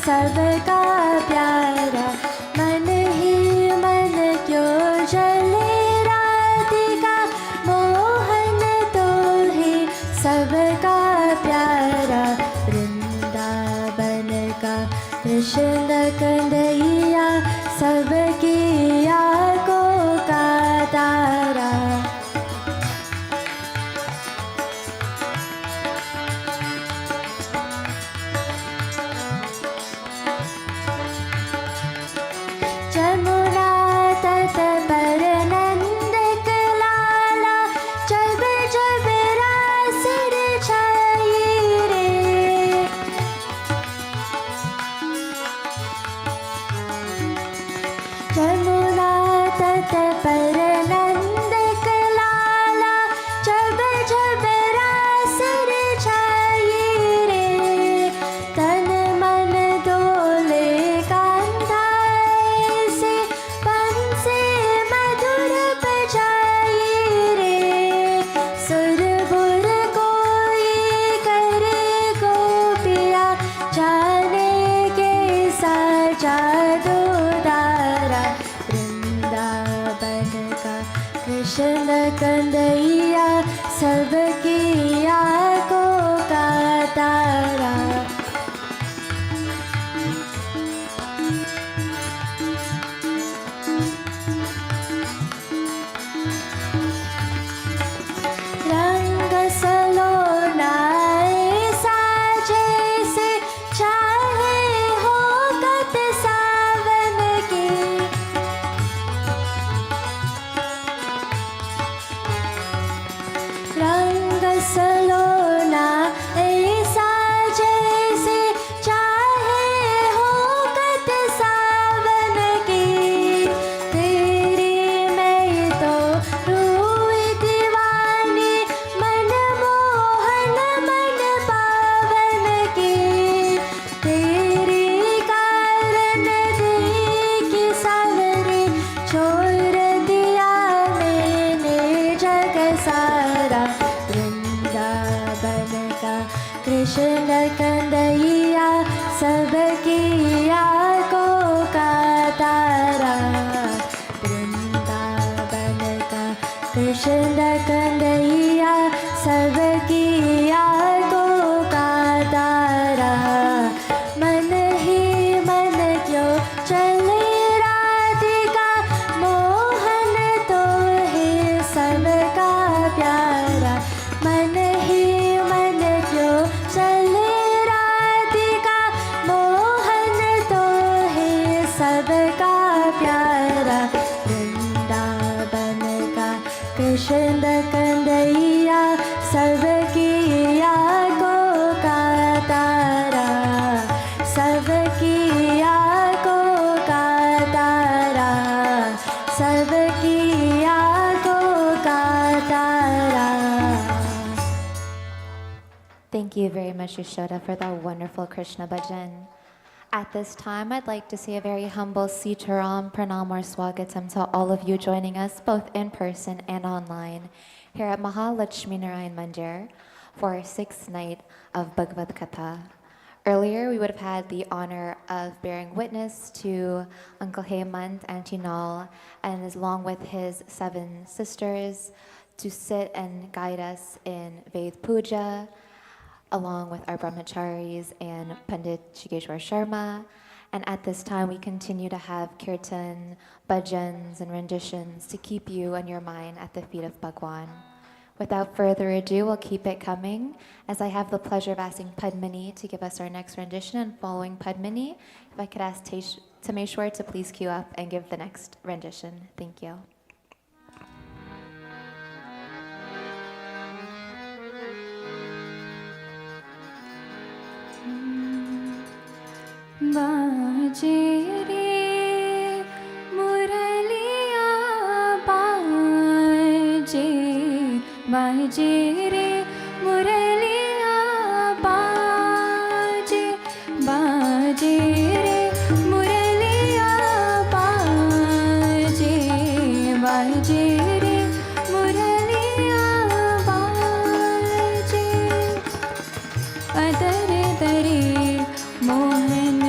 सबका प्यारा। मन ही मन क्यों जले राधिका, मोहन तो ही सबका प्यारा। वृंदावन का कृष्ण कन्हैया, सबकी आँखों का तारा। जमुना तट पर नंद लाला, जब जब रास रचाई रे। जमुना तट पर नंद लाला, जब जब रास रचाई रे। तन मन डोले कांधा से, बंसी मधुर बजाई रे। सुरबुर कोई करे गोपिया, जाने के साजा दो दारा। वृंदावन का कृष्ण कन्हैया, सबकी आँखों का तारा। रंग सलोना ऐसा जैसे चाहे हो गत सावन की। रंग सलोना ऐसा जैसे चाहे हो गत सावन की। तेरी मैं तो रूई दीवानी, मन मोहन मन पावन की। तेरी कारण देखी सावरी, छोड़ दिया मैंने जग सारा। वृंदावन का कृष्ण कन्हैया, सबकी आँखों का तारा। वृंदावन का कृष्ण कन्हैया, सबकी आँखों का तारा। मन ही मन क्यों चले राधिका, मोहन तो है सबका प्यारा। मन ही मन क्यों चले राधिका, मोहन तो है सबका प्यारा। वृंदावन का कृष्ण कन्हैया, सबकी आँखों का तारा। सबकी आँखों का तारा, सबकी आँखों का तारा। Thank you very much, Yashoda, for that wonderful Krishna bhajan. At this time, I'd like to say a very humble Sitaram, Pranam, or Swagatam to all of you joining us both in person and online here at Maha, Lakshmi, Narayan, Mandir for our 6th night of Bhagwat Katha. Earlier, we would have had the honor of bearing witness to Uncle Hemant and Tinal, and along with his 7 sisters, to sit and guide us in Ved Puja, along with our brahmacharis and Pandit Shigeshwar Sharma. And at this time, we continue to have kirtan, bhajans, and renditions to keep you and your mind at the feet of Bhagwan. Without further ado, we'll keep it coming, as I have the pleasure of asking Padmini to give us our next rendition. And following Padmini, if I could ask Tameshwar to please queue up and give the next rendition. Thank you. बाजे रे मुरलिया बाजे, बाजे रे मुरलिया बाजे, बाजे रे मुरलिया बाजे, बाजे रे मुरलिया बाजे। अदर दरे मोहन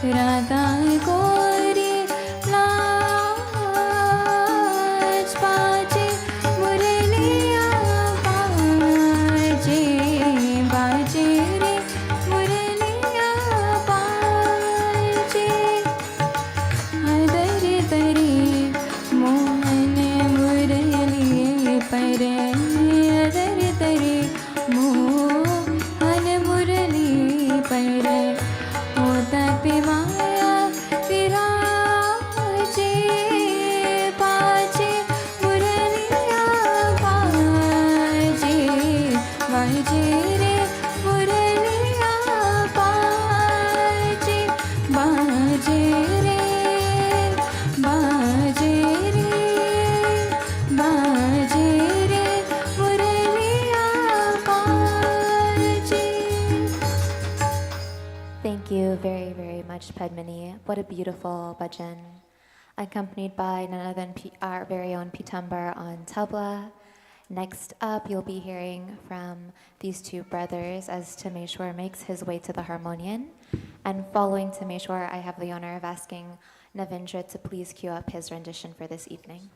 राधा गोरी लाज बाजे मुरलिया बाजे बाजे रे मुरलिया बाजे अदर तरे मोहन मुरली पर अदर तरे मोहन मुरली पर होता पे माया विराजे बाजे मुरलिया बाजे बाजे रे मुरलिया बाजे बाजे रे बाजे रे बाजे रे मुरलिया बाजे. Thank you very, very much, Padmini. What a beautiful bhajan. Accompanied by none other than our very own Pitambar on tabla. Next up, you'll be hearing from these two brothers as Tameshwar makes his way to the harmonium. And following Tameshwar, I have the honor of asking Navindra to please cue up his rendition for this evening.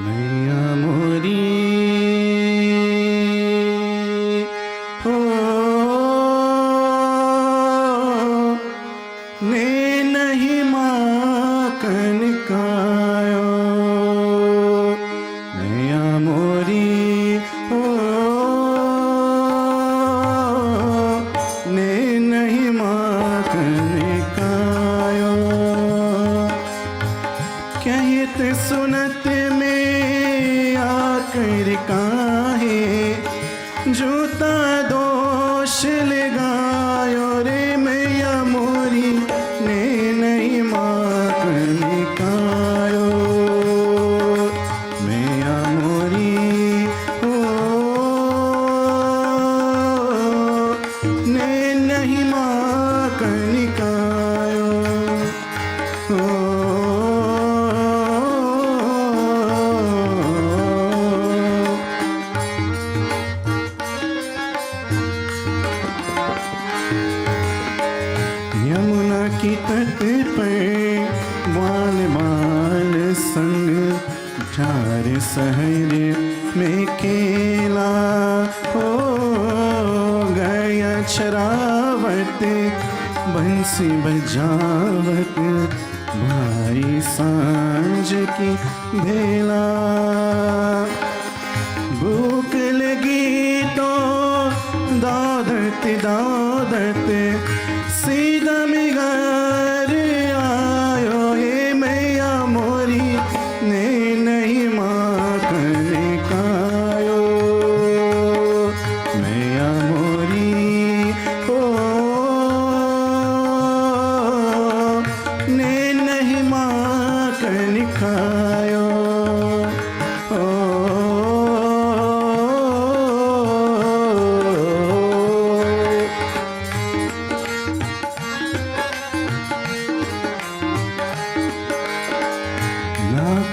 मैया मोरी हो ने नहीं माकन कायो मैया मोरी हो ने नहीं माकन कायो कहत सुनत कर काहे जूता दोष लगायो रे मैया मोरी ने नहीं माकन कायो मैया मोरी हो ने नहीं माकन कायो हो की तट पर बाल बाल संग झार सहर में केला हो गया शरावत बंसी बजावत भाई सांझ की भेला भूख लगी तो दौड़त दौड़त सीधा में घर आयो ये मैया मोरी ने नहीं माकन कायो मैया मोरी हो ने नहीं माकन कायो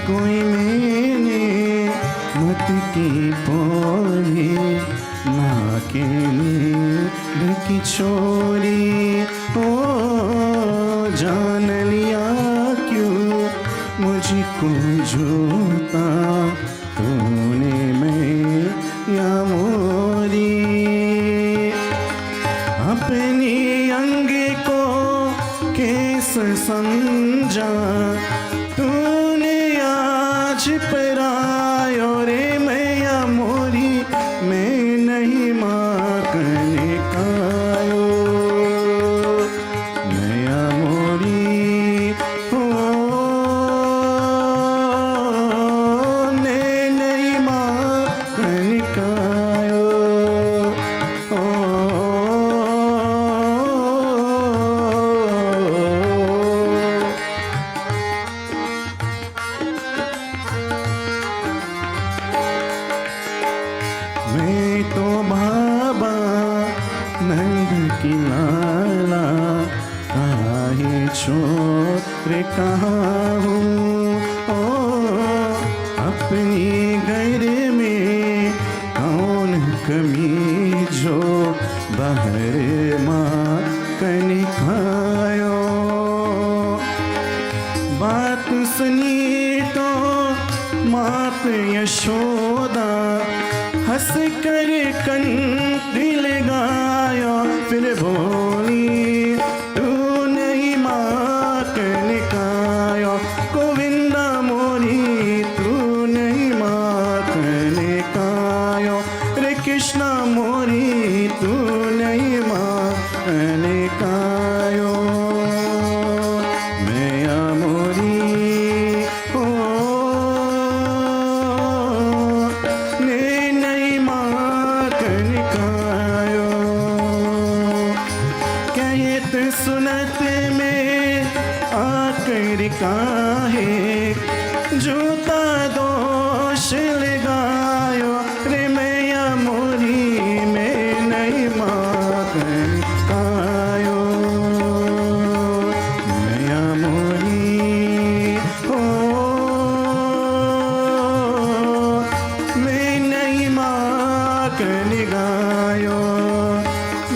कोई मैंने मत की बोली ना के की छोरी ओ जान लिया क्यों मुझको झूठा तूने मैं या मोरी अपनी अंग को कैसे समझा तूने आज पर आयो रे मैया मोरी मैं नहीं माकन कायो मैया मोरी हो ने नहीं माकन कायो श्रोत्र कहाँ हूँ ओ अपनी घर में कौन कमी जो बाहर माँ कनिकायो बात सुनी तो मात यशोदा हंस कर कंठी लगाया फिर बोली तू नहीं माँ कनिकायो गोविंदा मोरी तू नहीं माँ कनिकायो रे कृष्णा मोरी तू नहीं माँ कनिकायो मैया मोरी ओ ने नहीं माँ कनिकायो कहत सुनत में आकर काहे जूता दोष लगायो रे मैया मोरी में नहीं माँ कनिकायो मैया मोरी हो मैं नहीं माँ कनिकायो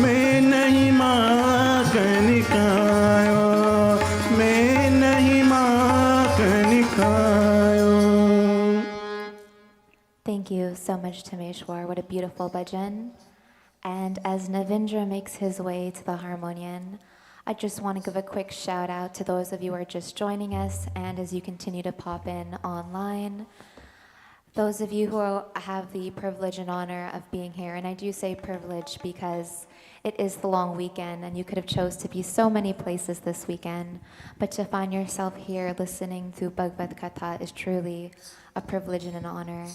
मैं नहीं माँ कनिकायो मैं नहीं माँ कनिकायो. Thank you so much, Tameshwar. What a beautiful bhajan. And as Navindra makes his way to the harmonium, I just want to give a quick shout out to those of you who are just joining us, and as you continue to pop in online, those of you who have the privilege and honor of being here. And I do say privilege because it is the long weekend and you could have chose to be so many places this weekend, but to find yourself here listening to Bhagwat Katha is truly a privilege and an honor,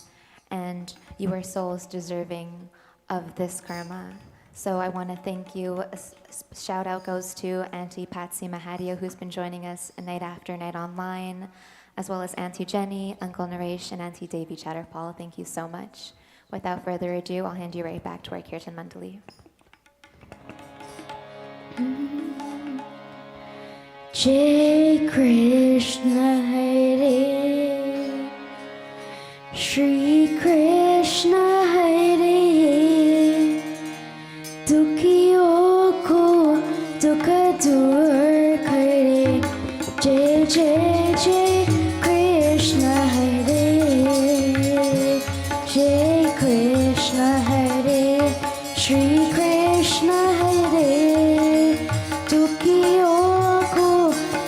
and you are souls deserving of this karma. So I want to thank you. A shout out goes to Auntie Patsy Mahadia, who's been joining us night after night online, as well as Auntie Jenny, Uncle Naresh, and Auntie Devi Chatterpal. Thank you so much. Without further ado, I'll hand you right back to our Kirtan Mandali. Jai Krishna Hare Shri Krishna Hare Dukhiyon ko dukh dur kare Jai Jai Jai Krishna Hare Jai Krishna Hare Shri Krishna Hare Dukhiyon ko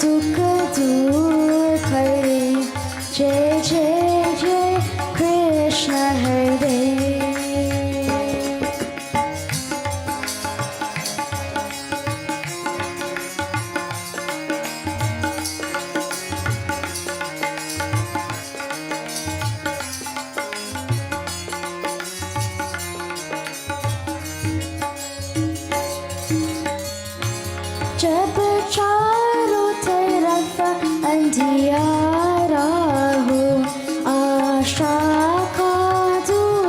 dukh dur kare Jai Jai Jai Krishna Hare. जब चारों तरफ अंधियारा हो आशा का दूर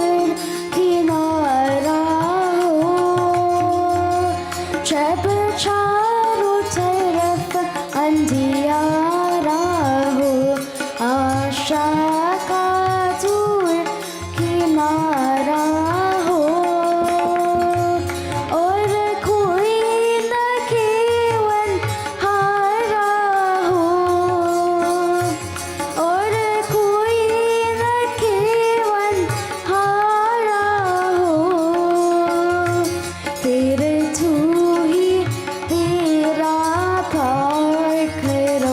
किनारा हो जब चारों तरफ अंधियारा हो आशा का दूर किनारा हो और कोई न केवल हारा हो और कोई न केवल हारा हो फिर तू ही तेरा पार करा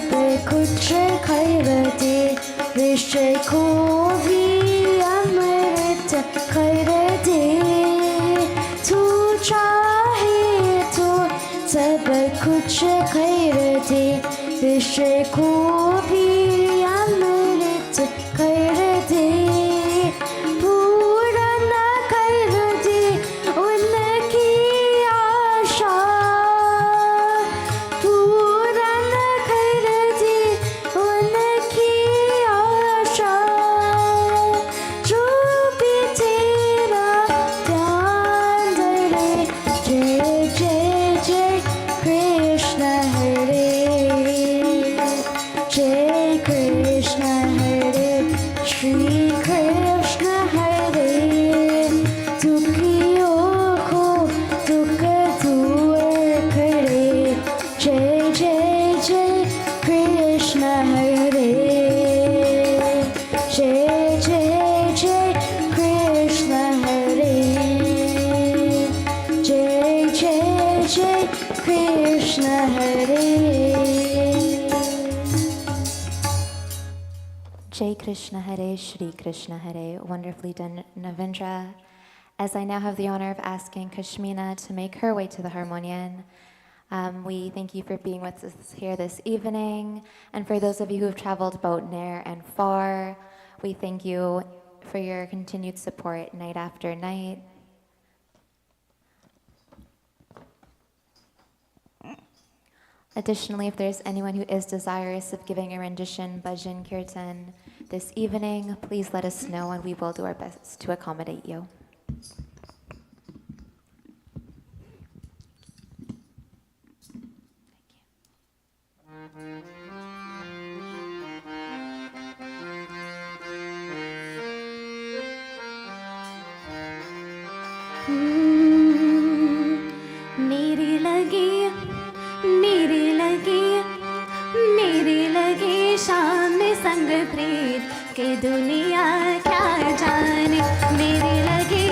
सब कुछ खैर दे, विषय को भी अमृत खैर दे। तू चाहे तो सब कुछ खैर दे, विषय को भी अमृत खैर दे। पूरा न कर दे उनकी आशा, पूरा न कर दे उनकी आशा। जो भी तेरा ध्यान धरे, जय जय जय कृष्ण हरे, जय कृष्ण हरे, श्री कृष्ण हरे। दुखियों को दुख दूर करे, जय जय जय कृष्ण हरे, जय जय जय कृष्ण हरे, जय जय जय कृष्ण हरे। Jai Krishna Hare, Shri Krishna Hare. Wonderfully done, Navindra. As I now have the honor of asking Kashmina to make her way to the harmonium, we thank you for being with us here this evening. And for those of you who have traveled both near and far, we thank you for your continued support night after night. Additionally, if there's anyone who is desirous of giving a rendition, bhajan, kirtan this evening, please let us know and we will do our best to accommodate you. मेरी लगी शाम संग प्रीत के दुनिया क्या जाने। मेरी लगी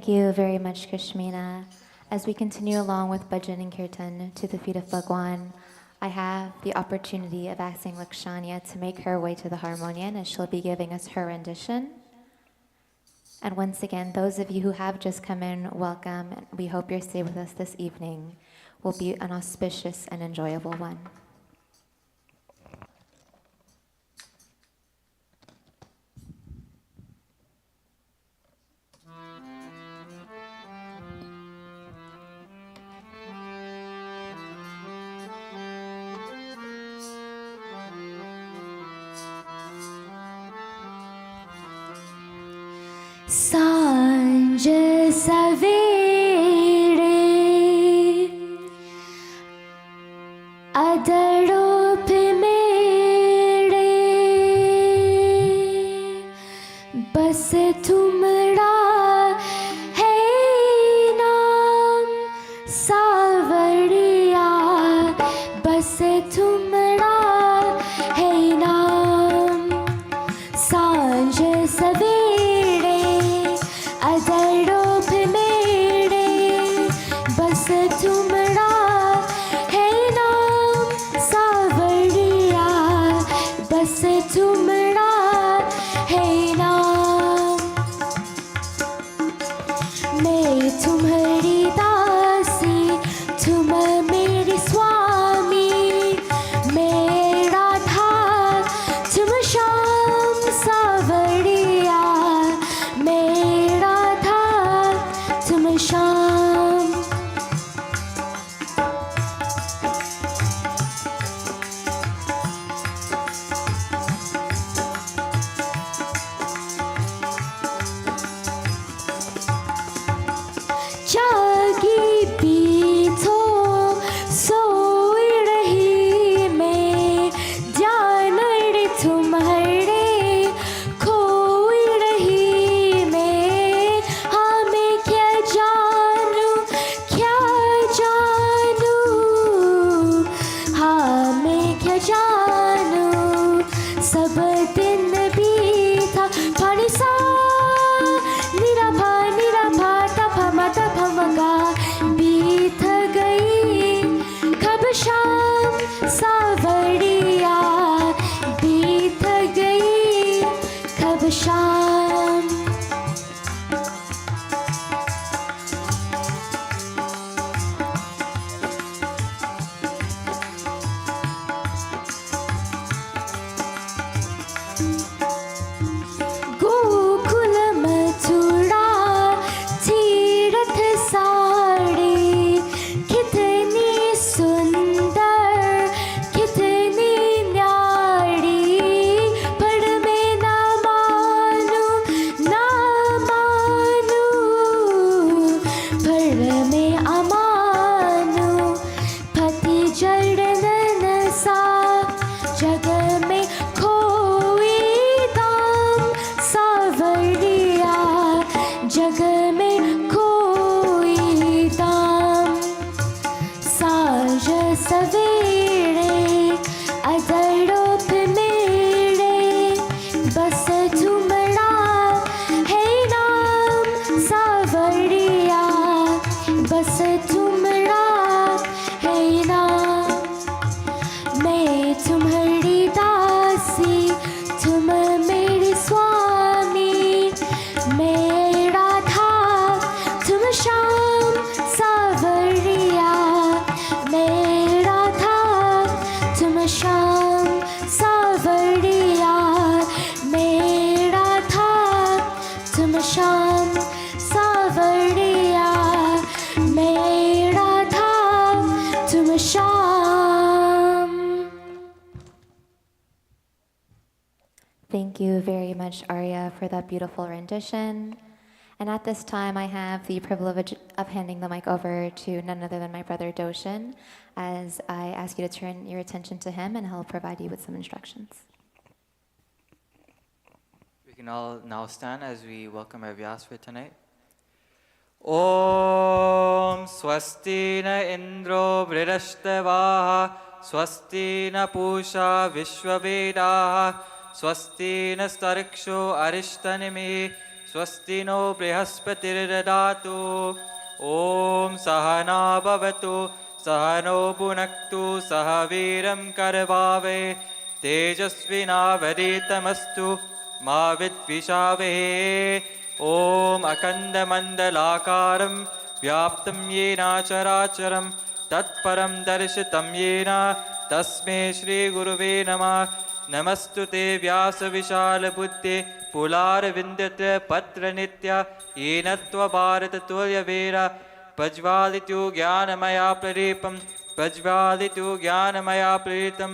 Thank you very much, Krishmina. As we continue along with bhajan and kirtan to the feet of Bhagwan, I have the opportunity of asking Lakshanya to make her way to the harmonium as she'll be giving us her rendition. And once again, those of you who have just come in, welcome. And we hope your stay with us this evening will be an auspicious and enjoyable one. सांझ सवेरे अदड़ों पे मेरे बस तुमरा है नाम सावरिया बस तुमरा है नाम सांझ सवेरे अदड़ों पे मेरे बस तुमरा है नाम सावरिया बस तुमरा है नाम मैं तुम्हारी दासी तुम मेरे स्वामी मेरा था तुम शाम सावरिया मेरा था तुम शाम जागी पीछो सोई रही मैं जानड़ तुम्हारे खोई रही मैं हाँ मैं क्या जानूं हाँ मैं क्या जानूं सब दिन बीता पानी सा निराभा तपमगा बीत गई कब शाम सावरिया बीत गई कब शाम गोकुल मथुरा तीर्थ साड़ी कितनी सुंदर कितनी न्यारी पर मैं ना मानूं पर मैं अमानूं पति जड़न सा जग में खोई दाम सावरिया जग में कोई दाम सांझ सवेरे अदड़ों पे मेरे बस तुमरा है नाम सावरिया बस तुमरा है नाम मैं तुम्हारी दासी तुम मेरे स्वामी मेरा था तुम शाम सावरिया मेरा था तुम शाम सावरिया मेरा था तुम शाम सावरिया मेरा था तुम शाम Thank you very much, Arya, for that beautiful rendition. And at this time, I have the privilege of handing the mic over to none other than my brother Doshin, as I ask you to turn your attention to him and he'll provide you with some instructions. We can all now stand as we welcome our Vyas for tonight. Om Swasti na Indro Bridashtavaha Swasti na Pusha Vishwavedaha Swasti na Stariksho Arishtanimi स्वस्ति no बृहस्पतिर्ददातु ॐ सहना भवतु सहनो भुनक्तु सह वीरं करवावे तेजस्विनावधीतमस्तु मा विद्विषावहे ॐ अखण्डमण्डलाकारं व्याप्तं येन चराचरं तत्परं दर्शितं येन तस्मै श्रीगुरुवे नमः। नमस्तुते व्यासविशालबुद्धे पुलारविन्दपत्रनित्य येन त्वभारततुल्यवीर प्रज्वालितो ज्ञानमया प्रदीपं प्रज्वालितो ज्ञानमया प्रेरितं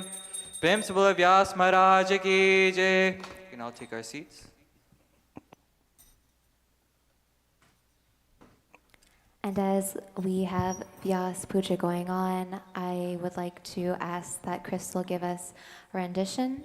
प्रेम से बोलो व्यास महाराज की जय। We can all take our seats. And as we have Vyas Puja going on, I would like to ask that Crystal give us a rendition.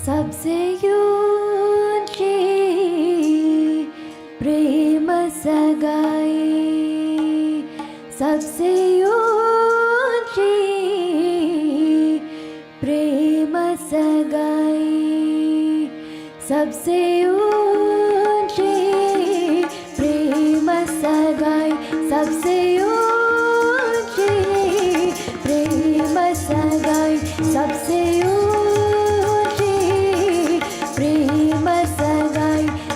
सबसे ऊंची प्रेम सगाई, सबसे ऊंची प्रेम सगाई, सबसे ऊंची प्रेम सगाई, सबसे ऊंची प्रेम सगाई, सबसे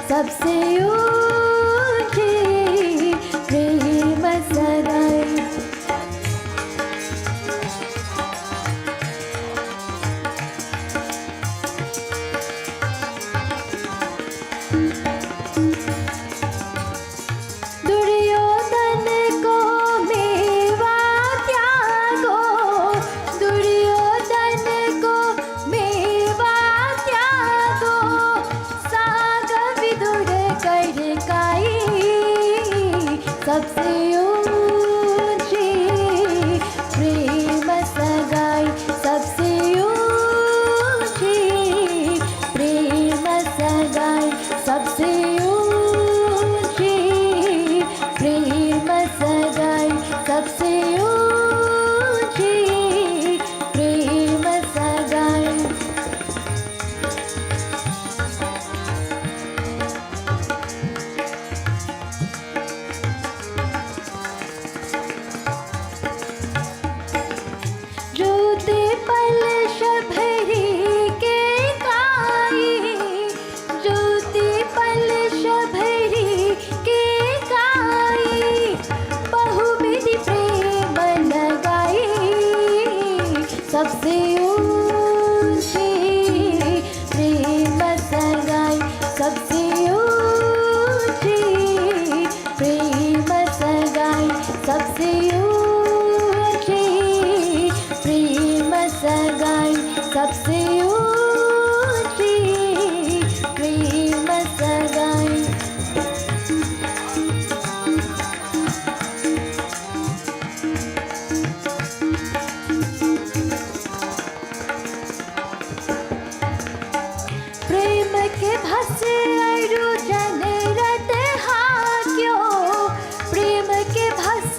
सबसे ऊंची प्रेम सगाई। दुर्योधन को मेवा त्यागो, दुर्योधन को मेवा त्यागो, साग विदुर कर काई, सबसे ऊंची प्रेम सगाई, सबसे ऊंची प्रेम सगाई, सबसे ऊंची प्रेम सगाई, सबसे ऊंची प्रेम सगाई। ज्योति पल शभरी के काई, ज्योति पल शभरी के काई, बहुविधि प्रेम लगाई, सबसे ऊंची प्रेम सगाई, सबसे ऊंची प्रेम सगाई, सबसे ऊंची प्रेम सगाई, सबसे ऊंची प्रेम सगाई। प्रेम के भस अरु जन रत हाक्यो, प्रेम के भस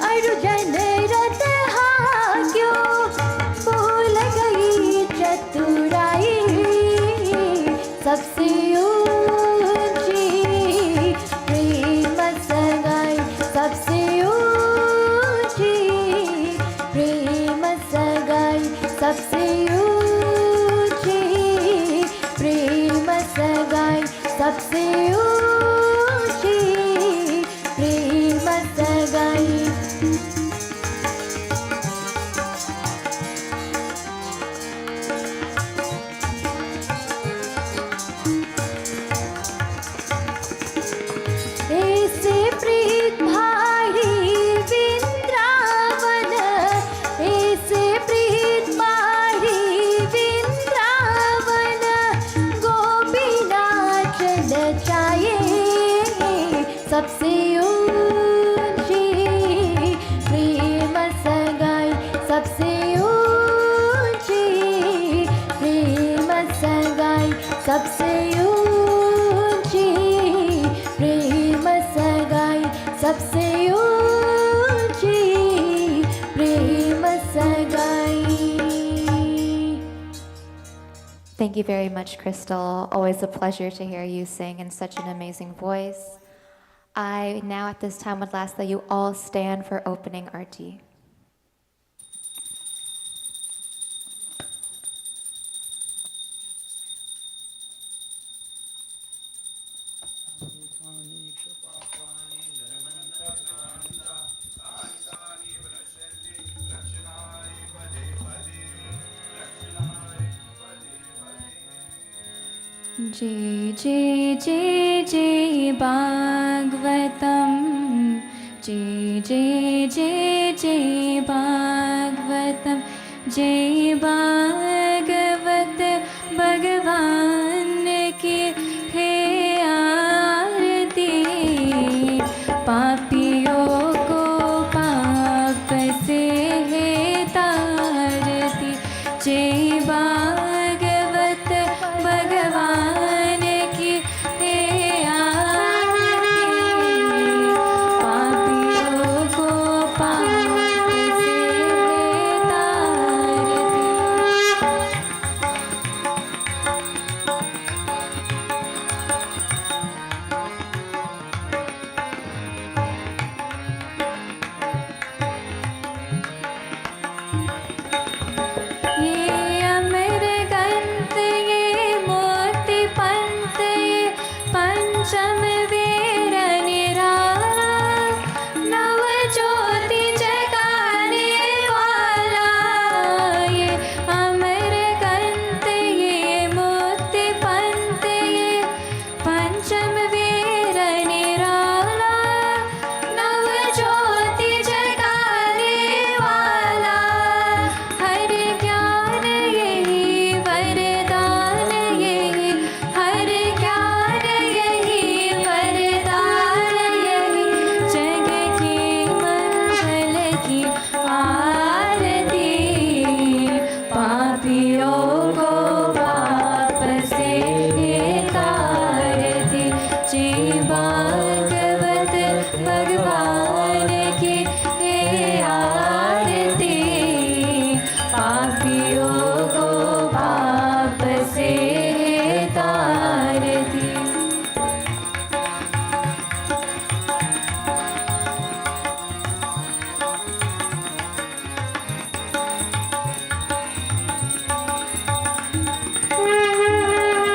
अरु जन रत हाक्यो, बोल गई चतुराई, सबसे ऊंची प्रेम सगाई, सबसे ऊंची प्रेम सगाई, सबसे ऊंची प्रेम सगाई, सबसे ऊंची प्रेम सगाई। ऐसे प्रीत भारी विंद्रावन, ऐसे प्रीत भारी विंद्रावन, Gopinath नचाए, Thank you very much, Crystal. Always a pleasure to hear you sing in such an amazing voice. I now at this time would ask that you all stand for opening arati. जय जय जय जय भागवतम जय जय जय जय भागवतम जय भागवत भगवान की है आरती पापियों को पाप से है तारती जय भागवत भगवान की है आरती पापियों को पाप से है तारती ये अमर ग्रंथ ये मोती पंथ ये पंचम वेर निराला नव ज्योति जगाने वाला ये अमर ग्रंथ ये मोती पंथ ये पंचम वेर निराला नव ज्योति जगाने वाला हर ज्ञान यही वरदान यही हर ज्ञान यही वरदान यही जग की मंगल की आरती पापियों को पाप से तारती जय भागवत भगवान की है आरती पापियों को पाप से तारती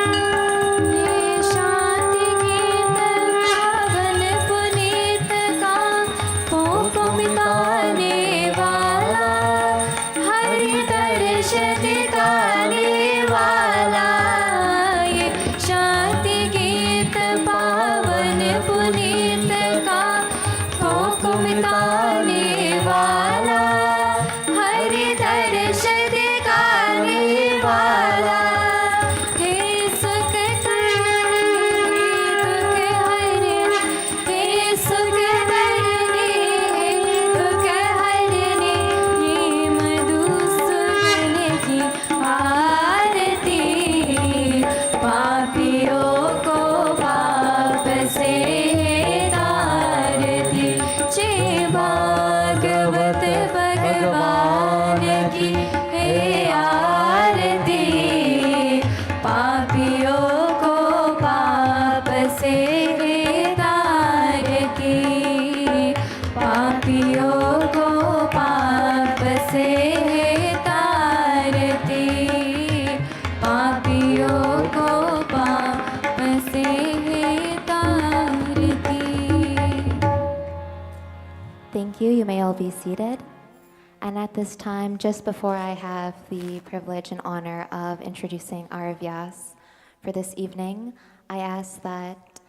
ये शांति गीत पावन पुनीत का को मिटाने वाला हरि दर्श दिखाने वाला ये शांति गीत पावन पुनीत का को मिटाने वाला हरि दर्श दिखाने वाला हे सुख करने दुख हरने हे सुख करने दुख हरने ये मधुसूदन की आरती पापियों को पाप से तारती जय भागवत भगवान की है आरती पापियों को पाप से तारती पापियों को पाप से तारती पापियों को पाप से तारती Thank you. You may all be seated. And at this time, just before I have the privilege and honor of introducing our Vyas for this evening, I ask that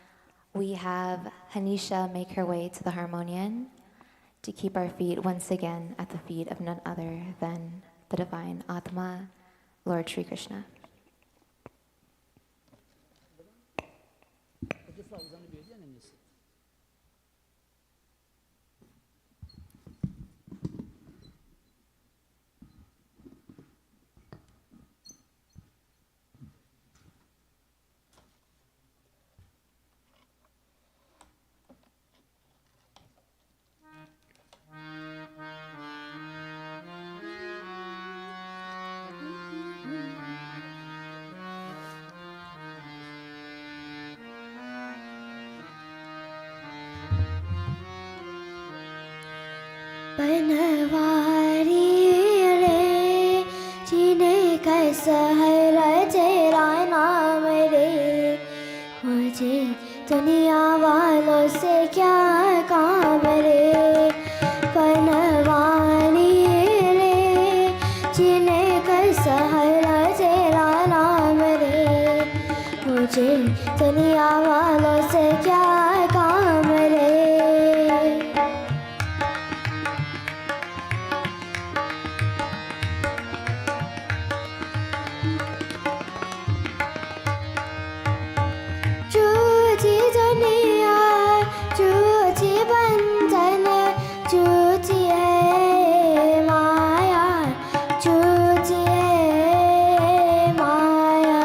we have Hanisha make her way to the harmonium to keep our feet once again at the feet of none other than the divine Atma, Lord Sri Krishna. Banwari रे जीने कैसा है रचेरा नाम रे मुझे दुनिया वालों से क्या काम रे बनवारी रे जीने कैसा है रचेरा नाम रे मुझे दुनिया वालों से क्या काम रे झूठी दुनिया झूठी बंधन झूठी है माया झूठी है माया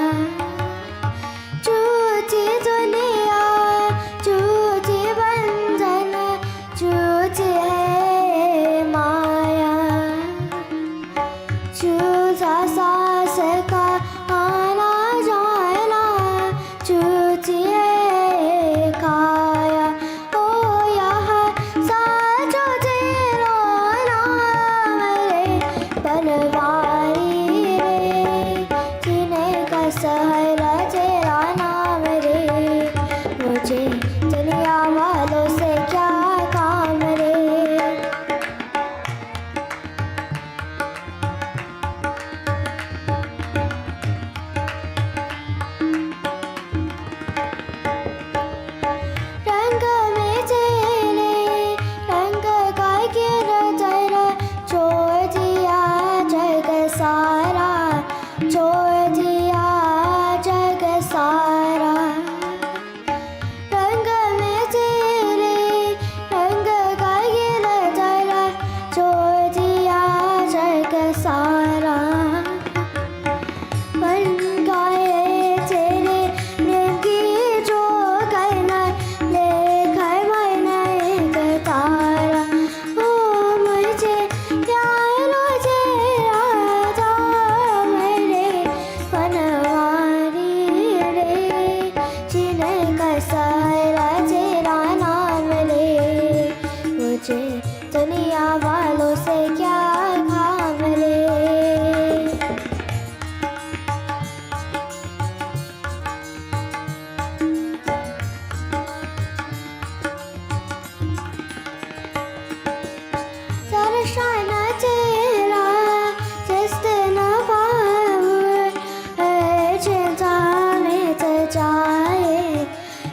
झूठी दुनिया झूठी बंधन झूठी है माया झूठा सास का आना जाना झूठी है काया ओ यहाँ साचो तेरो नाम रे बनवारी रे जिन्हें का सहरा तेरा नाम रे मुझे दुनिया वालों से क्या काम रे रंग में तेरे रंग का गिरधर छोड़ दिया जग सारा छोड़ दिया जग सारा रंग में तेरे रंग का गिरधर छोड़ दिया जग सारा बन गए तेरे रंगी जो करना लेकर मन एक तारा ओ मुझे प्यारो तेरा दाम रे बनवारी रे जिन्हें का सहारा तेरा नाम रे मुझे दुनिया वालों से क्या काम रे दर्शन तेरा जिस दिन पाऊं हर चिंता मिट जाए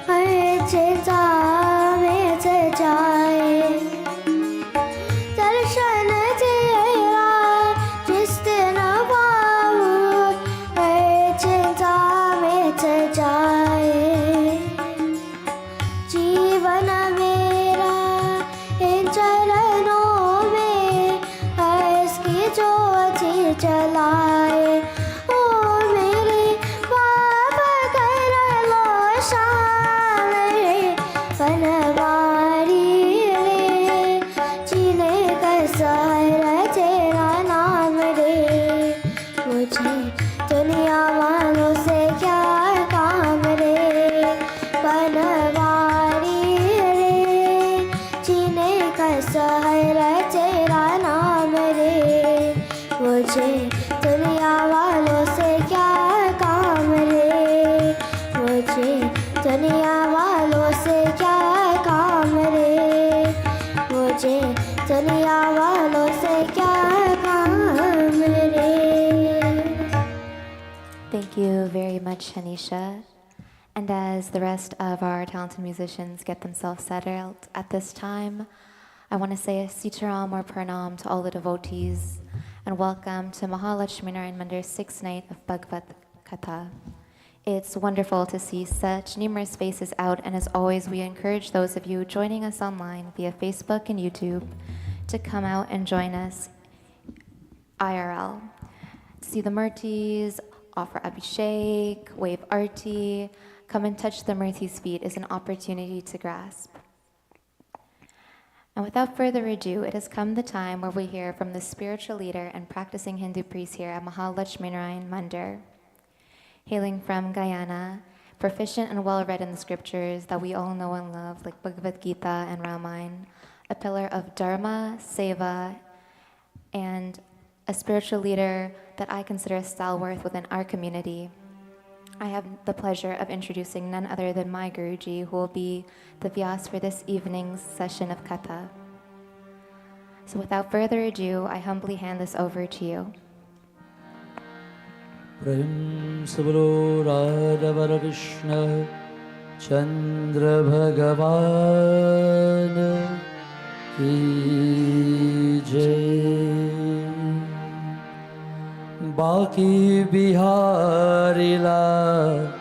हर चिंता मिट जाए दर्शन तेरा जिस दिन पाऊं हर चिंता मिट जाए जीवन मेरा इन चरणों में हर्ष की ज्योति जलाए ओ मेरे पाप कर लो शाम रे बनवारी रे जिन्हें का सहारा तेरा नाम रे मुझे दुनिया वालों से क्या काम रे बनवारी रे जिन्हें का सहारा तेरा नाम रे मुझे दुनिया वालों से क्या काम रे मुझे दुनिया वालों से क्या काम रे मुझे दुनिया वालों से क्या काम रे Thank you very much, Shanisha. And as the rest of our talented musicians get themselves settled at this time, I want to say a Sitaram or Pranam to all the devotees and welcome to Maha Lakshmi Narayan Mandir's 6th night of Bhagwat Katha. It's wonderful to see such numerous faces out, and as always, we encourage those of you joining us online via Facebook and YouTube to come out and join us IRL. See the Murtis, offer Abhishek, wave arati, come and touch the Murti's feet is an opportunity to grasp. And without further ado, it has come the time where we hear from the spiritual leader and practicing Hindu priest here at Maha Lakshmi Narayan Mandir. Hailing from Guyana, proficient and well-read in the scriptures that we all know and love, like Bhagwat Katha and Ramayana, a pillar of Dharma, Seva, and a spiritual leader that I consider a stalwart within our community. I have the pleasure of introducing none other than my Guruji, who will be the Vyas for this evening's session of Katha. So without further ado, I humbly hand this over to you. Prem Sabalo Radha Krishna Chandra Bhagavan Ki Jai Baki Bihari Lal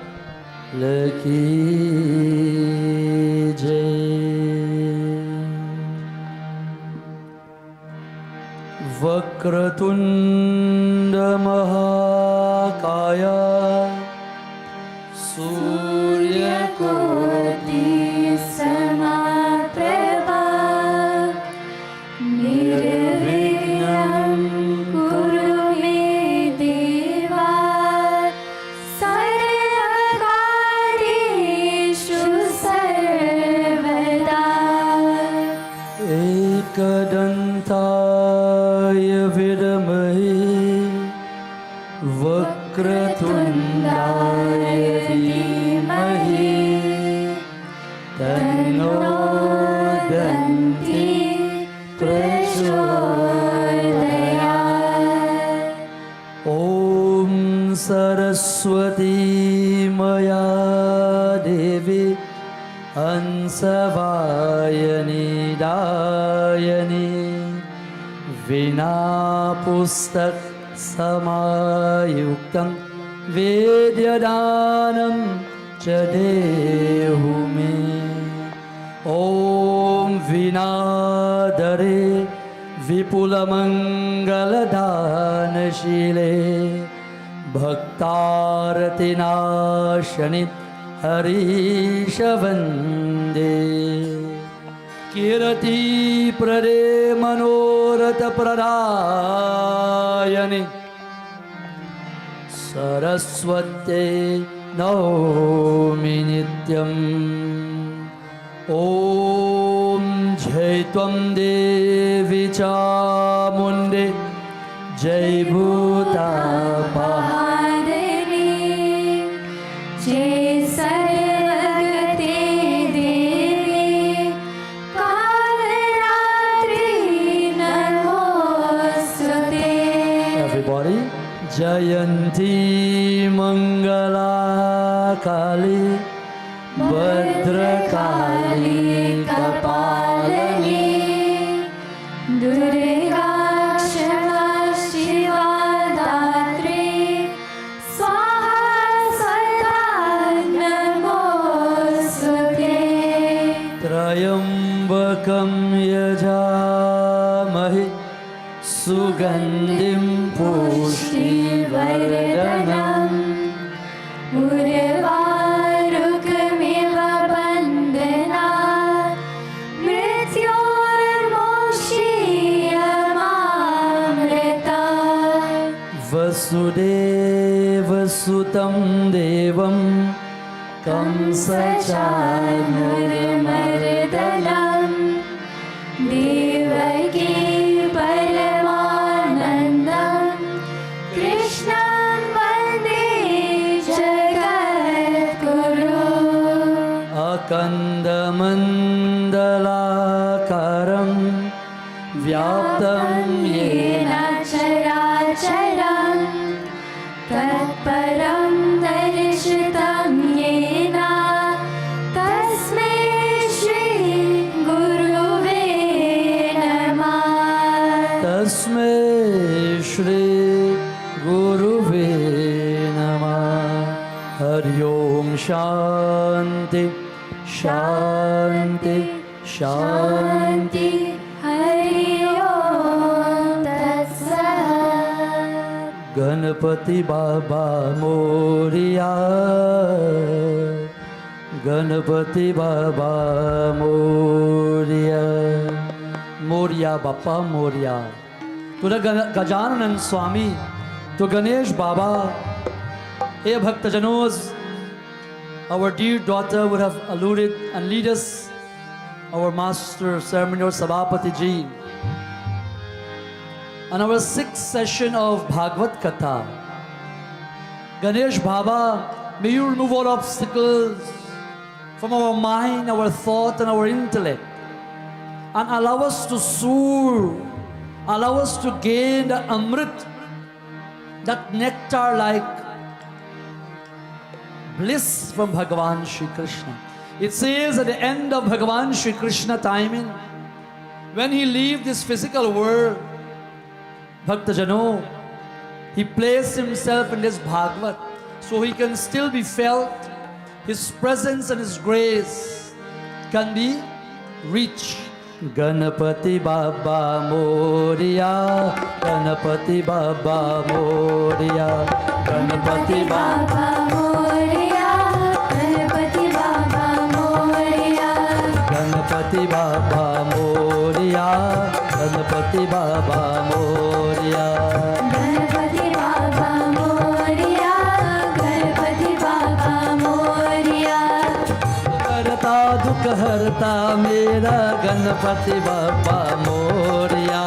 Ki Jai Vakratunda Mahakaya Surya Koti Samaprabha Nirvignam Kuru Me Deva Sarvakarishu Sarvada Ekadantaya Vidamahi Vakratundaya Dhimahi Tanno Danti Prachodayat Om Saraswati Maya Devi Ansavayani Dayani Vina Pustak Samayuktam Vedyadanam Chadehume Om Vinadare Vipulamangaladhanashile Bhaktaratinashanit Harishavande Kirati Prare Manorata Pradayani Saraswate Naumi Nityam Om Jai Tvam Devi Chamundi Jai Bhuta Paharini Jai Sarvagate Devi Kalaratri Namostute Everybody Jayanti Mangala Kali Bhadrakali Kapalini Durga Kshama Shiva Datri Swaha Swata Namostute Trayambakam Yajamahi Sugandhim Pushtivardhanam Urvarukamiva bandhanat Mrityormokshyamamritat Vasudeva Sutam Devam Kamsachanurmardanam Devaki Paramanandam Krishnam Vande Jagadguru Akandamandalakaram Vyaptam Yena Yena Characharam Tatparam Darshitam Yena Tasmai Shri Guruve Namah Tasmai Shri Guruve Namah Hari Om Shanti Shanti Shanti Hari Om Tat Sat Ganapati Baba Moria Ganapati Baba Moria Moria Bappa Moria To the Gajanan Swami, to Ganesh Baba, hey Bhaktajanos, our dear daughter would have alluded and lead us our Master Ceremonial Sabhapati Ji, on our 6th session of Bhagwat Katha. Ganesh Baba, may you remove all obstacles from our mind, our thought, and our intellect, and allow us to soar, allow us to gain the Amrit, that nectar-like bliss from Bhagavan Shri Krishna. It says at the end of Bhagavan Shri Krishna timing, when he leave this physical world, Bhaktajano, he placed himself in this Bhagavad so he can still be felt. His presence and his grace can be reached. Ganapati Baba Moria, Ganapati Baba Moria, Ganapati Baba Moria, Ganapati Baba Moria, Ganapati Baba Moria, Ganapati Baba Moria. Ganapati Baba Moria, Ganapati Baba Moria. करता दुख हरता मेरा गणपति बाबा मोरिया.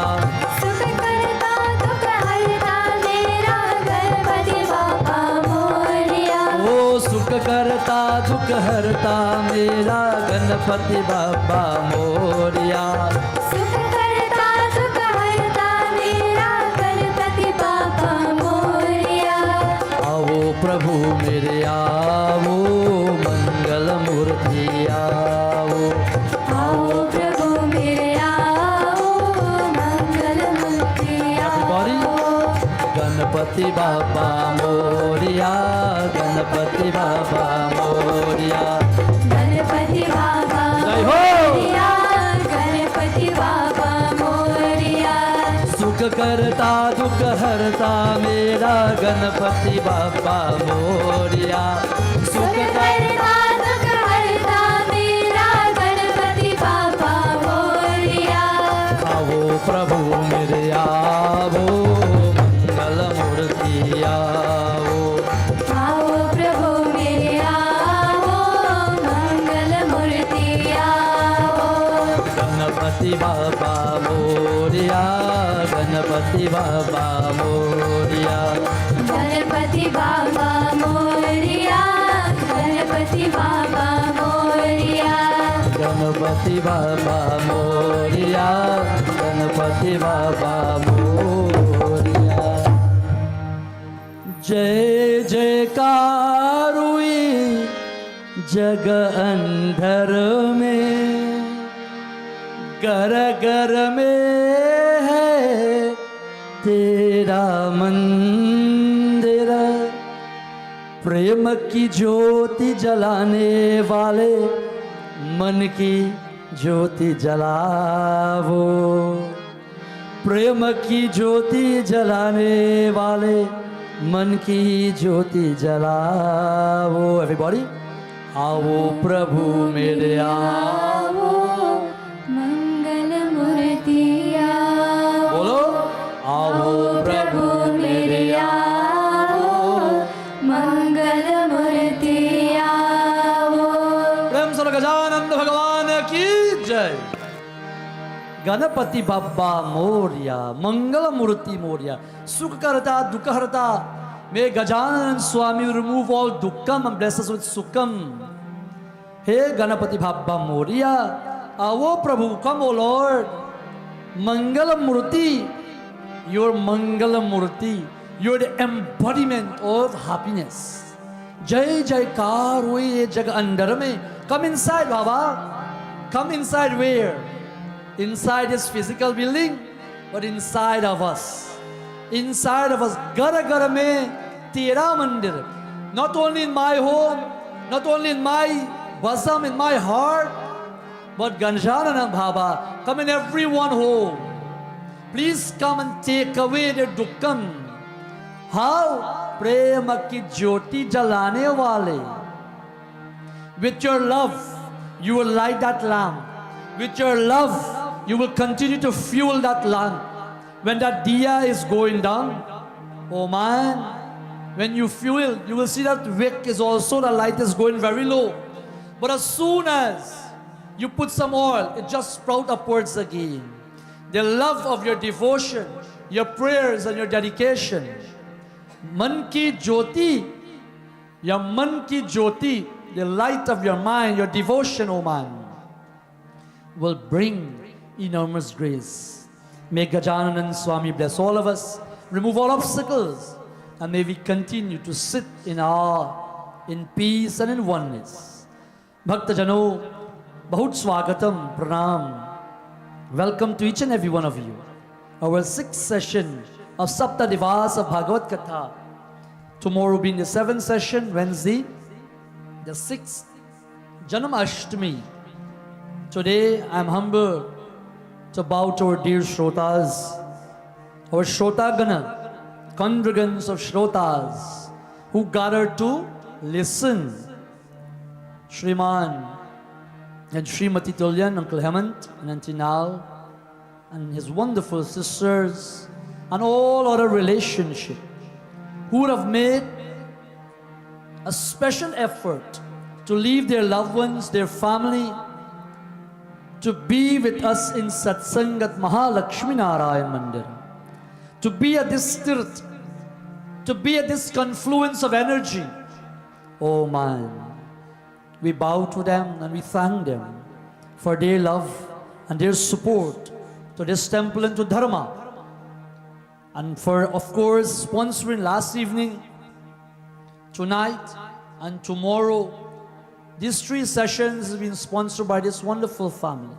सुख करता दुख हरता मेरा गणपति बाबा मोरिया. ओ सुख करता दुख हरता मेरा गणपति बाबा मोरिया. सुख करता दुख हरता मेरा गणपति बाबा मोरिया. आओ प्रभु मेरे आओ मंगल मूर्ति आओ. आओ प्रभु मेरे आओ मंगल मूर्ति आओ. गणपति बाबा मोरिया, गणपति बाबा मोरिया. गणपति बाबा जय हो. मोरिया, गणपति बाबा मोरिया. सुख करता दुख हरता मेरा गणपति बाबा मोरिया. सुख करता दुख हरता मेरा गणपति बाबा मोरिया. आओ प्रभु मेरे आओ मंगल मूर्ति आओ. आओ प्रभु मेरे आओ मंगल मूर्ति आओ. गणपति बाबा मोरिया, गणपति बाबा मोरिया. गणपति बाबा मोरिया, गणपति बाबा मोरिया. गणपति बाबा मोरिया, गणपति बाबा मोरिया. जय जयकार हुई जग अंधर में, घर घर में है तेरा मंदिर. प्रेम की ज्योति जलाने वाले मन की ज्योति जलावो. प्रेम की ज्योति जलाने वाले मन की ज्योति जलावो. एवरीबॉडी आओ प्रभु मेरे आओ. मंगल मूर्ति आओ. बोलो आओ प्रभु मेरे आओ मंगल मूर्ति आओ. प्रेम से गजानंद भगवान की जय. गणपति बाबा मोरिया, मंगल मूर्ति मोरिया. सुख करता दुख हरता. May Gajanan Swami remove all dukkam and bless us with sukham. Hey Ganapati Baba Moria, Avo Prabhu, come O Lord. Mangala Murti, your Mangala Murti, you're the embodiment of happiness. Jai Jaikar Hoye Jag Andar mein. Come inside Baba. Come inside where? Inside this physical building, but inside of us. Inside of us, gara gara mein tera mandir. Not only in my home, not only in my bosom, in my heart, but Ganjanana Baba, come in everyone home. Please come and take away their dukkam. How? Prema ki jyoti jalane wale. With your love, you will light that lamp. With your love, you will continue to fuel that lamp. When that diya is going down, oh man, when you fuel, you will see that wick is also, the light is going very low. But as soon as You put some oil, it just sprout upwards again. The love of your devotion, your prayers and your dedication. Man ki jyoti, your man ki jyoti, the light of your mind, your devotion, O man, will bring enormous grace. May Gajananand Swami bless all of us, remove all obstacles, and may we continue to sit in awe, in peace and in oneness. Bhakta Jano, Bahut Swagatam, Pranam. Welcome to each and every one of you. Our 6th session of Sapta Divas of Bhagwat Katha. Tomorrow being the 7th session, Wednesday, the 6th, Janam Ashtami. Today I am humble to bow to our dear Shrotas, our Shrotagana, congregants of Shrotas, who gathered to listen. Shrimad and Srimati Tulyan, Uncle Hemant and Auntie Nal, and his wonderful sisters, and all other relationships who would have made a special effort to leave their loved ones, their family, to be with us in Satsang at Maha Lakshmi Narayan Mandir, to be at this tirt, to be at this confluence of energy. Oh man, we bow to them and we thank them for their love and their support to this temple and to Dharma. And for, of course, sponsoring last evening, tonight, and tomorrow. These 3 sessions have been sponsored by this wonderful family.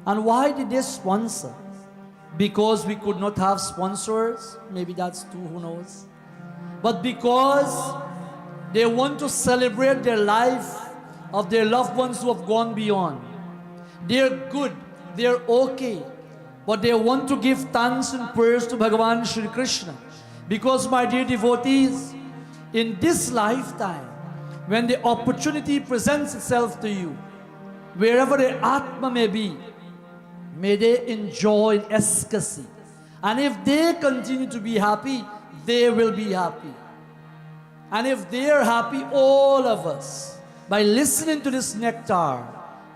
And why did they sponsor? Because we could not have sponsors? Maybe that's too, who knows? But because they want to celebrate their life of their loved ones who have gone beyond. They're good, they're okay, but they want to give thanks and prayers to Bhagavan Shri Krishna. Because, my dear devotees, in this lifetime, when the opportunity presents itself to you, wherever the Atma may be, may they enjoy ecstasy. And if they continue to be happy, they will be happy. And if they are happy, all of us, by listening to this nectar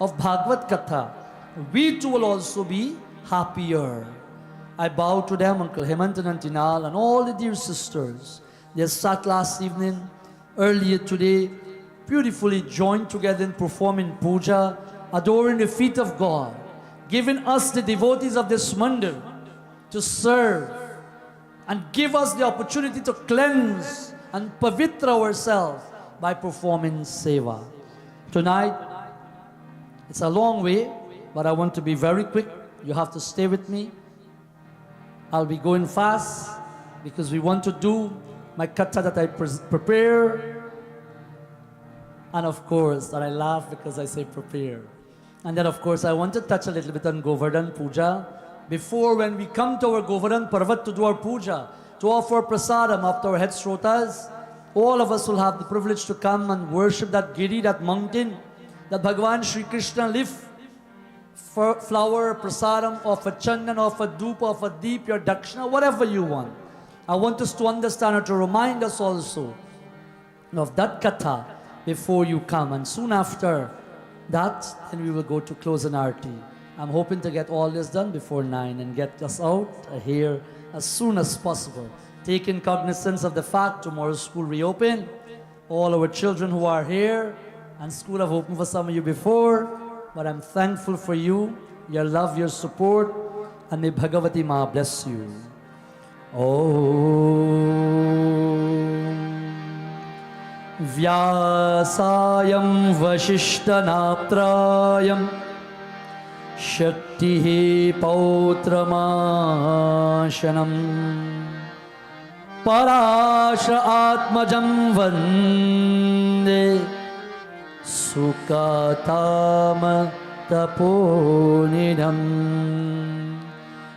of Bhagwat Katha, we too will also be happier. I bow to them, Uncle Hemant and Auntie Nal, and all the dear sisters. They sat last evening, earlier today, beautifully joined together in performing puja, adoring the feet of God, giving us the devotees of this mandir to serve and give us the opportunity to cleanse and pavitra ourselves by performing seva. Tonight, it's a long way, but I want to be very quick. You have to stay with me. I'll be going fast because we want to do my katha that I prepare. And of course, that I laugh because I say prepare. And then of course, I want to touch a little bit on Govardhan Puja. Before, when we come to our Govardhan Parvat to do our puja, to offer prasadam after our head shrotas, all of us will have the privilege to come and worship that giri, that mountain, that Bhagavan Shri Krishna lift flower, prasadam, offer chandan, offer dhupa, offer deep, your dakshina, whatever you want. I want us to understand or to remind us also of that katha before you come. And soon after that, then we will go to close an arati. I'm hoping to get all this done before 9 and get us out here as soon as possible. Taking cognizance of the fact tomorrow school reopen. All our children who are here, and school have opened for some of you before, but I'm thankful for you, your love, your support, and may Bhagavati Ma bless you. Om Vyasayam Vashishtanaprayam Shaktihi Pautramashanam Parasha Atmajam Vande Sukatama Taponidam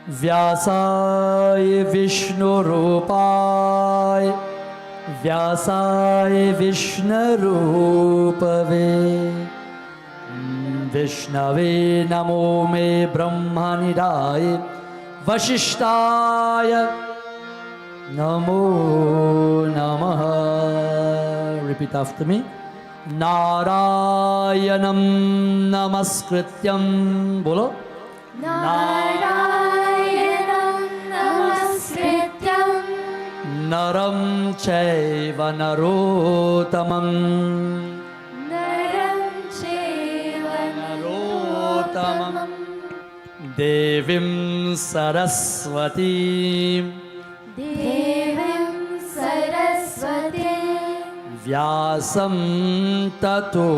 Vyasaya Vishnu Rupai Vyasaya Vishnu Rupave Vishnave Namo Me Brahmanidaya Vashishtaya Namo Namaha. Repeat after me. नारायणं नमस्कृत्यं बोलो नारायणं नमस्कृत्यं नरं चैव नरोत्तमं नरं चैव नरोत्तमं देवीं सरस्वतीं देवीं सरस्वतीं व्यासं ततो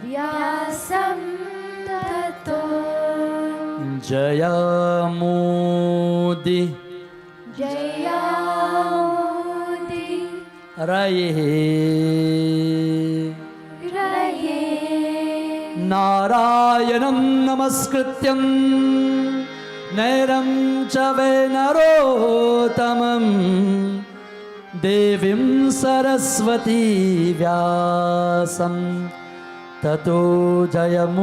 व्यासं ततो जयमुदि जयामुदि रये रये नारायणं नमस्कृत्यं नैरं च वै नरोत्तमं देवीं सरस्वती व्यासं ततो जयमुदीरये.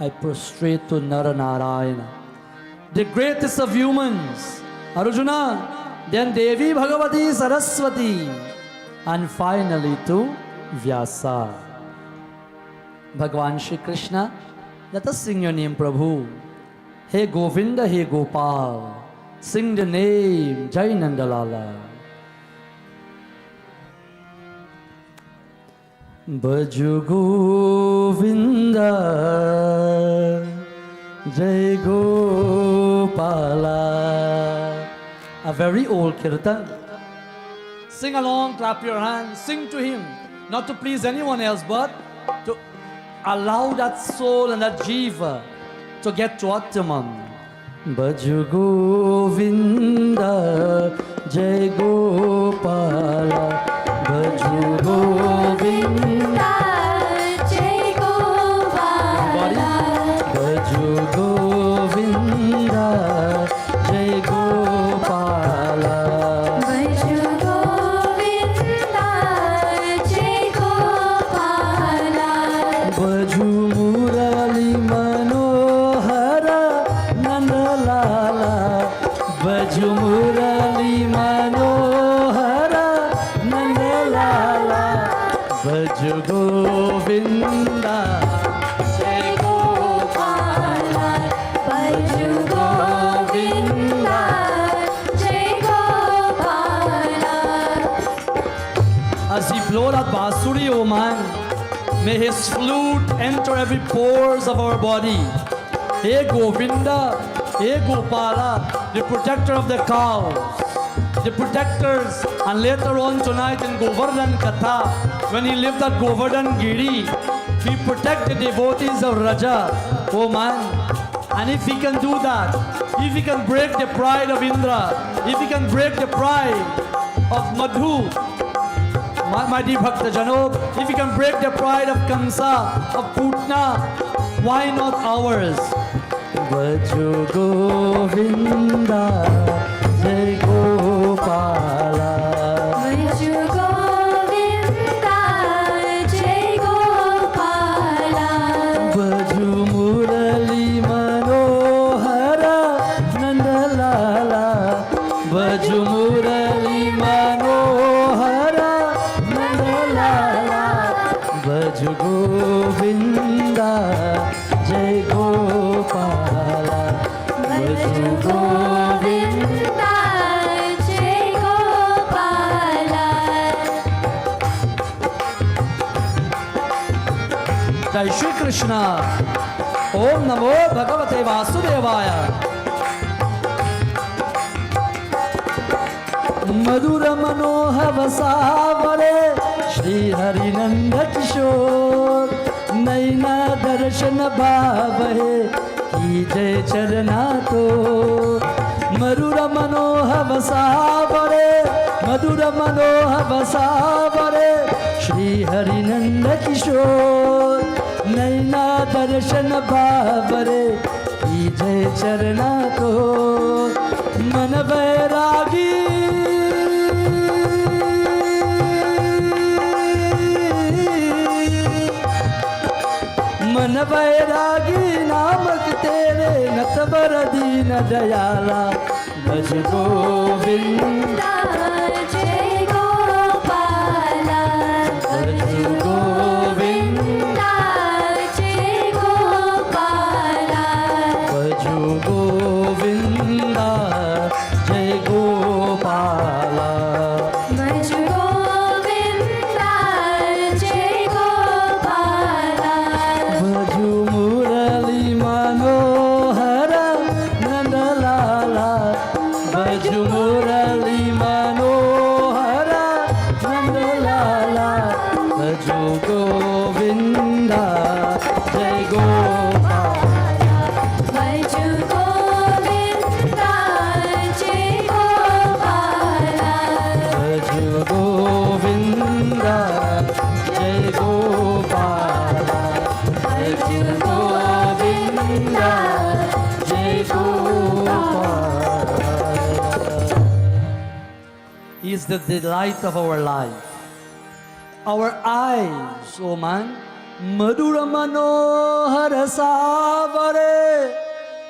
I prostrate to Narayan, the greatest of humans, Arjuna, then Devi Bhagavati Saraswati, and finally to Vyasa. Bhagavan Shri Krishna, let us sing your name, Prabhu. Hey Govinda, hey Gopal, sing the name Jai Nandalala. Bhaju Govinda, Jai Gopala. A very old kirtan. Sing along, clap your hands, sing to him, not to please anyone else, but to allow that soul and that jiva to get to Atman. Bhaju Govinda, Jai Gopala. Bhaju Govinda, Jai Gopala Bhaju Govinda, Jai Gopala. Bhaju Govinda Jai Gopala Bhaju Murali Manohara Nandalala. Bhaju Murali Manohara Nandalala. Bhaju Govinda, Jai Gopala. Bhaju Govinda Jai Gopala As he blowed that basuri, oh man, may his flute enter every pores of our body. Hey Govinda, hey Gopala, the protector of the cows, the protectors, and later on tonight in Bhagwat Katha, when he lived at Govardhan Giri, he protected the devotees of Raja, oh man. And if he can do that, if he can break the pride of Indra, if he can break the pride of Madhu, my dear Bhakta Jano, if he can break the pride of Kamsa, of Putna, why not ours? Bhaju Govinda, Jai Gopala. Bhaju Govinda Jai Gopala Bhaju Murali Manohara Nandalala. Bhaju Murali Manohara Nandalala. Bhaju Govinda, Jai Gopala. Bhaju Govinda Jai Gopala Jai Shri Krishna. Om Namo Bhagavate Vasudevaya. Madhura Manohar Vasavare Shri Hari Nanda Kishore Naina Darshan Bhavahe Ki Jai Charana To. Madhura Manohar Vasavare, Madhura Manohar Vasavare Shri Hari Nanda Kishore Naina Darshan Bhavare Ki Jai Charana To. Man Vairagi मन बैरागी नामक तेरे नतबर दीन दयाला भज गोविंदा जय गोपाला भज गोविंदा जय गोपाला भज गोविंदा जय गोपाला भज गोविंदा जय गोपाला भज मुरली मनोहर नंदलाला भज मुरली मनोहर नंदलाला भज गोविंदा जय गोपाला भज गोविंदा जय गोपाला भज गोविंदा जय गोपाला भज गोविंदा जय Gopala. He is the delight of our life. Our eyes, oh man, Madhura Manohara Savare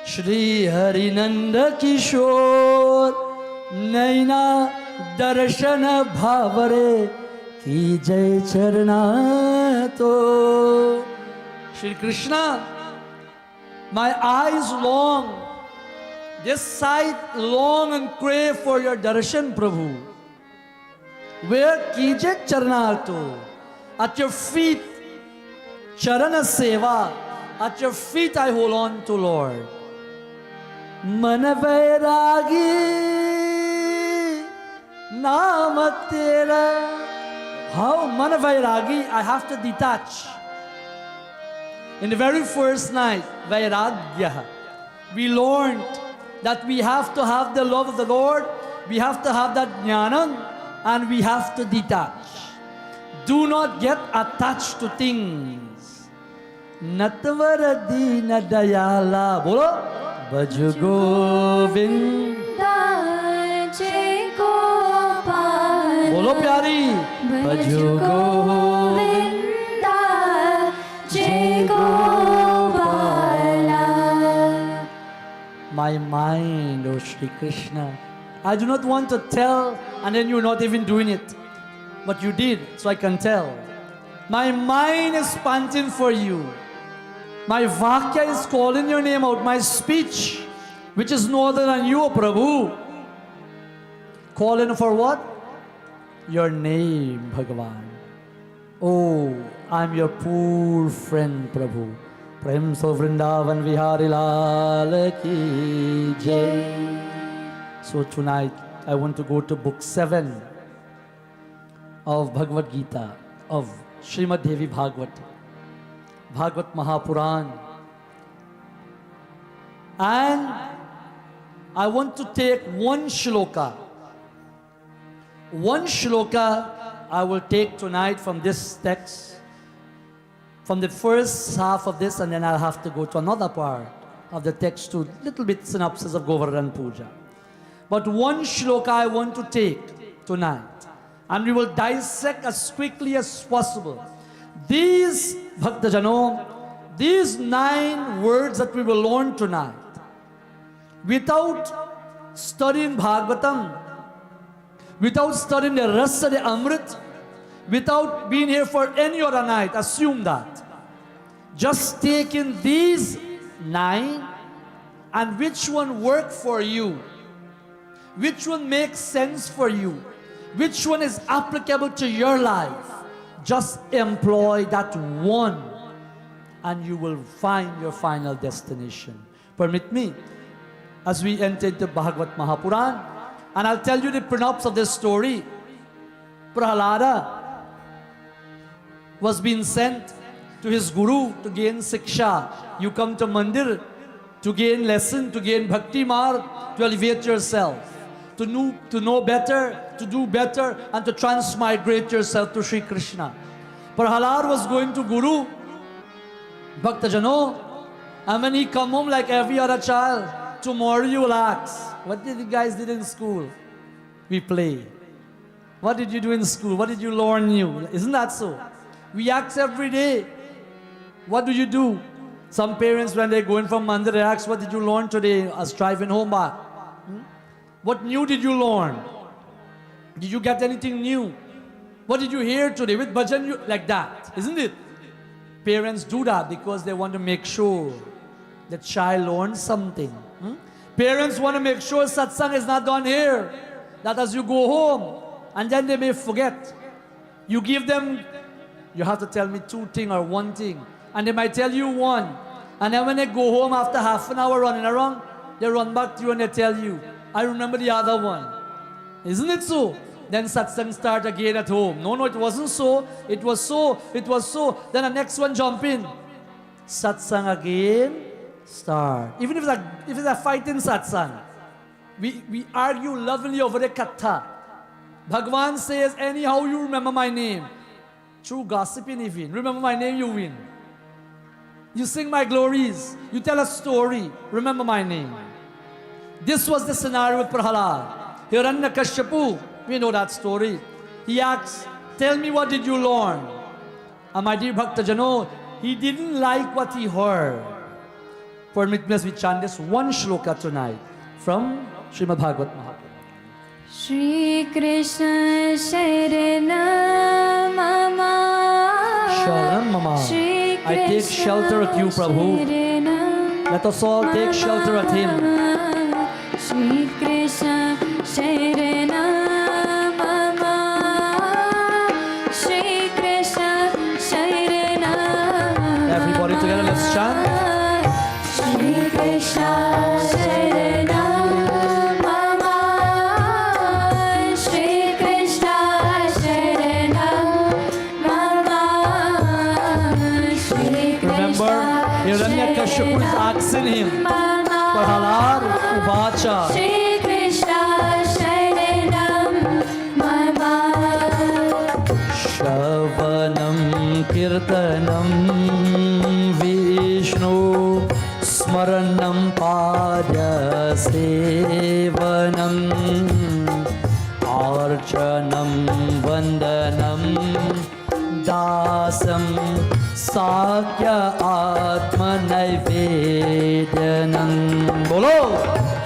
Shri Harinanda Kishore Naina Darshana Bhavare Ki Jai Charana To. Shri Krishna, my eyes long, this sight long and crave for your darshan, Prabhu. Where kije charnarto? At your feet, charana seva. At your feet I hold on to, Lord. Mana vairagi naam tera. How mana vairagi? I have to detach. In the very first night, vairagya, we learned that we have to have the love of the Lord, we have to have that jnana, and we have to detach. Do not get attached to things. Natvar dina dayala. Bolo. Bhaj Govinda. जय Gopala Bolo pyari. Bhaj Govinda. जय Gopala My mind, oh Shri Krishna. I do not want to tell and then you're not even doing it. But you did, so I can tell. My mind is panting for you. My vakya is calling your name out. My speech, which is no other than you, O Prabhu. Calling for what? Your name, Bhagavan. Oh, I'm your poor friend, Prabhu. Prem so Vrindavan Vihari Lal ki jai. So tonight, I want to go to book 7 of Bhagwat Gita, of Shrimad Devi Bhagwat, Bhagwat Mahapuran. And I want to take one shloka. One shloka I will take tonight from this text, from the first half of this, and then I'll have to go to another part of the text to little bit synopsis of Govardhan Puja. But one shloka I want to take tonight, and we will dissect as quickly as possible these Bhaktajano, these 9 words that we will learn tonight. Without studying Bhagavatam, without studying the Rasa, the Amrit, without being here for any other night, assume that. Just taking these 9 and which one work for you, which one makes sense for you, which one is applicable to your life, just employ that one and you will find your final destination. Permit me, as we enter the Bhagwat Mahapuran, and I'll tell you the prenups of this story. Prahalada was being sent to his guru to gain siksha. You come to Mandir to gain lesson, to gain bhakti marg, to elevate yourself, to know better, to do better, and to transmigrate yourself to Sri Krishna. Prahalad was going to Guru, Bhaktajano, and when he come home like every other child, tomorrow you will ask, what did you guys did in school? We play. What did you do in school? What did you learn new? Isn't that so? We ask every day, what do you do? Some parents, when they're going from Mandir, they ask, what did you learn today as driving home back? What new did you learn? Did you get anything new? What did you hear today? With bhajan, like that, isn't it? Parents do that because they want to make sure the child learns something. Parents want to make sure satsang is not done here. That as you go home, and then they may forget. You give them, you have to tell me 2 things or 1 thing. And they might tell you 1. And then when they go home after half an hour running around, they run back to you and they tell you, I remember the other one. Isn't it so? Then satsang start again at home. No, it wasn't so. It was so. It was so. Then the next one jump in. Satsang again. Start. Even if it's a fighting satsang. We argue lovingly over the katha. Bhagwan says, anyhow you remember my name. True gossiping even. Remember my name, you win. You sing my glories. You tell a story. Remember my name. This was the scenario with Prahalad. Hiranyakashipu, we know that story. He asks, tell me what did you learn? And my dear Bhaktajano, he didn't like what he heard. Permit me as we chant this 1 shloka tonight from Shrimad Bhagwat Maha. Shri Krishna Sharanam Mama. Sharanam Mama. I take shelter at you, Prabhu. Let us all take shelter at him. Shri Krishna Sharanam Mama. Shri Krishna Sharanam. Everybody together, let's chant. Shri Krishna Sharanam Mama. Shri Krishna Sharanam Mama. Shri Remember, Hiranyakashipu is asking him, Prahalad Uvacha. Shri Krishna Sharanam Mama. Shravanam Kirtanam Vishnu Smaranam Padya Sevanam Archanam Vandanam Dasam Sakya Atma Naivedyanam. Bolo!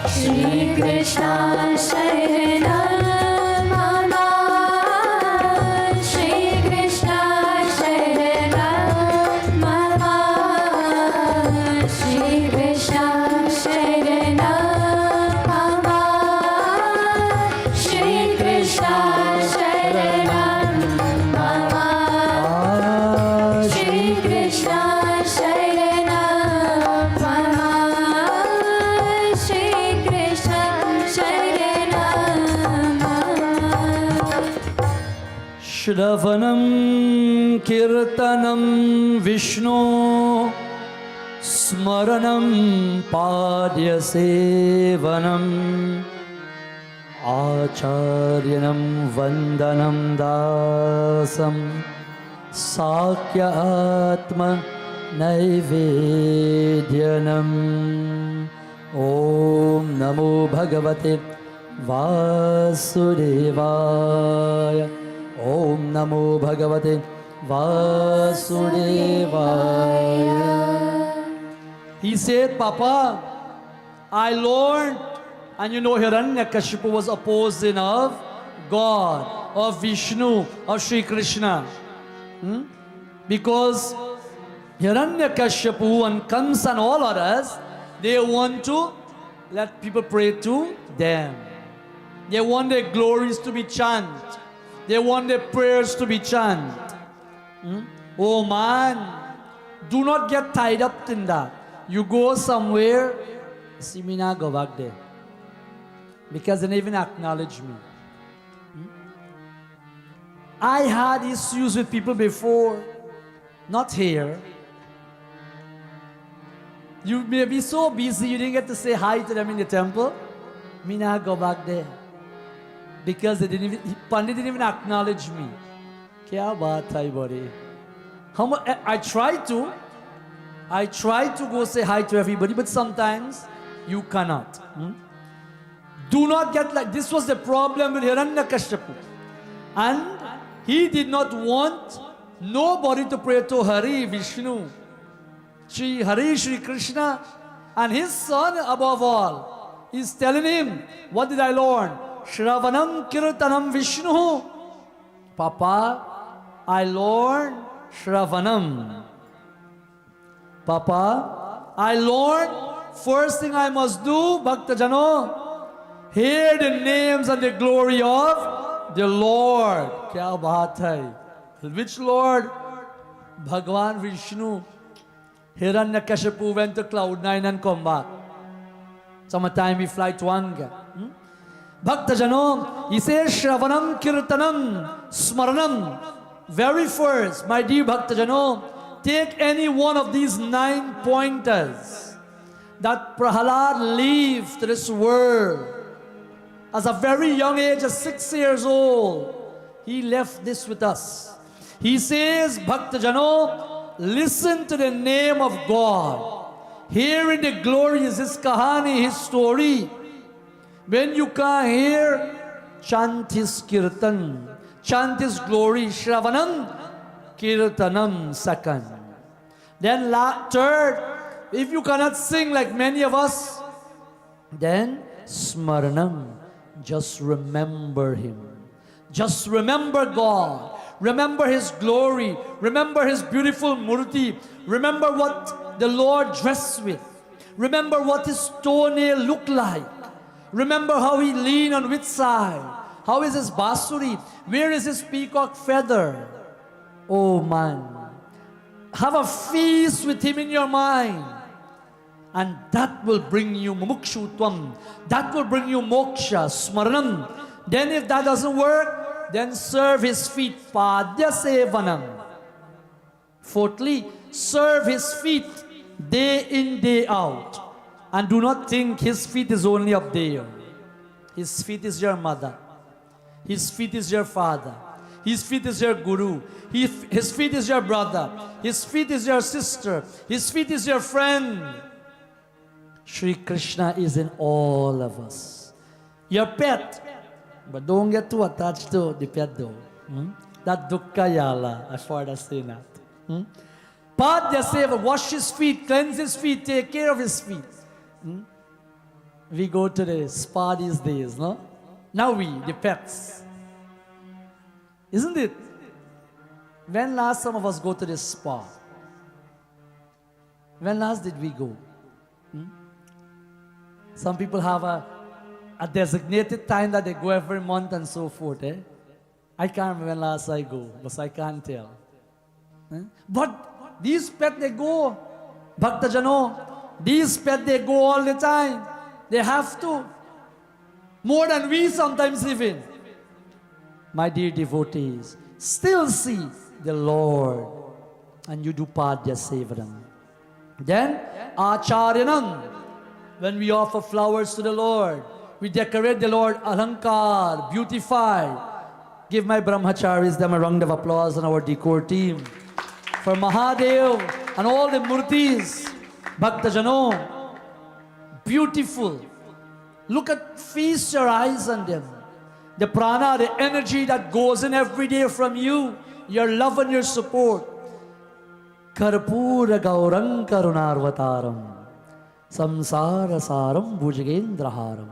Shri Krishna Sharanam Mama. Shri Krishna Sharanam Mama. Shri Krishna Sharanam Mama. Shri Krishna Sharanam Mama. Shri Krishna Sharanam Mama. Shri Krishna Sharanam Mama. Shravanam Kirtanam Vishnu Smaranam Padya Sevanam Acharyanam Vandanam Dasam Sakya Atma Naivedyanam. Om Namo Bhagavate Vasudevaya. Om Namo Bhagavate Vasudevaya. He said, Papa, I learned, and you know Hiranyakashipu was opposing of God, of Vishnu, of Sri Krishna. Because Hiranyakashipu and Kamsa and all others, they want to let people pray to them. They want their glories to be chanted. They want their prayers to be chanted. Oh man, do not get tied up in that. You go somewhere, see me now go back there. Because they don't even acknowledge me. I had issues with people before, not here. You may be so busy you didn't get to say hi to them in the temple. Me now go back there. Because they didn't even, Pandit didn't even acknowledge me. Kya baat hai buddy? I try to go say hi to everybody, but sometimes you cannot. Do not get like, this was the problem with Hiranyakashipu. And he did not want nobody to pray to Hari, Vishnu, Shri Hari, Shri Krishna, and his son above all. He's telling him, what did I learn? Shravanam kirtanam Vishnu. Papa, I learned Shravanam. Papa, I learned first thing I must do, Bhakta Jano, hear the names and the glory of the Lord. Kya baat hai? Which Lord? Bhagwan Vishnu. Hiranyakashipu went to cloud 9 and come back. Summertime we fly to Anga. Bhakta Jano, he says Shravanam Kirtanam Smaranam. Very first, my dear Bhakta Jano, take any one of these 9 pointers that Prahalad leave to this world. As a very young age, at 6 years old, he left this with us. He says, Bhakta Jano, listen to the name of God. Hearing the glory is his kahani, his story. When you can't hear, chant his kirtan, chant his glory, Shravanam, Kirtanam, second. Then third, if you cannot sing like many of us, then Smaranam, just remember him. Just remember God. Remember his glory. Remember his beautiful murti. Remember what the Lord dressed with. Remember what his toenail looked like. Remember how he leaned on which side. How is his basuri? Where is his peacock feather? Oh man. Have a feast with him in your mind. And that will bring you mumukshutvam. That will bring you moksha, smaranam. Then if that doesn't work, then serve his feet, padya sevanam. Fourthly, serve his feet day in, day out. And do not think his feet is only up there. His feet is your mother. His feet is your father. His feet is your guru. His feet is your brother. His feet is your sister. His feet is your friend. Shri Krishna is in all of us. Your pet. But don't get too attached to the pet though. That dukkha yala, as far as saying that. Padya seva, wash his feet, cleanse his feet, take care of his feet. We go to the spa these days, no? Now the pets. Isn't it? When last some of us go to the spa? When last did we go? Some people have a designated time that they go every month and so forth. I can't remember when last I go, because I can't tell. But these pets, they go. Bhakta Jano, these pets, they go all the time. They have to. More than we sometimes even. My dear devotees, still see the Lord. And you do Padya Sevaram. Then, Acharyanam. When we offer flowers to the Lord, we decorate the Lord, alankar, beautify. Give my brahmacharis them a round of applause and our decor team. For Mahadev and all the murtis, Bhakta Jano, beautiful. Look at, feast your eyes on them. The prana, the energy that goes in every day from you, your love and your support. Karpura gaurang karunarvataram. Samsara saram bhujagendraharam.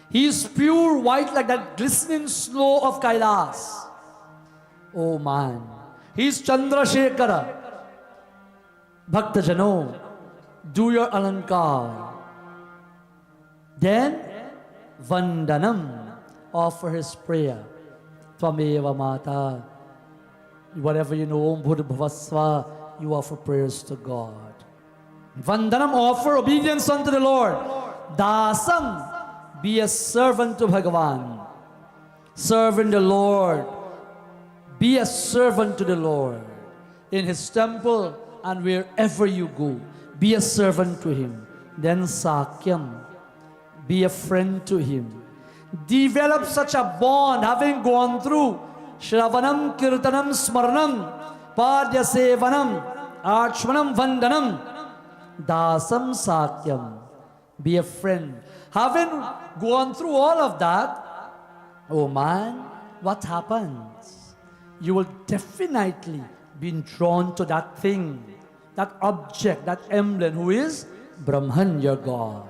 He is pure white like that glistening snow of Kailas. Oh man. He is Chandrasekhara. Bhakta Jano, do your alankar. Then, Vandanam, offer his prayer. Tvameva Mata. Whatever you know, Om Bhuta Bhavasva, you offer prayers to God. Vandanam, offer obedience unto the Lord. Dasam, be a servant to Bhagavan. Serving the Lord. Be a servant to the Lord. In His temple and wherever you go, be a servant to Him. Then Sakyam, be a friend to Him. Develop such a bond, having gone through Shravanam, Kirtanam, Smaranam, Padya Sevanam, Archmanam, Vandanam, Dasam, Sakyam, be a friend. Having gone through all of that, oh man, what happens? You will definitely be drawn to that thing, that object, that emblem, who is Brahman, your God.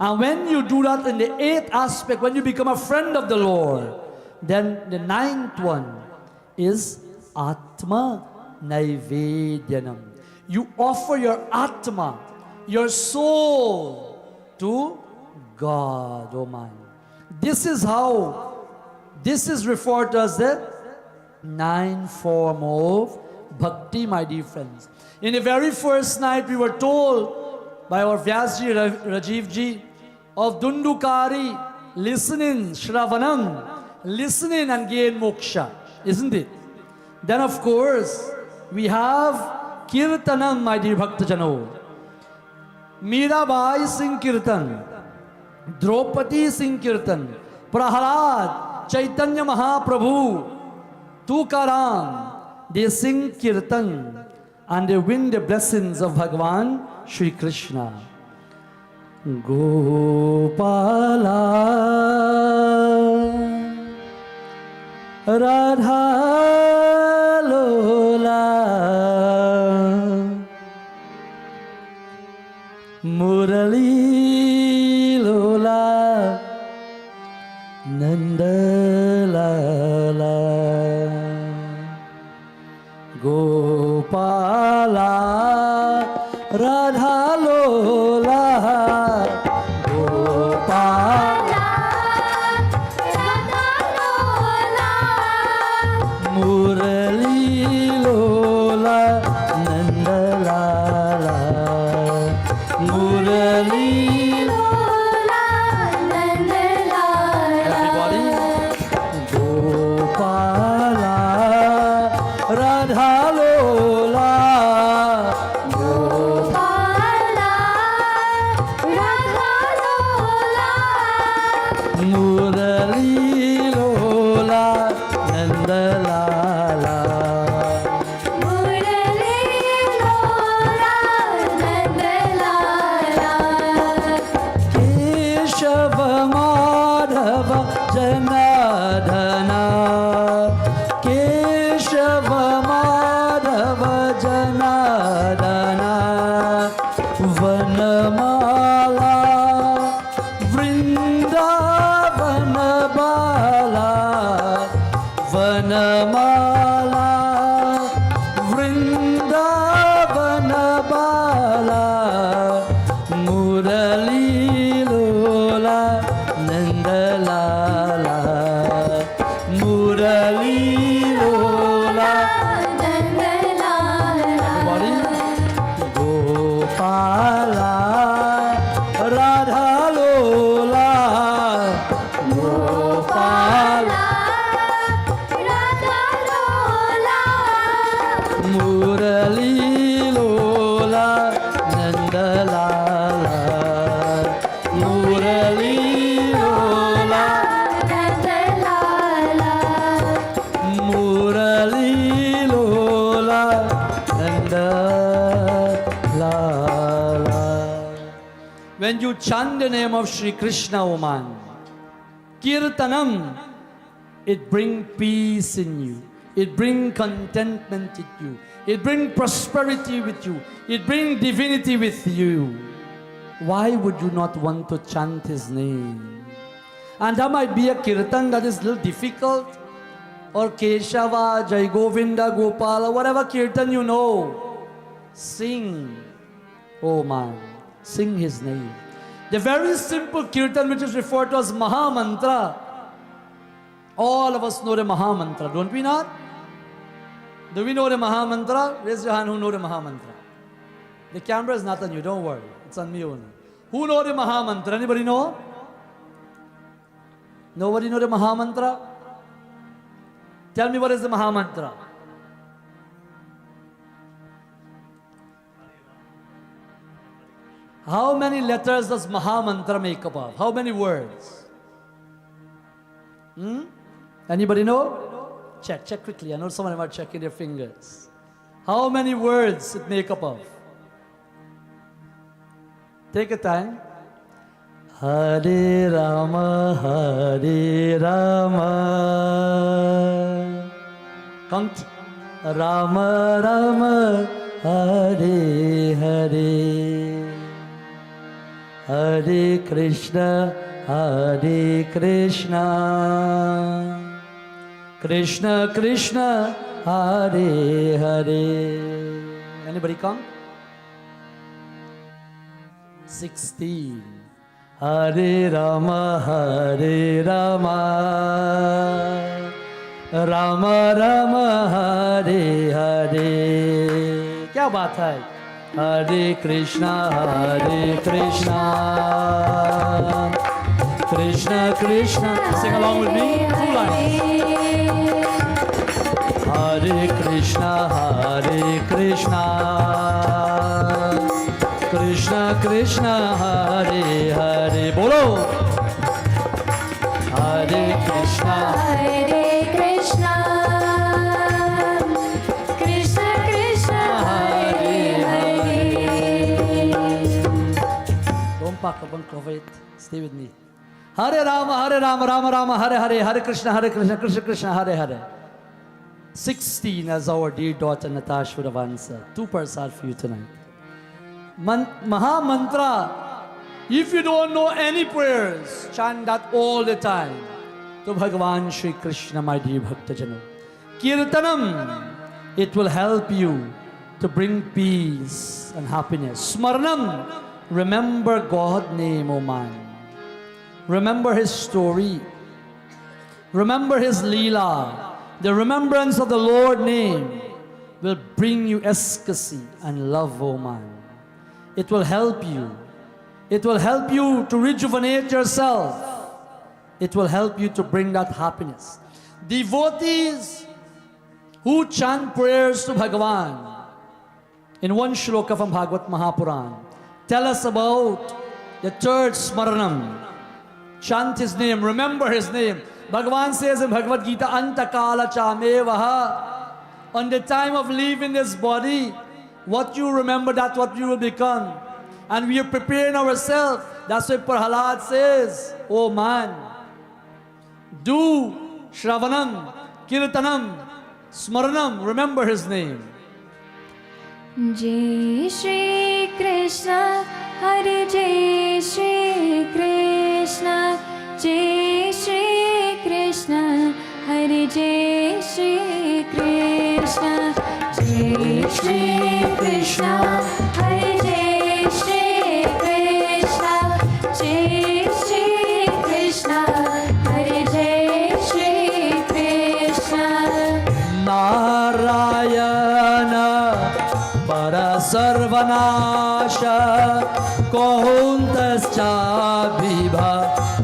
And when you do that in the 8th aspect, when you become a friend of the Lord, then the 9th one is Atma Naivedyanam. You offer your Atma, your soul, to God, oh man. This is referred to as the 9th form of Bhakti, my dear friends. In the very first night, we were told by our Vyasji Rajivji of Dundukari, listening, Shravanam, listening and gain moksha, isn't it? Then of course, we have Kirtanam, my dear Bhaktajano. Mirabai sing Kirtan, Draupadi sing Kirtan, Prahalad, Chaitanya Mahaprabhu, Tukaram, they sing Kirtan and they win the blessings of Bhagavan Shri Krishna. Gopala Radha Lola Murali Lola Nandalala Gopala Radha Lola Gopala Murali Lola Nandalala Murali everybody Gopala Radha Lola Gopala Radha Lola Murali Lola Nandalala Keshava Madhava Janadhana Keshava Madhava Janadhana Vanamala Vrindavana Bala Vanamala Vrindavana Bala Murali Lola Nandalala Murali Lola everybody Gopala Radha Lola Gopala Murali Lola Nandalala Murali Lola Murali Lola Nandalala. When you chant the name of Shri Krishna, O man, Kirtanam, it brings peace in you. It brings contentment with you. It brings prosperity with you. It brings divinity with you. Why would you not want to chant His name? And that might be a kirtan that is a little difficult, or Keshava, Jai Govinda, Gopala, whatever kirtan you know. Sing, oh man, sing His name. The very simple kirtan which is referred to as Maha Mantra. All of us know the Maha Mantra, don't we not? Do we know the Maha Mantra? Raise your hand who know the Maha Mantra. The camera is not on you, don't worry. It's on me only. Who know the Maha Mantra? Anybody know? Nobody know the Maha Mantra? Tell me what is the Maha Mantra? How many letters does Maha Mantra make up of? How many words? Anybody know? Check quickly. I know some of them are checking their fingers. How many words it make up of? Take a time. Hare Rama, Hare Rama. Count. Rama, Rama, Hare Hare. Hare Krishna, Krishna Krishna, Hare Hare. Anybody come? 16. Hare Rama, Rama Rama, Hare Hare. क्या बात है? Hare Krishna, Krishna Krishna. Sing along with me. 2 lines. Hare Krishna, Krishna Krishna, Hare Hare. Bolo. Hare Krishna, Krishna Krishna, Hare Hare. Don't pack up and cover it. Stay with me. Hare Rama, Rama Rama, Hare Hare. Hare Krishna, Krishna Krishna, Hare Hare. 16 as our dear daughter Natasha would have answered. 2 persons for you tonight. Maha mantra. If you don't know any prayers, chant that all the time. To Bhagavan Shri Krishna, my dear Bhaktajano. Kirtanam. It will help you to bring peace and happiness. Smaranam. Remember God's name, O man. Remember His story. Remember His Leela. The remembrance of the Lord's name will bring you ecstasy and love, O man. It will help you. It will help you to rejuvenate yourself. It will help you to bring that happiness. Devotees who chant prayers to Bhagavan in one shloka from Bhagwat Mahapuran tell us about the third smaranam. Chant His name, remember His name. Bhagavan says in Bhagavad Gita, Antakala chamevaha. On the time of leaving this body, what you remember, that's what you will become. And we are preparing ourselves. That's why Prahalad says, oh man, do Shravanam, Kirtanam, Smaranam, remember His name. Jai Shri Krishna, Hare Jai Shri Krishna, Jai Shri Krishna, Hare Jai Shri Krishna, Jai Shri Krishna, Hare Jai Shri Krishna, Jai Shri Krishna, Hare Jai Shri Krishna. Narayana Parasarvanasha Kohuntascha Vibha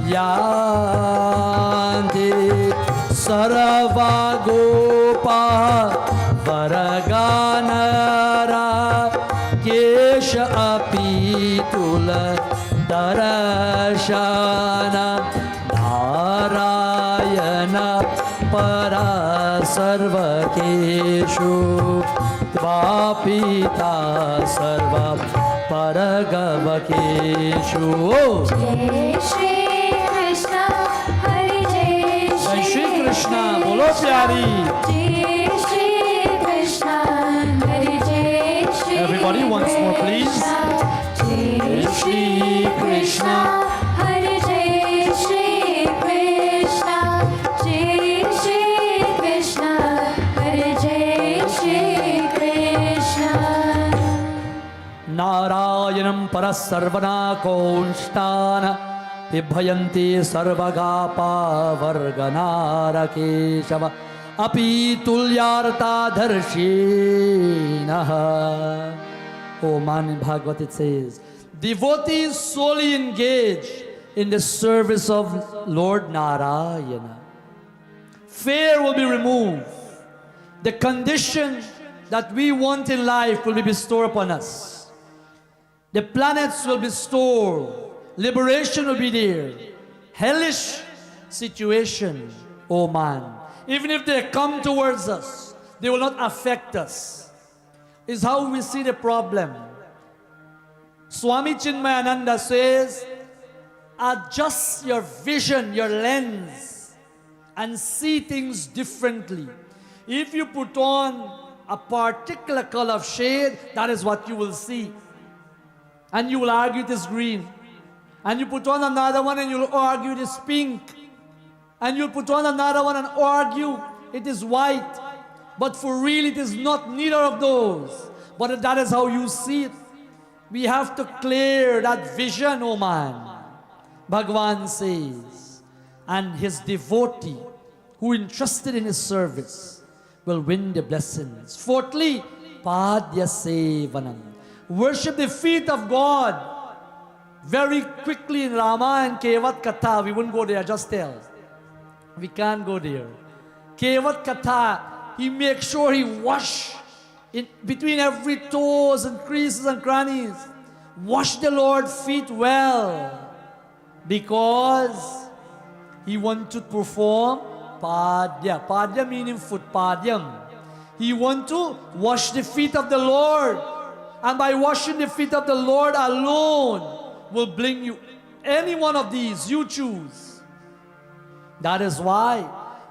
Yanti Sarvagopa Varaganara Kesha Apitula Darashana Narayana Parasarvakeshu Tvapita Sarva Paragavakeshu. Jai Shri Krishna, Hare Jai Jai Shri Shri Krishna, bolo pyari. Jai Shri Krishna, Hare Jai Shri Everybody once more, please. Jai Shri Krishna, Hare Jai Shri Krishna, Jai Shri Krishna, Hare Jai Shri Krishna. Narayanam parasarvana konstana Vibhayanti sarvagapa varganara keshava Api tulyarta dharshinaha. Oh man, in Bhagavad it says, devotees solely engage in the service of Lord Narayana. Fear will be removed. The condition that we want in life will be bestowed upon us. The planets will be stored. Liberation will be there. Hellish situation, oh man. Even if they come towards us, they will not affect us. Is how we see the problem. Swami Chinmayananda says, adjust your vision, your lens, and see things differently. If you put on a particular color of shade, that is what you will see. And you will argue it is green. And you put on another one and you'll argue it is pink. And you'll put on another one and argue it is white. But for real, it is not neither of those. But that is how you see it. We have to clear that vision, oh man. Bhagwan says, and his devotee who entrusted in his service will win the blessings. Fourthly, Padya Sevanam. Worship the feet of God. Very quickly in Rama and Bhagwat Katha, we won't go there, just tell. We can't go there. Bhagwat Katha, he makes sure he wash in between every toes and creases and crannies. Wash the Lord's feet well. Because he wants to perform Padya. Padya meaning foot, Padyam. He wants to wash the feet of the Lord. And by washing the feet of the Lord alone, will bring you any one of these you choose. That is why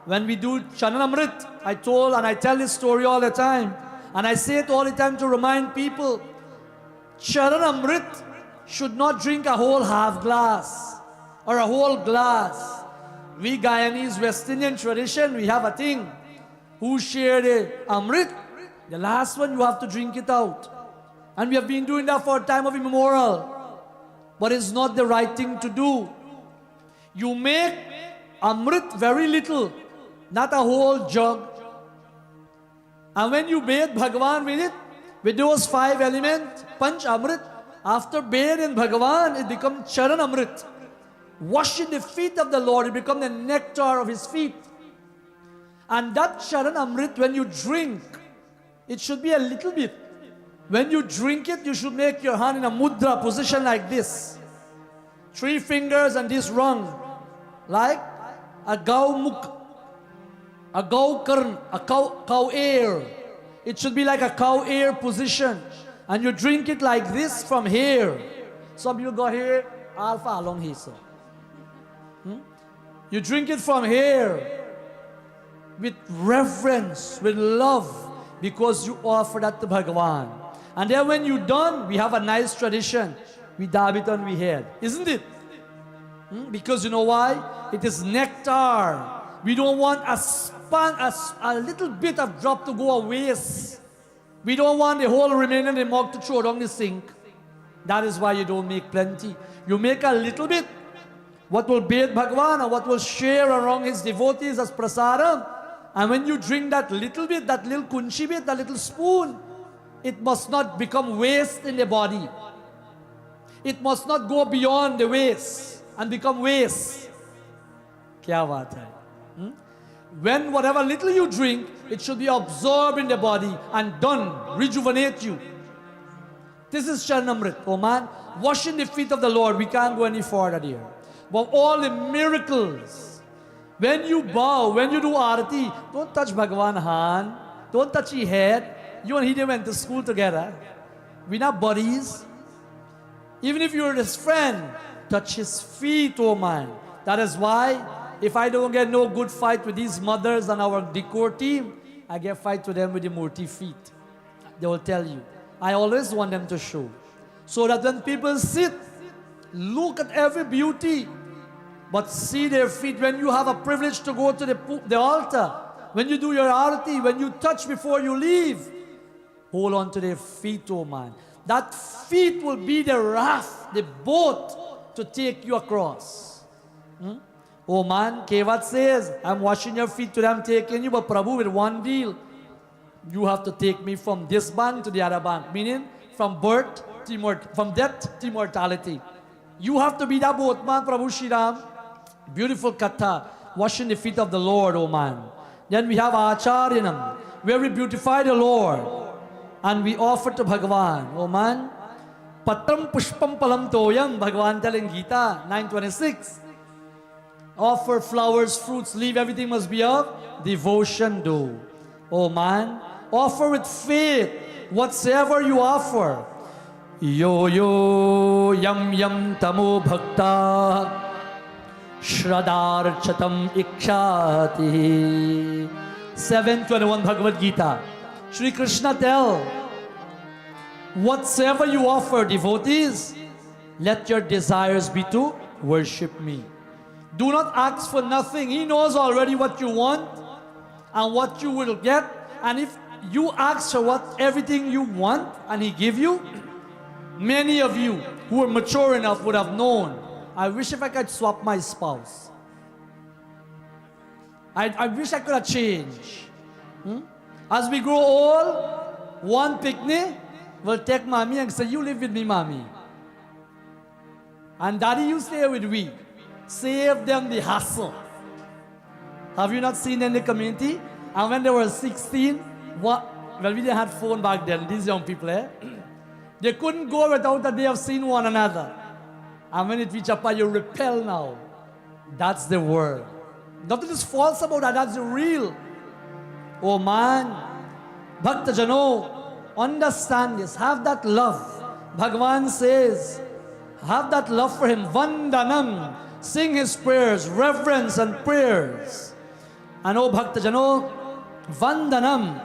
when we do Charanamrit, I told and I tell this story all the time, and I say it all the time to remind people, Charanamrit should not drink a whole half glass or a whole glass. We Guyanese West Indian tradition, we have a thing. Who share the Amrit? The last one you have to drink it out. And we have been doing that for a time of immemorial. But it's not the right thing to do. You make Amrit very little, not a whole jug. And when you bathe Bhagavan with it, with those 5 elements, Panch Amrit, after bathing Bhagavan, it becomes Charan Amrit. Washing the feet of the Lord, it becomes the nectar of his feet. And that Charan Amrit, when you drink, it should be a little bit. When you drink it, you should make your hand in a mudra position like this. 3 fingers and this rung. Like a gau mukh, a gau karn, a cow ear. It should be like a cow ear position. And you drink it like this from here. Some you go here, alpha along here, sir. You drink it from here with reverence, with love, because you offer that to Bhagavan. And then when you're done, we have a nice tradition. We dab it on we head. Isn't it? Because you know why? It is nectar. We don't want a little bit of drop to go a waste. We don't want the whole remaining the mug to throw down the sink. That is why you don't make plenty. You make a little bit. What will bathe Bhagavan and what will share around his devotees as prasadam. And when you drink that little bit, that little kunchi bit, that little spoon, it must not become waste in the body. It must not go beyond the waste and become waste. Kya baat hai? When whatever little you drink, it should be absorbed in the body and done, rejuvenate you. This is Charanamrit, oh man. Washing the feet of the Lord, we can't go any further here. But all the miracles, when you bow, when you do arati, don't touch Bhagavan hand, don't touch his head. You and he went to school together. We're not buddies. Even if you're his friend, touch his feet, oh man. That is why, if I don't get no good fight with these mothers and our decor team, I get fight with them with the Murti feet. They will tell you. I always want them to show. So that when people sit, look at every beauty, but see their feet. When you have a privilege to go to the altar, when you do your arati, when you touch before you leave, hold on to their feet, oh man. That feet will be the raft, the boat to take you across. Oh man, Kevat says, I'm washing your feet today, I'm taking you, but Prabhu, with one deal. You have to take me from this bank to the other bank, meaning from birth to from death to immortality. You have to be that boat, man, Prabhu Shriram. Beautiful katha, washing the feet of the Lord, oh man. Then we have Acharyanam, where we beautify the Lord. And we offer to Bhagavan, oh man. Patram pushpam palam toyam, Bhagavan telling Gita 9:26. Offer flowers, fruits, leave, everything must be of devotion do. Oh man, offer with faith whatsoever you offer. Yo yo yam yam tamo bhakta shradarchatam ikshati. 7:21 Bhagavad Gita. Shri Krishna tell, whatsoever you offer, devotees, let your desires be to worship me. Do not ask for nothing. He knows already what you want and what you will get. And if you ask for everything you want and He give you, many of you who are mature enough would have known, I wish if I could swap my spouse. I wish I could have changed. As we grow old, one picnic will take mommy and say, you live with me, mommy. And daddy, you stay with we. Save them the hassle. Have you not seen in the community? And when they were 16, well, we didn't have phone back then, these young people, they couldn't go without a day of seeing one another. And when it reaches up, you repel now. That's the word. Nothing is false about that, that's the real. Oh man, Bhakta Jano, understand this, have that love. Bhagavan says, have that love for Him. Vandanam, sing His prayers, reverence and prayers. And oh Bhakta Jano, Vandanam,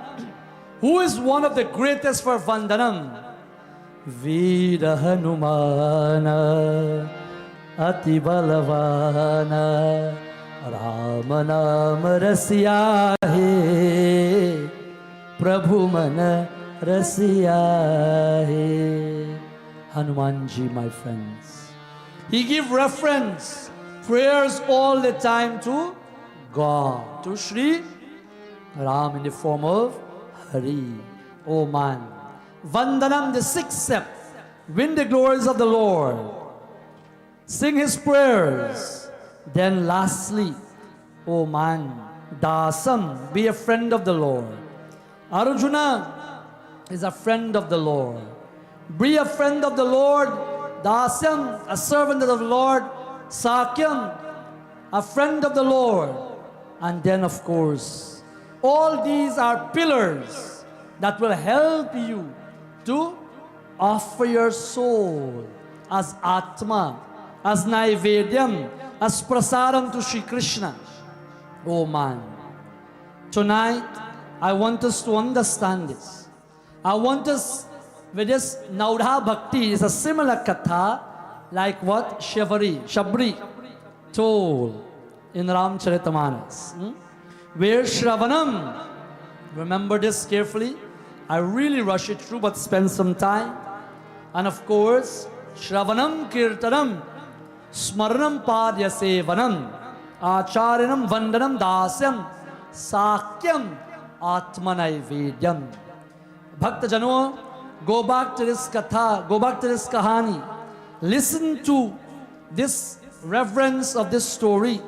who is one of the greatest for Vandanam? Veera Hanumana Ati Balavana Ramanam Rasya He Prabhu Mana Rasya He. Hanumanji, my friends, he give reference, prayers all the time to God, to Shri Ram in the form of Hari. Oh man, Vandanam, the sixth step, win the glories of the Lord, sing His prayers. Then lastly, oh man, Dasam, be a friend of the Lord. Arjuna is a friend of the Lord. Be a friend of the Lord. Dasyam, a servant of the Lord. Sakyam, a friend of the Lord. And then of course, all these are pillars that will help you to offer your soul as Atma, as Naivedyam, as Prasadam to Shri Krishna. Oh man, tonight I want us to understand this. I want us, with this Naudha Bhakti is a similar katha like what Shabri told in Ramcharitamanas, where Shravanam, remember this carefully, I really rush it through but spend some time. And of course, Shravanam Kirtanam Smaranam Padya Sevanam Acharinam Vandanam Dasyam Sakyam Atmanaivedyam. Bhakta Jano, go back to this katha, go back to this kahani. Listen to this reverence of this story.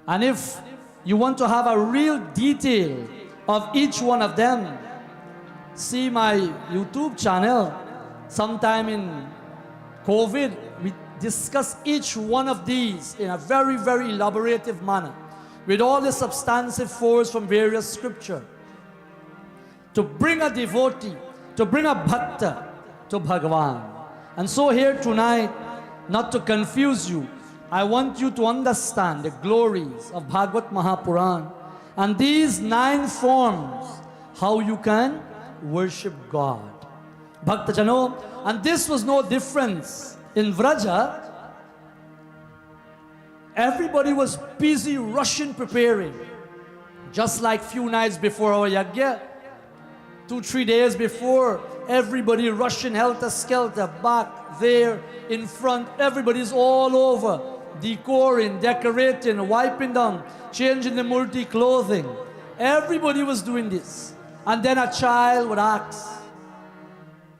And if you want to have a real detail of each one of them, see my YouTube channel. Sometime in COVID, we discuss each one of these in a very, very elaborative manner, with all the substantive force from various scripture, to bring a devotee, to bring a bhakta to Bhagavan. And so here tonight, not to confuse you, I want you to understand the glories of Bhagwat Mahapuran and these 9 forms, how you can worship God. Bhakta Jano, and this was no difference. In Vraja, everybody was busy rushing, preparing. Just like few nights before our yagya, 2-3 days before, everybody rushing helter-skelter, back, there, in front, everybody's all over, decoring, decorating, wiping down, changing the multi-clothing. Everybody was doing this. And then a child would ask,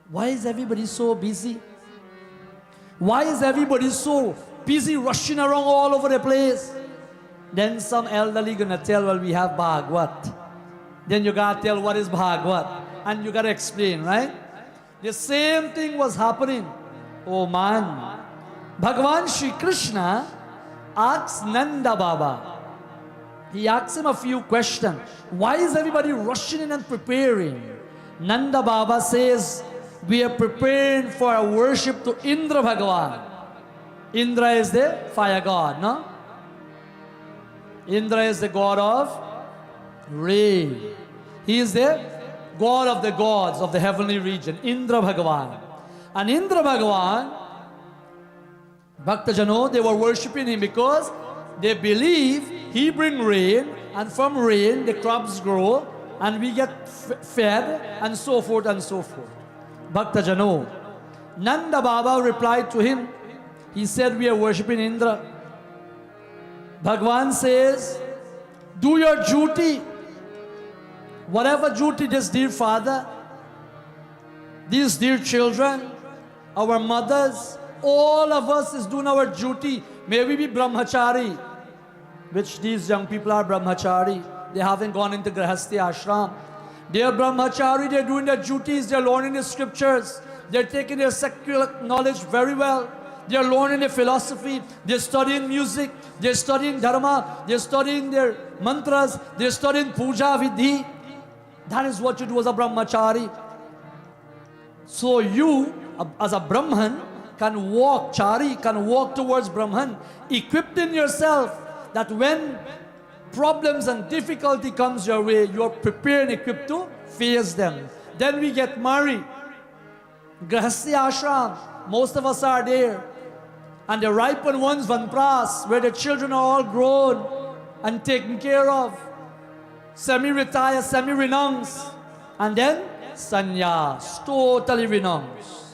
why is everybody so busy? Why is everybody so busy rushing around all over the place? Then some elderly gonna tell, well, we have Bhagwat. Then you gotta tell what is Bhagwat. And you gotta explain, right? The same thing was happening. Oh man. Bhagavan Shri Krishna asks Nanda Baba. He asks him a few questions. Why is everybody rushing in and preparing? Nanda Baba says, we are preparing for a worship to Indra Bhagavan. Indra is the fire god, no? Indra is the god of rain. He is the god of the gods of the heavenly region, Indra Bhagavan. And Indra Bhagavan Bhaktajano, they were worshipping him because they believe he bring rain, and from rain the crops grow, and we get fed, and so forth and so forth. Bhaktajano. Nanda Baba replied to him. He said, we are worshipping Indra. Bhagwan says, do your duty. Whatever duty this dear father, these dear children, our mothers, all of us is doing our duty. May we be brahmachari, which these young people are brahmachari. They haven't gone into Grahasti ashram. They are brahmachari, they're doing their duties, they're learning the scriptures, they're taking their secular knowledge very well. They're learning the philosophy, they're studying music, they're studying dharma, they're studying their mantras, they're studying puja vidhi. That is what you do as a brahmachari. So you, as a Brahman, can walk, Chari, can walk towards Brahman, equipped in yourself that when problems and difficulty comes your way, you are prepared and equipped to face them. Then we get married. Grahasti ashram, most of us are there. And the ripened ones, vanpras, where the children are all grown and taken care of. Semi-retire, semi-renounce. And then sannyas, totally renounce.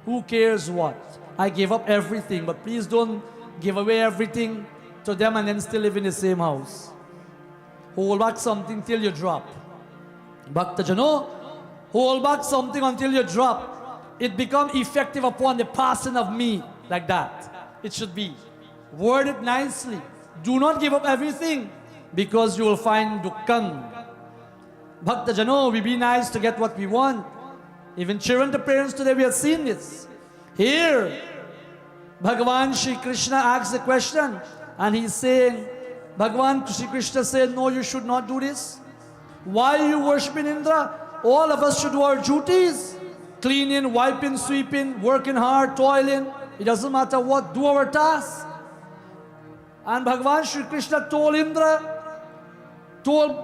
Who cares what? I gave up everything, but please don't give away everything to them and then still live in the same house. Hold back something till you drop. Bhaktajano, hold back something until you drop. It becomes effective upon the passing of me, like that. It should be. Word it nicely. Do not give up everything, because you will find dukkam. Bhaktajano, we be nice to get what we want. Even children to parents today, we have seen this. Here, Bhagavan Shri Krishna asks a question, and he's saying, Bhagavan Shri Krishna said, no, you should not do this. Why are you worshipping Indra? All of us should do our duties. Cleaning, wiping, sweeping, working hard, toiling. It doesn't matter what, do our tasks. And Bhagavan Shri Krishna told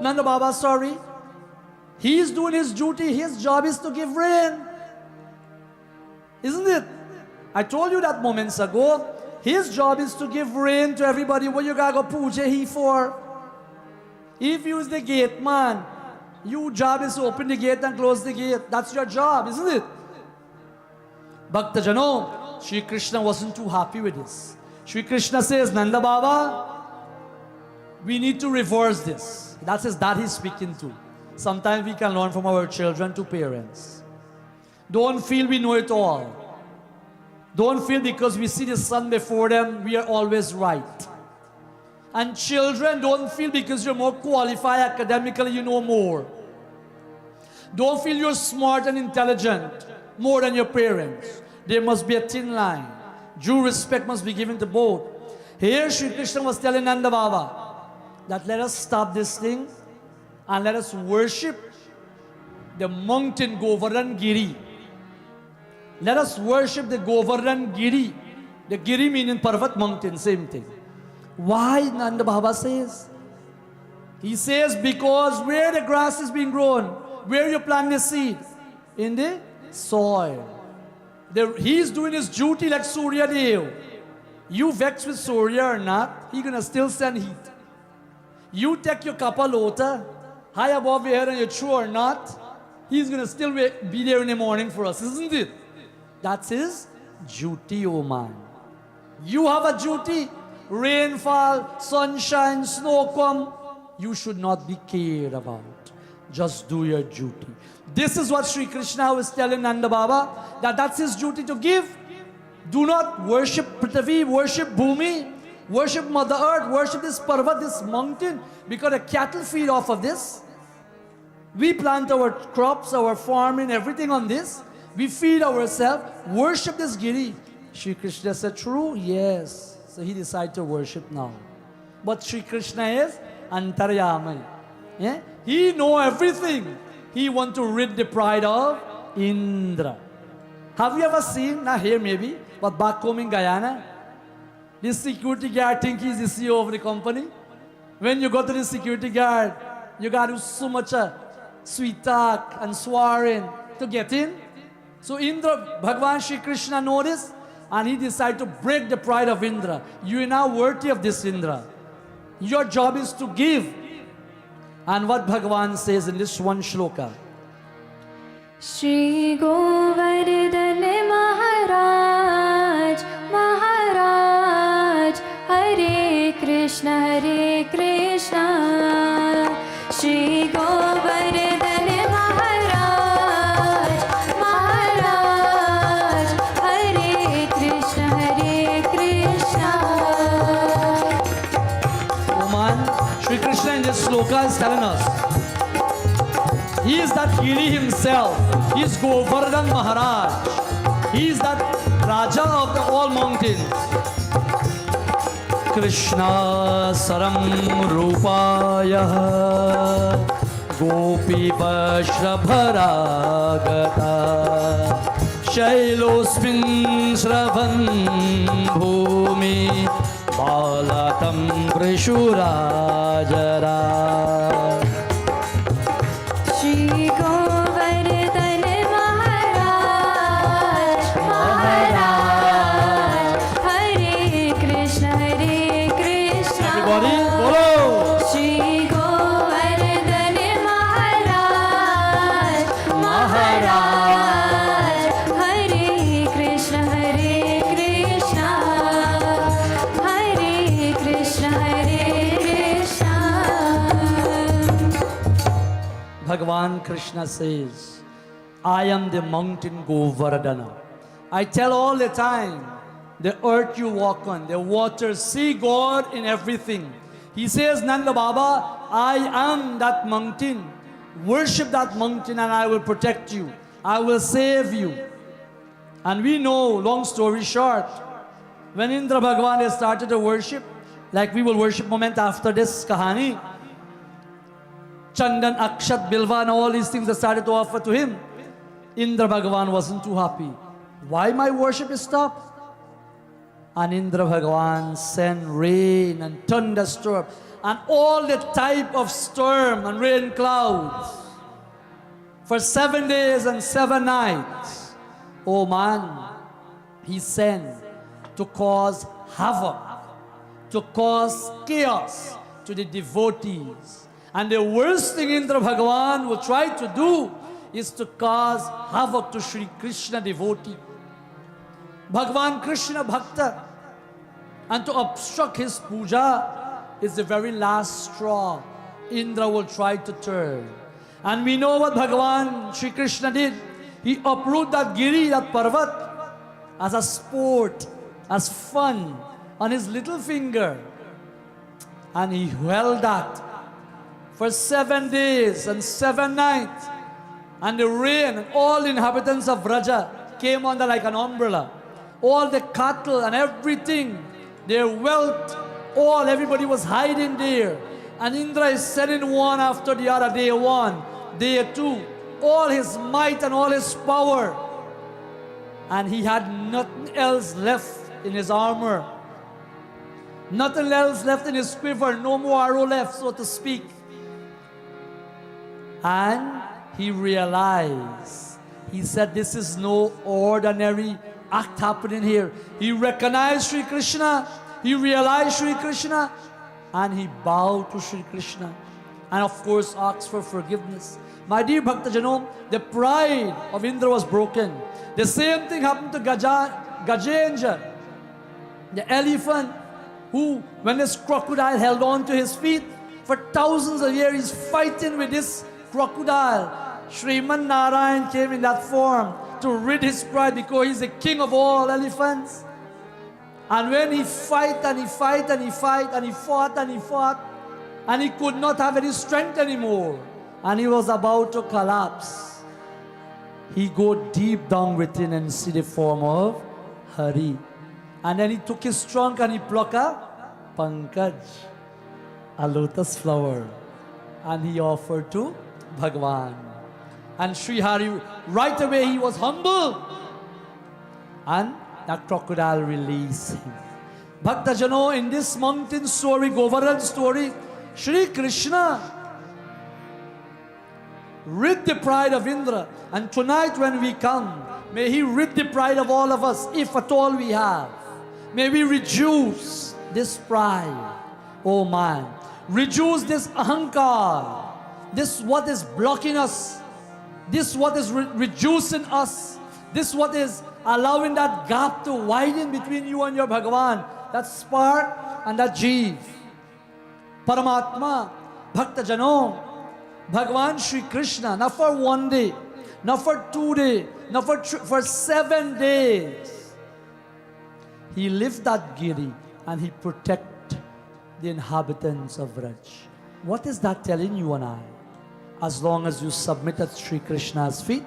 Nanda Baba, sorry, he's doing his duty, his job is to give rain. Isn't it? I told you that moments ago. His job is to give rain to everybody. What you gotta go puja he for? If you is the gate man, your job is to open the gate and close the gate. That's your job, isn't it? Bhaktajano, Shri Krishna wasn't too happy with this. Shri Krishna says, Nanda Baba, we need to reverse this. That is that he's speaking to. Sometimes we can learn from our children to parents. Don't feel we know it all. Don't feel because we see the sun before them, we are always right. And children, don't feel because you're more qualified academically, you know more. Don't feel you're smart and intelligent more than your parents. There must be a thin line. Due respect must be given to both. Here, Shri Krishna was telling Nanda Baba that let us stop this thing and let us worship the mountain Govardhan Giri. Let us worship the Govardhan Giri. The Giri meaning Parvat mountain, same thing. Why, Nanda Baba says? He says because where the grass is being grown, where you plant the seed? In the soil. He's doing his duty like Surya Dev. You vex with Surya or not, he's going to still send heat. You take your kapalota high above your head and you throw or not, he's going to still be there in the morning for us, isn't it? That's his duty, oh man. You have a duty. Rainfall, sunshine, snow come. You should not be cared about. Just do your duty. This is what Sri Krishna was telling Nanda Baba, that's his duty to give. Do not worship Prithvi, worship Bhumi, worship Mother Earth, worship this Parvat, this mountain, because the cattle feed off of this. We plant our crops, our farming, everything on this. We feed ourselves, worship this Giri. Sri Krishna said, true? Yes. So he decided to worship now. But Sri Krishna is Antaryamani. Yeah? He knows everything. He wants to rid the pride of Indra. Have you ever seen, not here maybe, but back home in Guyana, this security guard thinks he's the CEO of the company. When you go to the security guard, you got to do so much sweet talk and swearing to get in. So Indra, Bhagavan Shri Krishna noticed, and he decided to break the pride of Indra. You are now worthy of this, Indra. Your job is to give. And what Bhagavan says in this one shloka, Shri Govardhan Maharaj, Maharaj, Hare Krishna, Shri Govardhan Maharaj, Maharaj, Hare Krishna, Oman, Shri Krishna in this shloka is telling us, he is that Giri himself. He is Govardhan Maharaj. He is that Raja of the all mountains. Krishna Saram Rupaya Gopi Vashrabharagata Shailosmin Shravan Bhumi Balatam Prishurajara. Shri Govardhan Maharaj, Maharaj, Hare Krishna, Everybody, follow. Shri Govardhan Maharaj, Maharaj, Hare Krishna, Hare Krishna, Bhagavan Krishna says, I am the mountain Govardhana. I tell all the time, the earth you walk on, the water, see God in everything. He says, Nanda Baba, I am that mountain. Worship that mountain and I will protect you. I will save you. And we know, long story short, when Indra Bhagavan has started to worship, like we will worship moment after this kahani, Chandan, Akshat, Bilva and all these things are started to offer to him. Indra Bhagavan wasn't too happy. Why my worship is stopped? And Indra Bhagavan sent rain and thunderstorm and all the type of storm and rain clouds for 7 days and 7 nights. Oh man, he sent to cause havoc, to cause chaos to the devotees. And the worst thing Indra Bhagavan will try to do is to cause havoc to Shri Krishna devotee. Bhagavan Krishna Bhakta. And to obstruct his puja is the very last straw Indra will try to turn. And we know what Bhagavan Shri Krishna did. He uprooted that Giri, that Parvat, as a sport, as fun, on his little finger. And he held that for 7 days and 7 nights. And the rain and all the inhabitants of Vraja came under like an umbrella. All the cattle and everything, their wealth, everybody was hiding there. And Indra is sending one after the other, day 1, day 2, all his might and all his power. And he had nothing else left in his armor. Nothing else left in his quiver, no more arrow left, so to speak. And he realized, he said, this is no ordinary act happening here. He recognized Sri Krishna, he realized Sri Krishna, and he bowed to Sri Krishna. And of course asked for forgiveness. My dear Bhakta Janom, the pride of Indra was broken. The same thing happened to Gajenja, the elephant, who, when this crocodile held on to his feet, for thousands of years he's fighting with this crocodile. Shrimad Narayan came in that form to rid his pride because he's the king of all elephants. And when he fought and he fought and he fought and he fought and he fought, and he could not have any strength anymore, and he was about to collapse, he go deep down within and see the form of Hari. And then he took his trunk and he plucked a pankaj, a lotus flower, and he offered to Bhagwan. And Sri Hari, right away he was humble. And that crocodile released him. Bhakta Jano, in this mountain story, Govardhan story, Shri Krishna rid the pride of Indra. And tonight when we come, May He rid the pride of all of us, if at all we have. May we reduce this pride, oh man. Reduce this ahankar. This what is blocking us. This what is reducing us. This what is allowing that gap to widen between you and your Bhagavan. That spark and that Jeev. Paramatma, Bhakta Jano, Bhagavan Shri Krishna, not for one day, not for 2 days, not for 7 days. He lived that giri and he protect the inhabitants of Vraj. What is that telling you and I? As long as you submit at Shri Krishna's feet,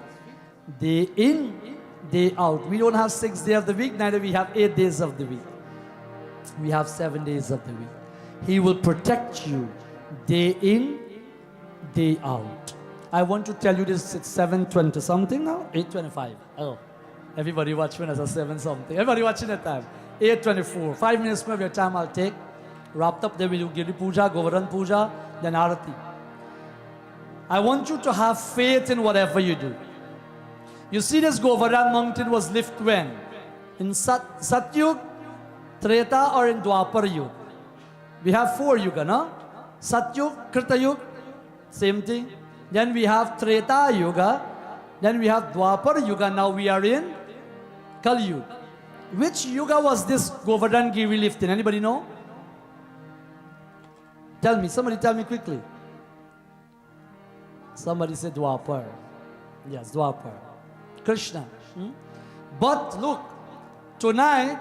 day in, day out. We don't have 6 days of the week, neither we have 8 days of the week. We have 7 days of the week. He will protect you day in, day out. I want to tell you this, it's 7:20 something now? 8:25. Oh, everybody watching us at 7 something. Everybody watching at time. 8:24. 5 minutes more of your time I'll take. Wrapped up there, we do Giri Puja, Govardhan Puja, then Arati. I want you to have faith in whatever you do. You see, this Govardhan mountain was lifted when? In Satyug, Treta, or in Dwapar Yuga? We have 4 Yuga, no? Satyug, Krita Yuga, same thing. Then we have Treta Yuga. Then we have Dwapar Yuga. Now we are in Kali Yuga. Which Yuga was this Govardhan Giri lifted? Anybody know? Tell me, somebody tell me quickly. Somebody said Dwapar. Yes, Dwapar. Krishna. But look, tonight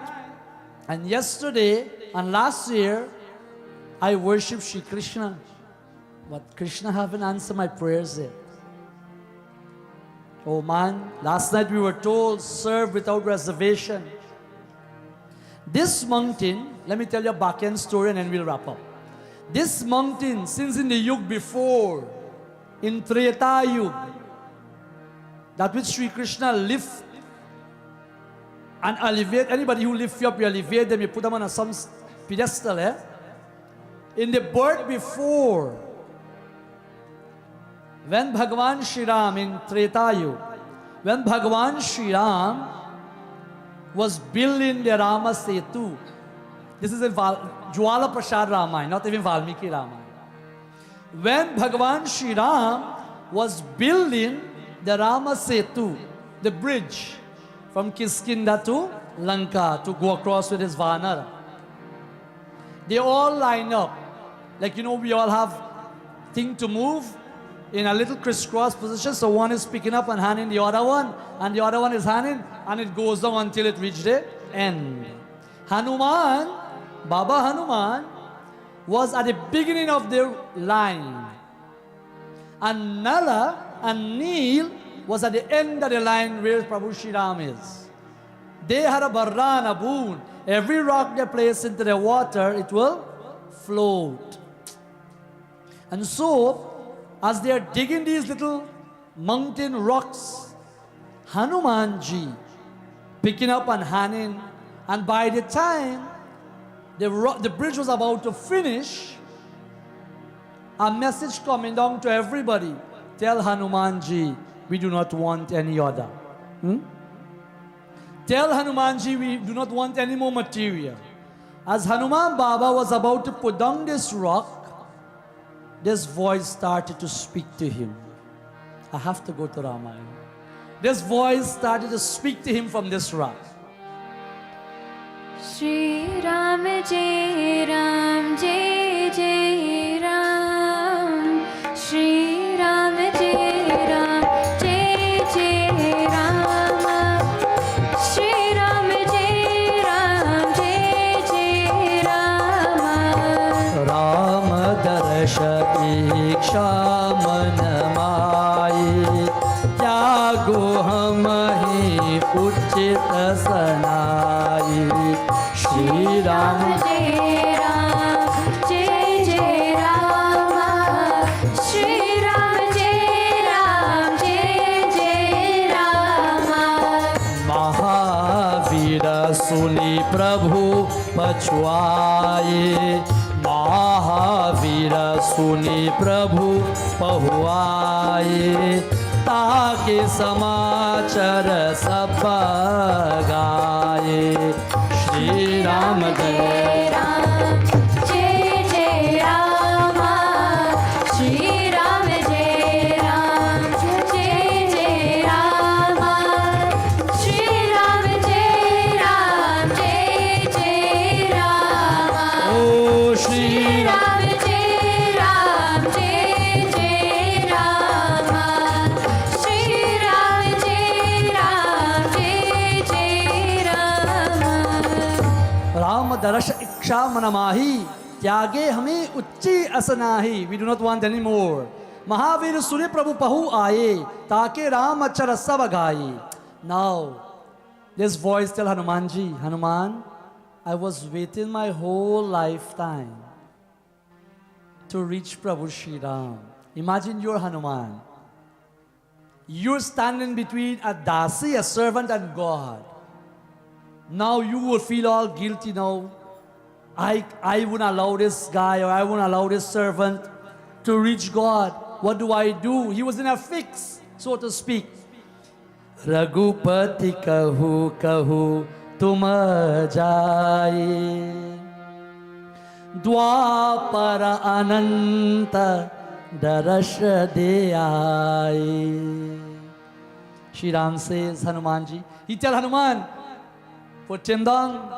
and yesterday and last year, I worship Shri Krishna. But Krishna haven't answered my prayers yet. Oh man, last night we were told, serve without reservation. This mountain, let me tell you a back-end story and then we'll wrap up. This mountain, since in the Yuga before, in Treta Yuga, that which Sri Krishna lift and elevate, anybody who lift you up, you elevate them, you put them on some pedestal, eh? In the birth before, when Bhagavan Shri Ram in Treta Yuga, when Bhagavan Shri Ram was building the Rama Setu, this is a Jwala Prasad Ramayana, not even Valmiki Ramayana. When Bhagavan Shri Ram was building the Rama Setu, the bridge from Kiskinda to Lanka to go across with his Vanara, they all line up. Like, you know, we all have thing to move in a little crisscross position. So one is picking up and handing the other one, and the other one is handing, and it goes down until it reaches the end. Hanuman, Baba Hanuman, was at the beginning of the line. And Nala and Neel was at the end of the line where Prabhu Shri Ram is. They had a barran, a boon. Every rock they place into the water, it will float. And so, as they are digging these little mountain rocks, Hanumanji picking up and handing, and by the time the bridge was about to finish, a message coming down to everybody. Tell Hanumanji, we do not want any other. Tell Hanumanji, we do not want any more material. As Hanuman Baba was about to put down this rock, this voice started to speak to him. I have to go to Ramayana. This voice started to speak to him from this rock. Shri Ram Jai Ram Jai Jai Ram. Shri Ram Jai Ram Jai Jai Ram. Shri Ram Jai Ram Jai Jai Ram. Ram darsha iksha man maayi, tyago hum hi uchit sanaayi. Shri Ram Jai Ram Jai Jai Ram. Shri Ram Jai Ram Jai Jai Ram. Mahavira suni Prabhu pachuaye, Mahavira suni Prabhu pahuaye, ताके समाचार सब गाए श्री राम जय राम जय जय राम श्री राम जय राम जय जय राम श्री राम जय राम जय जय राम ओ श्री राम जय राम जय जय राम श्री राम जय राम जय जय राम राम दर्श इच्छा मनमाही त्यागे हमें उच्ची असनाही we do not want any more महावीर सूर्य प्रभु पहु आए ताके राम अचर सब गाए now this voice tell Hanuman ji Hanuman I was waiting my whole lifetime to reach Prabhu Shri Ram. Imagine you're Hanuman. You're standing between a dasi, a servant, and God. Now you will feel all guilty now. I wouldn't allow this guy or I wouldn't allow this servant to reach God. What do I do? He was in a fix, so to speak. Raghupati kahu kahu tum jaye Dwapara ananta darash de aaye. Shri Ram says, Hanumanji, he tell Hanuman, put him down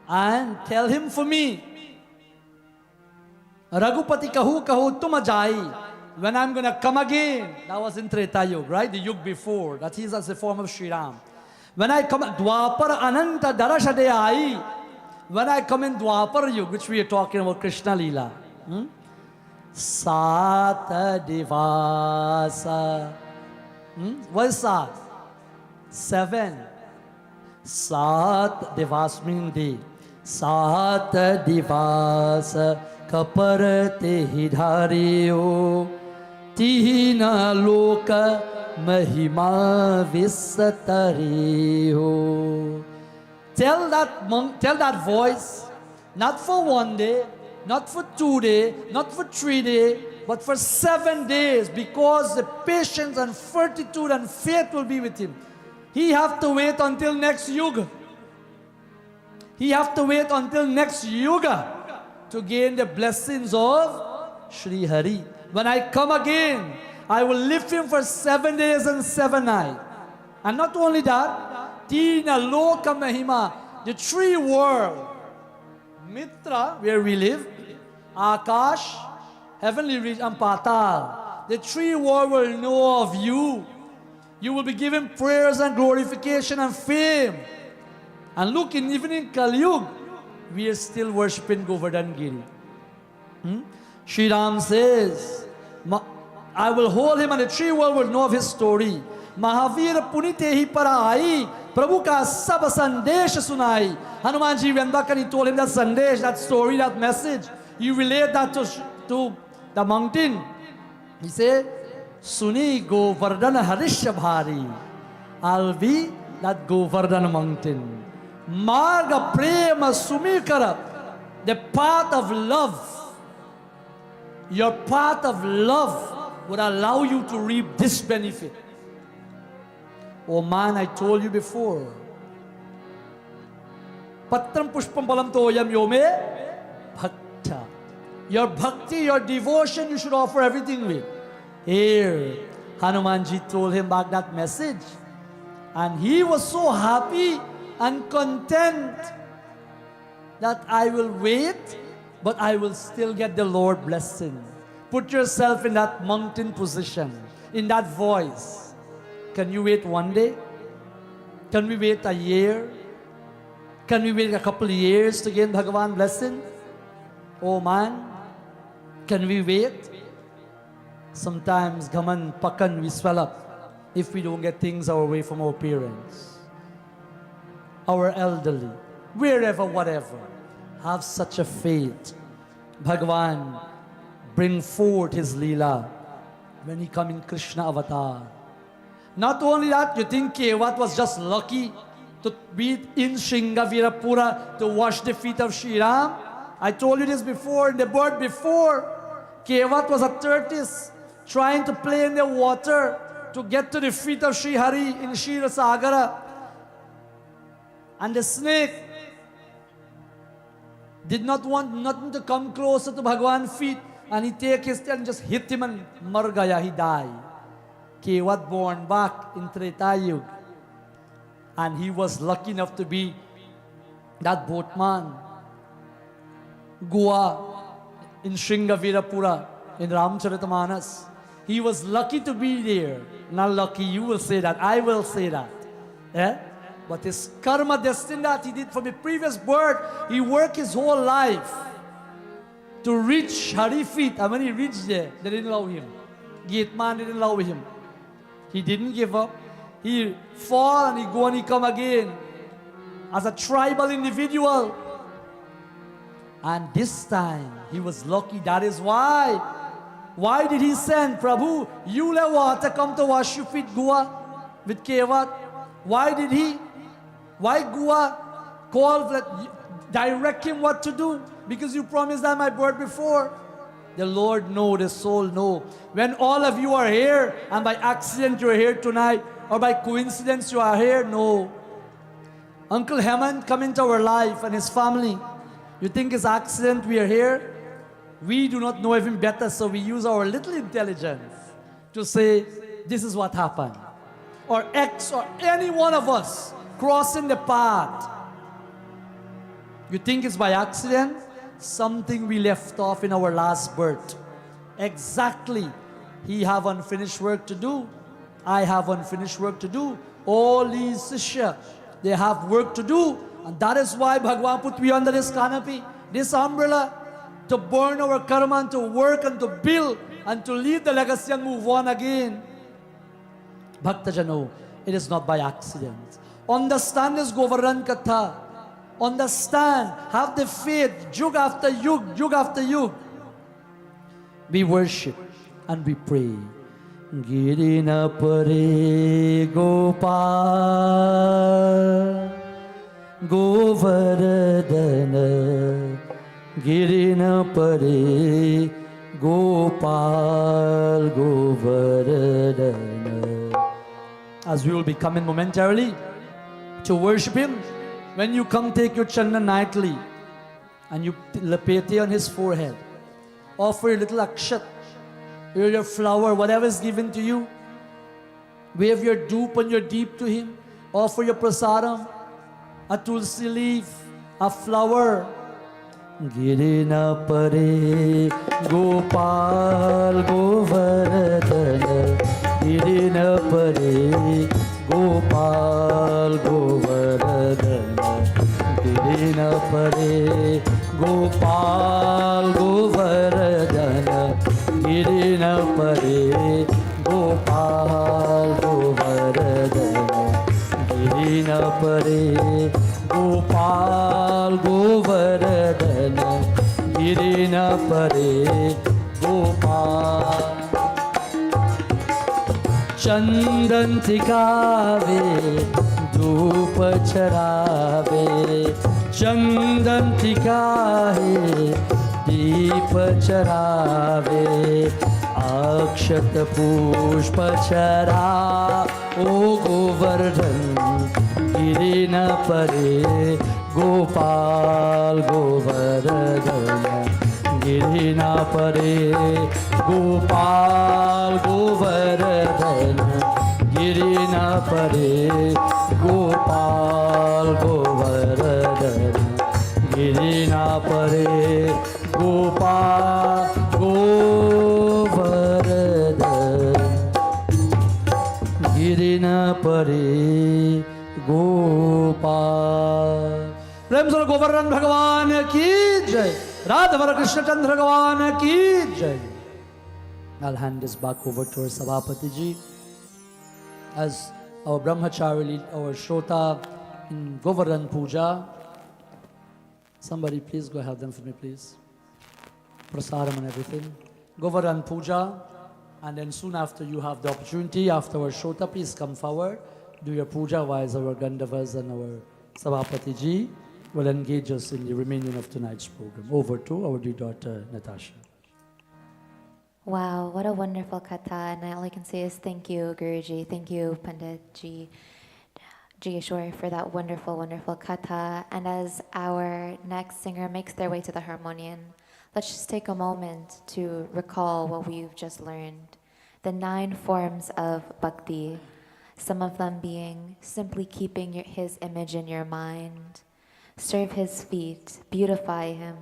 and tell him for me. Raghupati kahu kahu tum jaye. When I'm going to come again, that was in Treta Yuga, right? The Yuga before. That is as the form of Shri Ram. When I come, Dwapar Ananta Darashade Ai. When I come in Dwapar Yuga, which we are talking about Krishna Leela. Sat Divasa. What is Sat? 7. Sat Divas mean day. Sat Divasa Kaparate Hidhariyo. Tihina loka mahima visatariho. Tell that monk, tell that voice, not for 1 day, not for 2 days, not for 3 days, but for 7 days, because the patience and fortitude and faith will be with him. He have to wait until next yuga. He have to wait until next yuga to gain the blessings of Shri Hari. When I come again, I will lift him for 7 days and 7 nights. And not only that, Tina Loka Mahima, the 3 worlds, Mitra, where we live, Akash, heavenly region, and Patal. The 3 worlds will know of you. You will be given prayers and glorification and fame. And look, even in Kali Yuga, we are still worshipping Govardhan Giri. Shri Ram says, I will hold him and the 3 worlds will know of his story. Mahavir punite hi parai, Prabhu ka sab sandesh sunai. Hanumanji went back and he told him that sandesh, that story, that message. You relate that to the mountain. He said, Suni Govardhan Harisha Bhari. I'll be that Govardhan mountain. Marga Prema Sumikara, the path of love. Your path of love would allow you to reap this benefit. Oh man, I told you before. Patram pushpam balam toyam yome bhakta. Your bhakti, your devotion, you should offer everything with. Here, Hanumanji told him back that message. And he was so happy and content that I will wait, but I will still get the Lord blessing. Put yourself in that mountain position, in that voice. Can you wait 1 day? Can we wait a year? Can we wait a couple of years to gain Bhagavan blessing? Oh man, can we wait? Sometimes gaman pakan we swell up if we don't get things our way from our parents, our elderly, wherever, whatever. Have such a faith. Bhagavan bring forth his Leela when he come in Krishna avatar. Not only that, you think Kevat was just lucky to be in Shringavirapura to wash the feet of Shri Ram? I told you this before, in the bird before. Kevat was a tortoise trying to play in the water to get to the feet of Sri Hari in Shira Sagara. And the snake did not want nothing to come closer to Bhagwan's feet. And he take his tail and just hit him and mar gaya, he died. Kewat born back in Treta Yuga. And he was lucky enough to be that boatman. Goa in Shringavirapura in Ramcharitamanas. He was lucky to be there. Not lucky, you will say that. I will say that. Yeah? But his karma destined that he did from the previous birth. He worked his whole life to reach Hari feet. And when he reached there, they didn't allow him. Gate man didn't allow him. He didn't give up. He fall and he go and he come again as a tribal individual. And this time he was lucky. That is why. Why did he send Prabhu? You let water come to wash your feet, Goa, with Kevat. Why did he? Why Goa called that? Direct him what to do? Because you promised that my birth before. The Lord know, the soul know. When all of you are here, and by accident you are here tonight, or by coincidence you are here, no. Uncle Hemant come into our life and his family. You think it's accident we are here? We do not know even better, so we use our little intelligence to say, this is what happened. Or X or any one of us crossing the path. You think it's by accident? Something we left off in our last birth. Exactly. He have unfinished work to do. I have unfinished work to do. All these Sishya, they have work to do. And that is why Bhagwan put we under this canopy, this umbrella, to burn our karma and to work and to build and to leave the legacy and move on again. Bhaktajano, it is not by accident. Understand this Bhagwat Katha. Understand, have the faith, yug after yug, yug after yug. We worship and we pray. Girina pare Gopal Govardhana. Girina pare Gopal Govardhana. As we will be coming momentarily to worship Him, when you come, take your chandan nightly and you lapete on his forehead. Offer a little akshat, your flower, whatever is given to you. Wave your dupe and your deep to him. Offer your prasadam, a tulsi leaf, a flower. Girina pare Gopal Govardhana. Girina pare Gopal Govardhana. Girina pare Gopal Govardhana. Girina pare Gopal Govardhana. Girina pare Gopal Govardhana. Girina pare Gopal. चंदन थिकावे धूप चरावे चंदन थिकाहे दीप चरावे अक्षत पुष्प चरा ओ गोवर्धन गिरिन परे गोपाल गोवर्धन गिरिना परे गोपाल गोवर्धन गिरिना परे गोपाल गोवर्धन गिरिना परे गोपाल गोवर्धन गिरिना परे गोपाल। प्रेम से गोवर्धन भगवान की जय। Radha Krishna Chandra Bhagavan ki jai. I'll hand this back over to our Sabhapati ji as our Brahmachari lead our Shrota in Govardhan Puja. Somebody please go help them for me, please. Prasadam and everything. Govardhan Puja, and then soon after you have the opportunity, after our Shrota, please come forward, do your puja, while our Gandhavas and our Sabhapati ji will engage us in the remaining of tonight's program. Over to our dear daughter Natasha. Wow, what a wonderful katha. And all I can say is thank you, Guruji. Thank you, Panditji, Jiyeshwar, for that wonderful, wonderful katha. And as our next singer makes their way to the harmonium, let's just take a moment to recall what we've just learned. The 9 forms of bhakti, some of them being simply keeping his image in your mind, serve his feet, beautify him,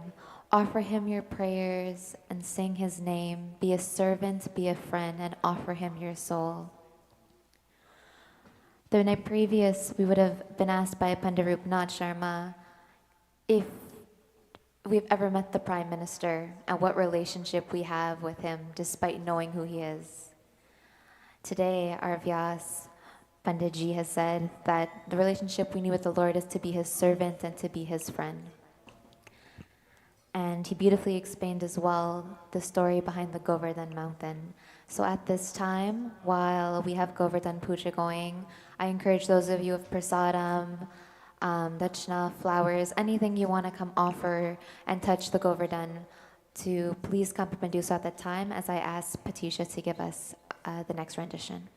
offer him your prayers and sing his name, be a servant, be a friend, and offer him your soul. The night previous, we would have been asked by Pandit Rupnath Sharma if we've ever met the Prime Minister and what relationship we have with him despite knowing who he is. Today, our Vyas, Panditji has said that the relationship we need with the Lord is to be his servant and to be his friend. And he beautifully explained as well the story behind the Govardhan mountain. So at this time, while we have Govardhan Puja going, I encourage those of you with prasadam, dachna, flowers, anything you want to come offer and touch the Govardhan, to please come up and do so at that time as I ask Patisha to give us the next rendition.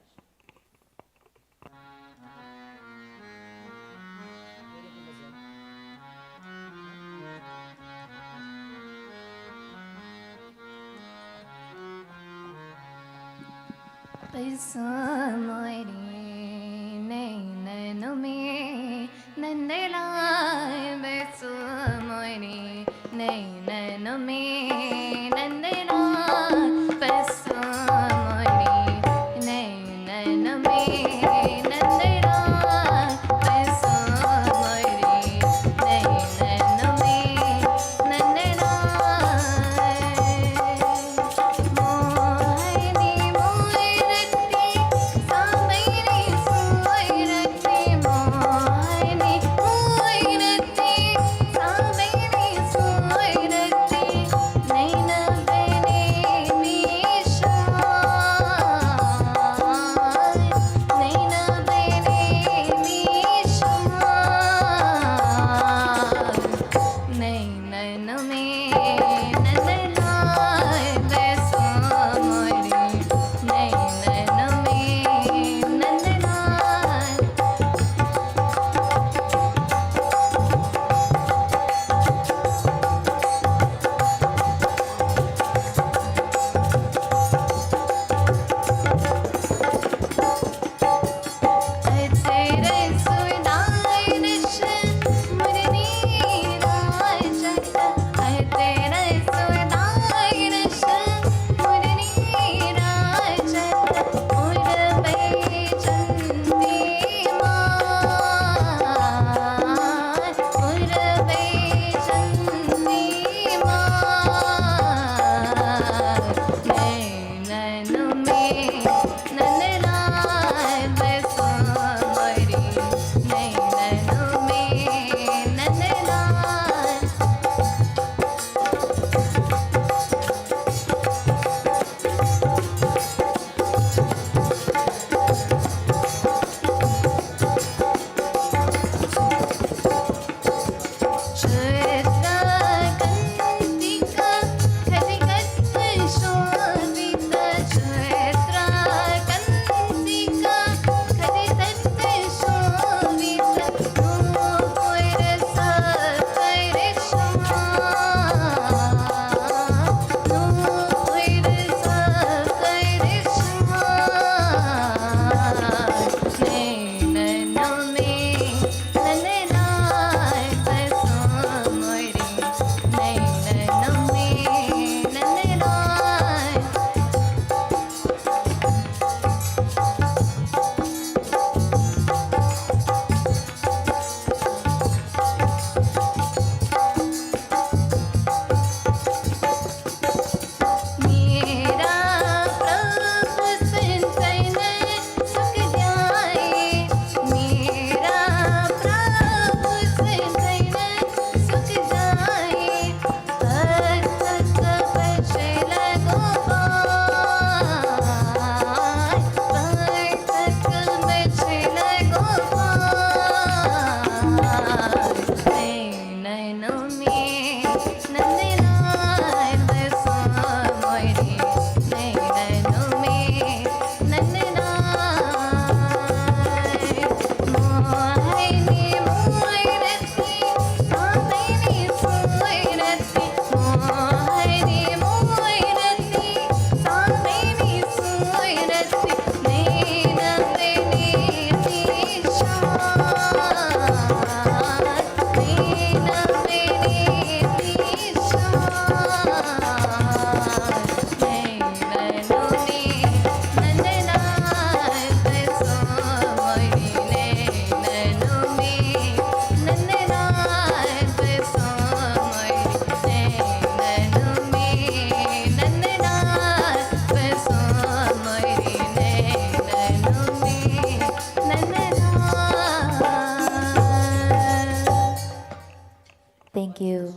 Thank you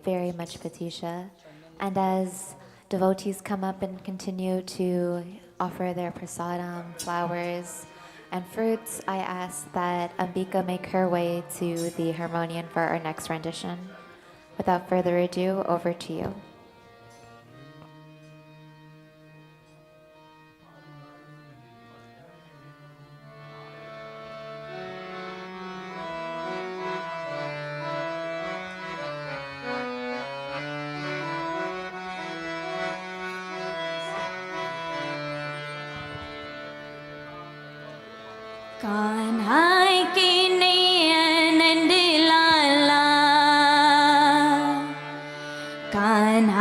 very much, Patisha. And as devotees come up and continue to offer their prasadam, flowers, and fruits, I ask that Ambika make her way to the harmonium for our next rendition. Without further ado, over to you. Kanhai के नैया नंद लाला Kanha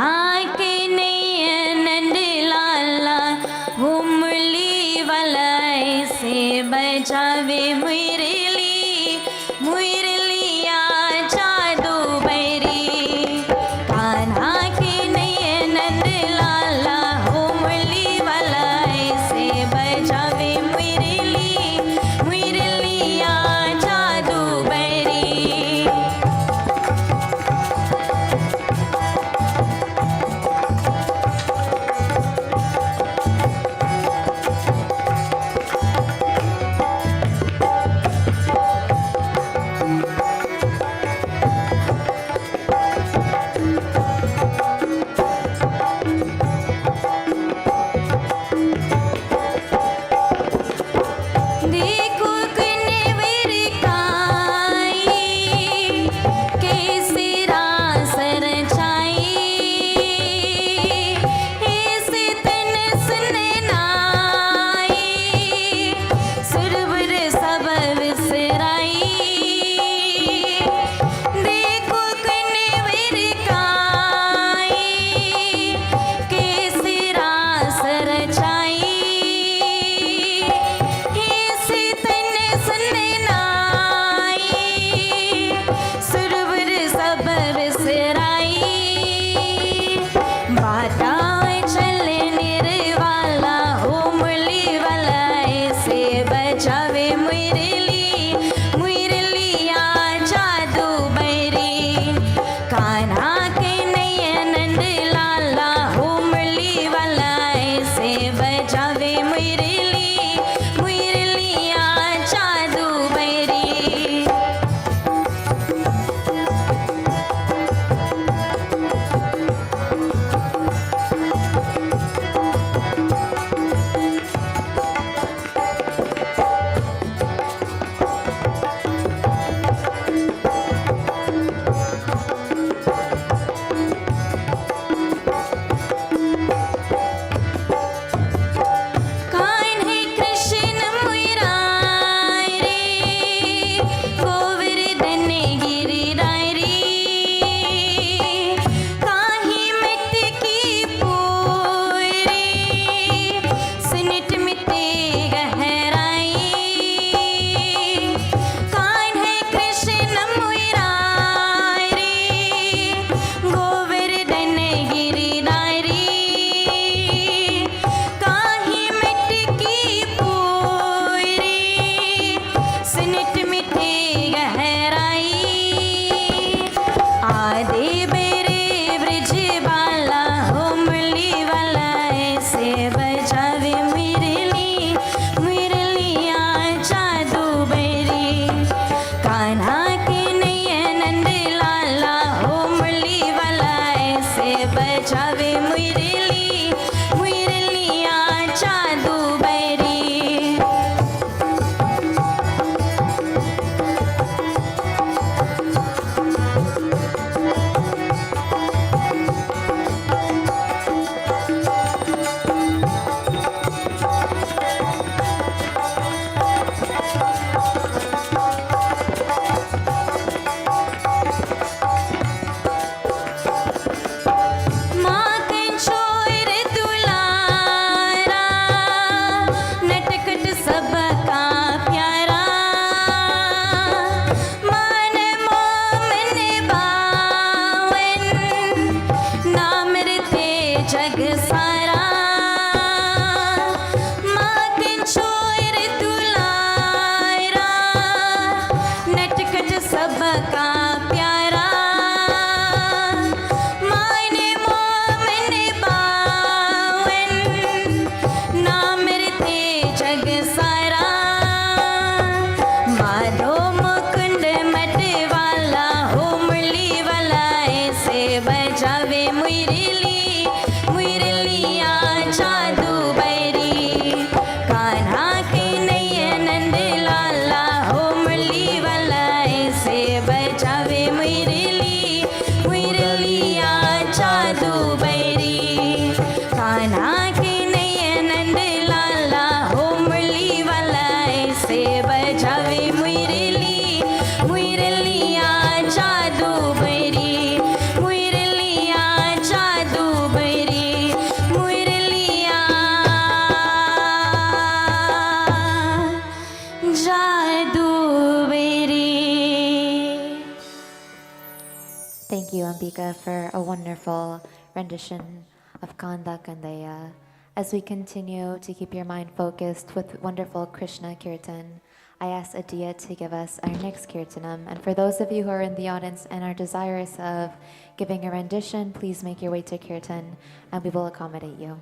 Thank you, Ambika, for a wonderful rendition of Kanda Kandaya. As we continue to keep your mind focused with wonderful Krishna Kirtan, I ask Adiya to give us our next Kirtanam. And for those of you who are in the audience and are desirous of giving a rendition, please make your way to Kirtan and we will accommodate you.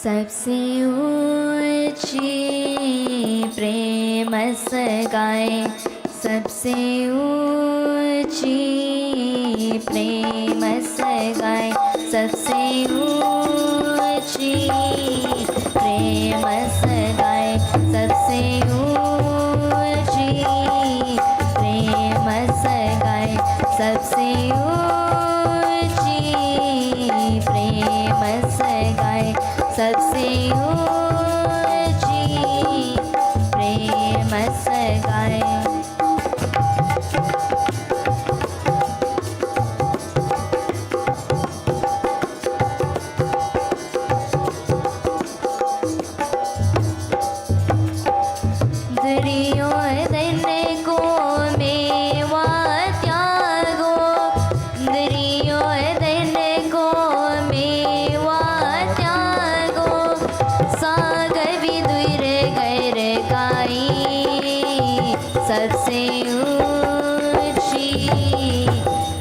सबसे ऊंची प्रेम सगाए, सबसे ऊंची प्रेम सगाए, सबसे ऊंची प्रेम सगाए, सबसे ऊंची प्रेम सगाए, सबसे ऊंची प्रेम सगाए, सबसे ऊंची प्रेम सगाए। दुर्योधन को मेवा त्यागो, दुर्योधन को मेवा त्यागो, साग विदुर कर गाई, सबसे ऊंची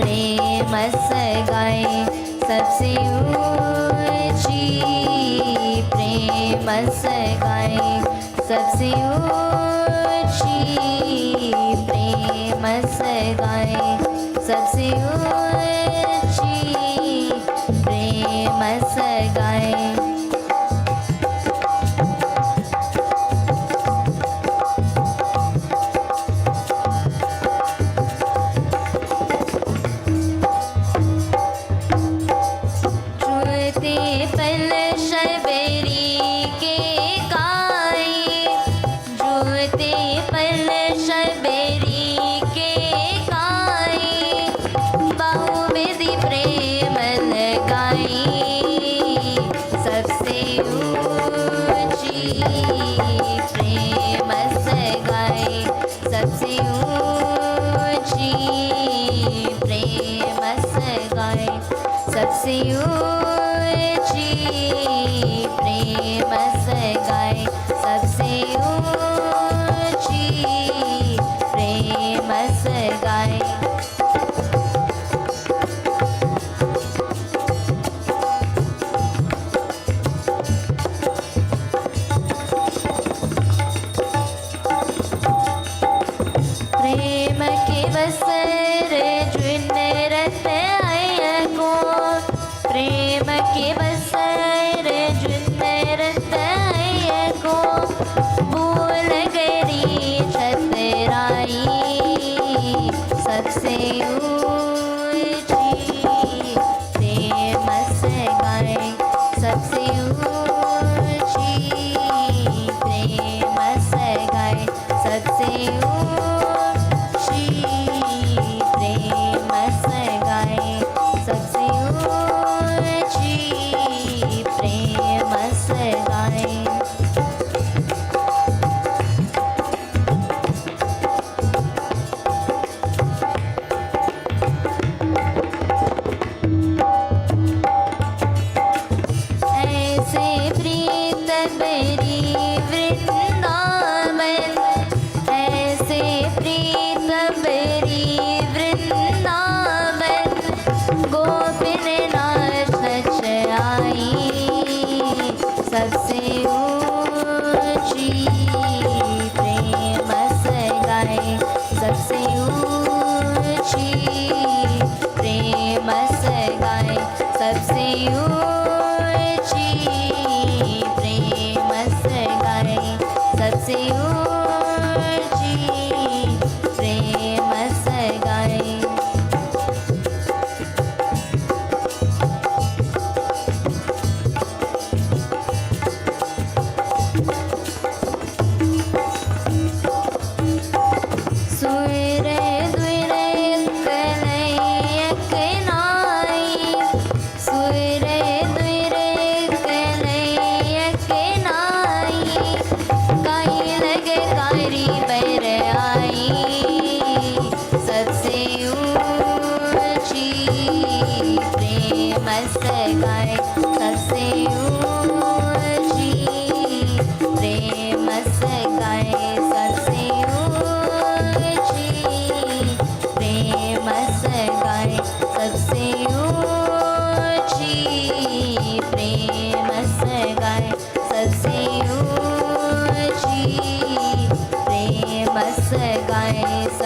प्रेम सगाए, सबसे ऊंची प्रेम सगाए, सबसे ऊंची प्रेम सगाए, सबसे ऊंची प्रेम सगाए। छूते पल शबरी के काई, छूते पल शबरी के काई, बहुविधि प्रेम लगाई, सबसे ऊंची प्रेम सगाए, सबसे ऊंची प्रेम सगाए, सबसे ऊंची प्रेम सगाए, सबसे ऊंची प्रेम सगाए। प्रेम के बसर जुनरत आय को, प्रेम के बसर जुनरत आय को, भूल गरी छतराई, सबसे ऊंची प्रेम सगाए, सबसे ऊंची प्रेम सगाए, सबसे ऊंची प्रेम सगाए, सबसे ऊंची प्रेम सगाए।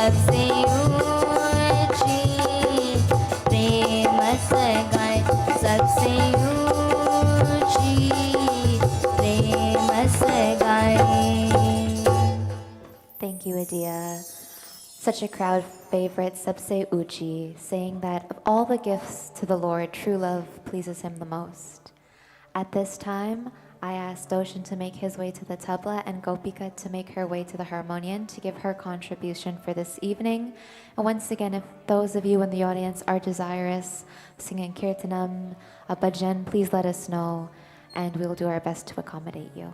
सबसे ऊंची प्रेम से गाए सबसे ऊंची प्रेम से गाए. Thank you, Adia. Such a crowd favorite, Sabse Uchi, saying that of all the gifts to the Lord, true love pleases him the most. At this time, I ask Doshin to make his way to the tabla and Gopika to make her way to the harmonium to give her contribution for this evening. And once again, if those of you in the audience are desirous singing kirtanam, a bhajan, please let us know and we'll do our best to accommodate you.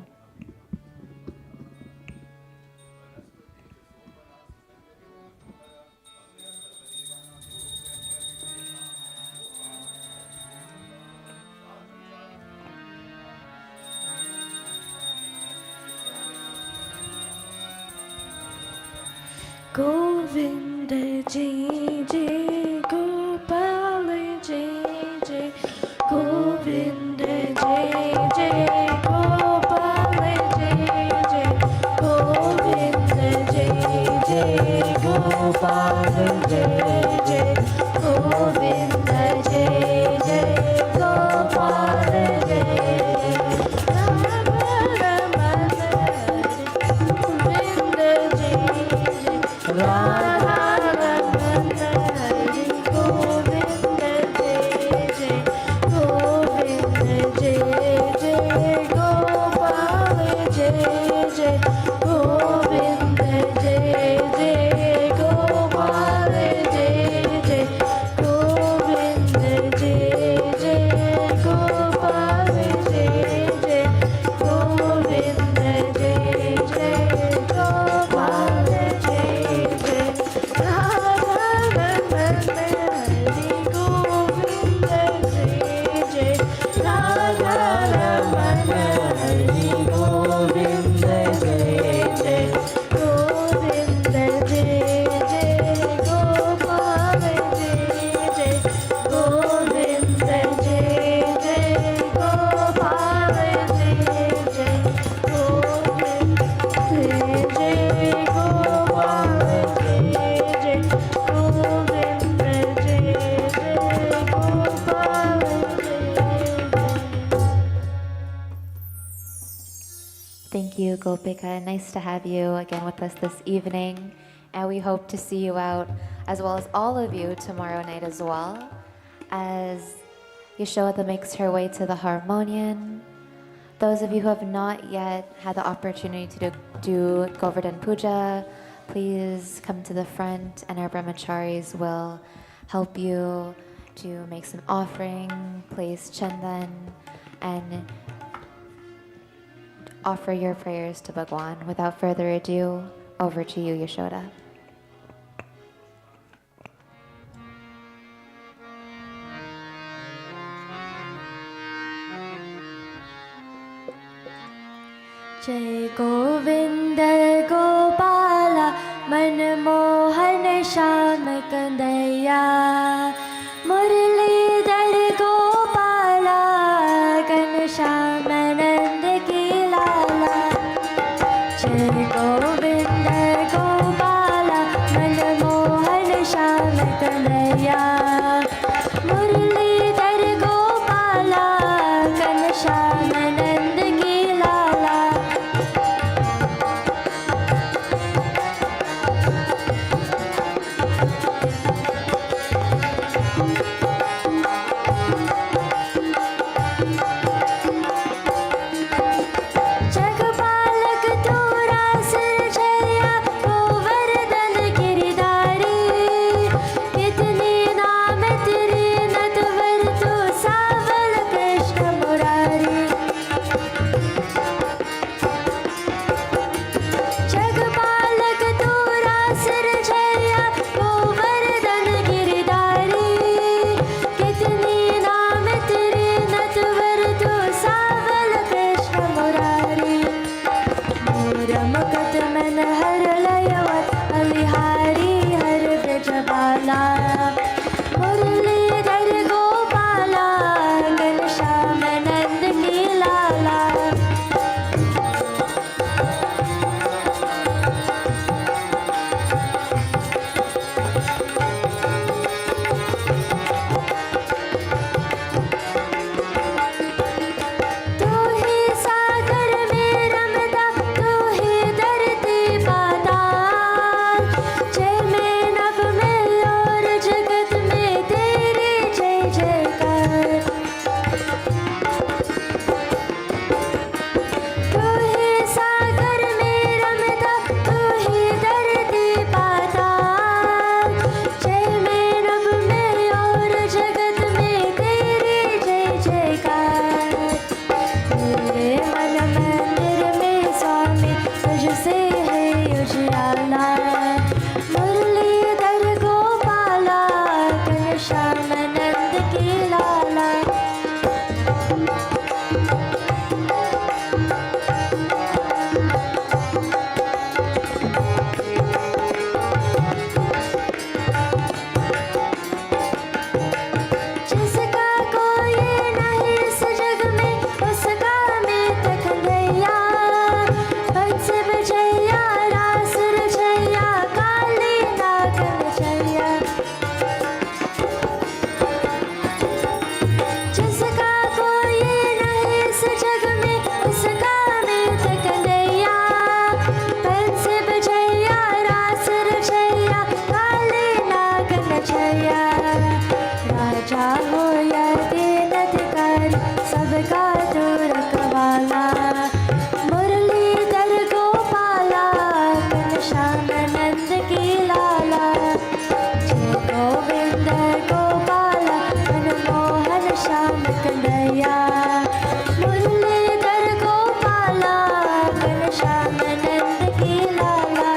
Govind Ji Ji Gopal Ji Ji Govind Ji Ji Gopal Ji Ji Govind Ji Ji Gopal Ji Ji Govind Ji Ji Gopal Ji Thank you, Gopika. Nice to have you again with us this evening. And we hope to see you out, as well as all of you, tomorrow night as well. As Yashoda makes her way to the harmonium. Those of you who have not yet had the opportunity to do Govardhan Puja, please come to the front and our brahmacharis will help you to make some offering, place chandan, and offer your prayers to Bhagwan. Without further ado, over to you, Yashoda. जय गोविंद गोपाला मनमोहन श्याम कंदैया मुरलीधर गोपाला घनश्याम नंद की लाला जय गोविंद गोपाला मनमोहन श्याम कंदैया मुरलीधर गोपाला घनश्याम नंद की लाला जगपालक तोरा सिरजया गोवर्धन गिरधारी कितने नाम तेरे नटवर तो सावल कृष्ण मुरारी जगपालक तोरा सिरजया गोवर्धन गिरधारी कितने नाम तेरे नटवर तो सावल कृष्ण मुरारी मोर मुकुट मन हर लयवत बलिहारी हर ब्रज बाला मुरलीधर गोपाला घनश्याम नंद की लाला कन्हैया राजा हो या दीन अधिकारी सबका दूर रखवाला मुरलीधर गोपाला घनश्याम नंद की लाला जय गोविंद गोपाला मनमोहन श्याम कन्हैया मुरलीधर गोपाला घनश्याम नंद की लाला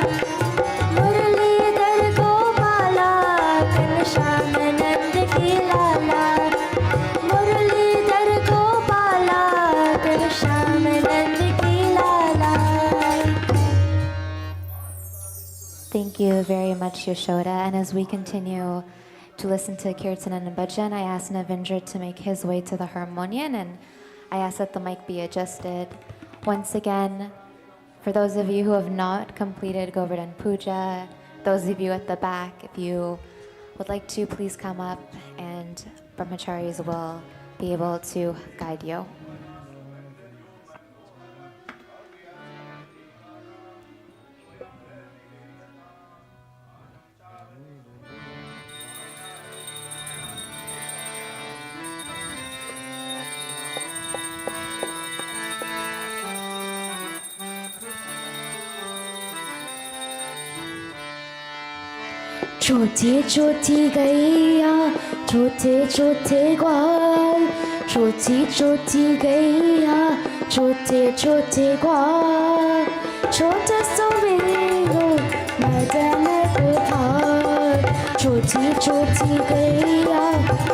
मुरलीधर गोपाला घनश्याम नंद की लाला मुरलीधर गोपाला घनश्याम नंद की लाला. Thank you very much, Yashoda. And as we continue to listen to Kirtan and Bhajan, I ask Navindra to make his way to the harmonium, and I ask that the mic be adjusted. Once again, for those of you who have not completed Govardhan Puja, those of you at the back, if you would like to, please come up and brahmacharis will be able to guide you. छोटी छोटी गैया छोटे छोटे ग्वाल छोटी छोटी गैया छोटे छोटे ग्वाल छोटा सा मेरा मदन गोपाल छोटी छोटी गैया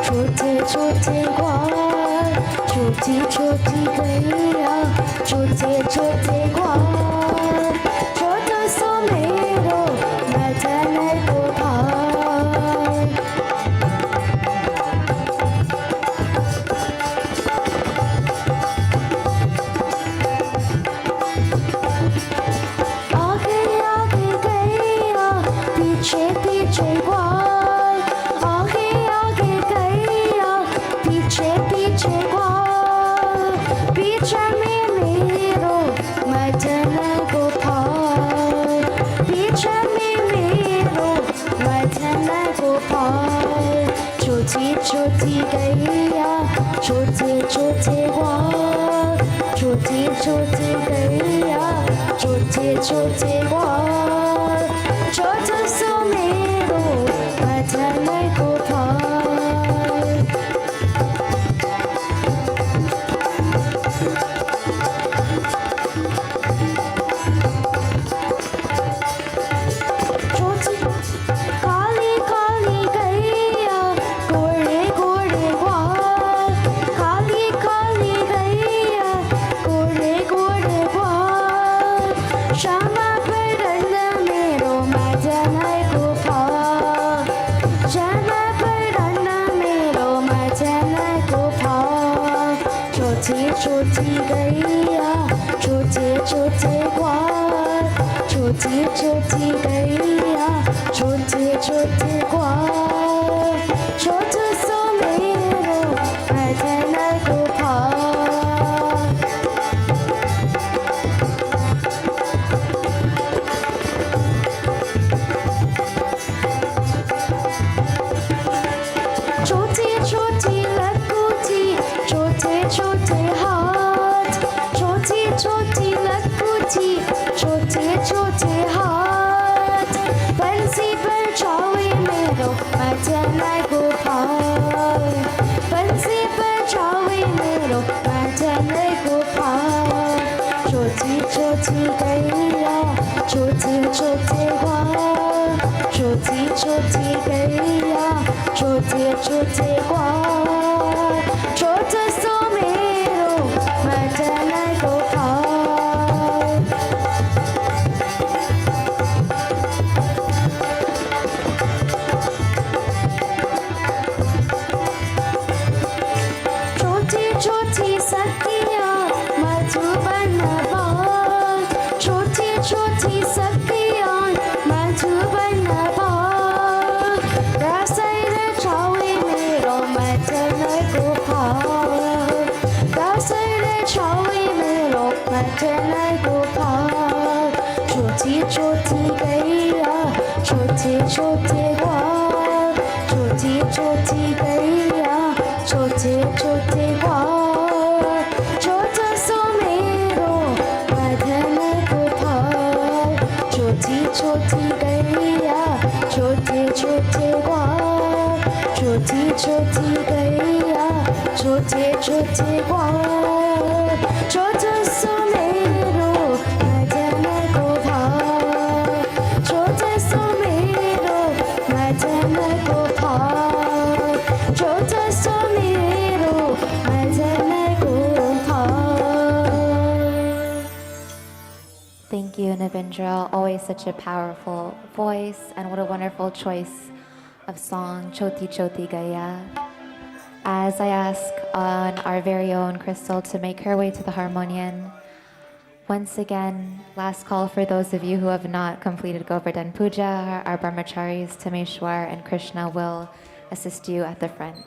छोटे छोटे ग्वाल छोटी छोटी गैया छोटे छोटे ग्वाल छोटा सा मेरा मदन गोपाल आगे आगे गैया पीछे पीछे ग्वाल आगे आगे गैया पीछे पीछे ग्वाल पीछे में मेरो मदन गोपाल पीछे में मेरो मदन गोपाल छोटी छोटी गैया छोटे छोटे ग्वाल छोटी छोटी गैया छोटे छोटे ग्वाल छोटा सा मेरो मदन गोपाल छोटी काली काली गैया गोरे गोरे ग्वाल काली काली गैया गोरे गोरे ग्वाल श्यामा बरन मेरो मदन गोपाल श्यामा बरन मेरो मदन गोपाल छोटी छोटी गैया छोटे छोटे ग्वाल छोटी छोटी गैया छोटे छोटे ग्वाल छोटा सा मेरो मदन गोपाल छोटी छोटी लकुटी छोटे छोटे हाथ छोटी छोटी लकुटी छोटे छोटे हाथ बंसी पर छावे मेरो मदन गोपाल बंसी पर छावे मेरो मदन गोपाल छोटी छोटी गैया छोटे छोटे ग्वाल छोटी छोटी गैया छोटे छोटे ग्वाल छोटा सा मेरो मदन गोपाल छोटी छोटी सखियाँ मधुबन बाल छोटी छोटी सखियाँ मधुबन बाल रसैन छावे मेरो मदन गोपाल रसैन छावे मेरो मदन गोपाल छोटी छोटी गैया छोटे छोटे ग्वाल छोटी छोटी गैया छोटे छोटे ग्वाल छोटा सुमेरो मदन गोपाल छोटी छोटी गैया छोटे छोटे ग्वाल छोटी छोटी गैया छोटे छोटे ग्वाल छोटा सुमेरो मदन गोपाल छोटा सुमेरो मदन गोपाल छोटा सुमेरो Madan Gopal. Thank you, Navindra. Always such a powerful voice, and what a wonderful choice of song, Choti Choti Gaya. As I ask on our very own Crystal to make her way to the harmonium, once again, last call for those of you who have not completed Govardhan Puja. Our brahmacharis, Tameshwar and Krishna, will assist you at the front.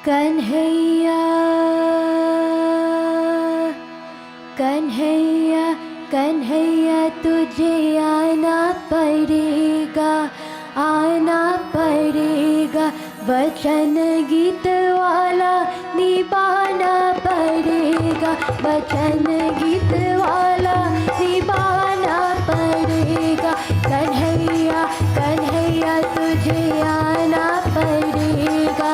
Kanhaiya Kanhaiya Kanhaiya तुझे आना पड़ेगा वचन गीत वाला निभाना पड़ेगा वचन गीत वाला निभाना पड़ेगा कन्हैया कन्हैया तुझे आना पड़ेगा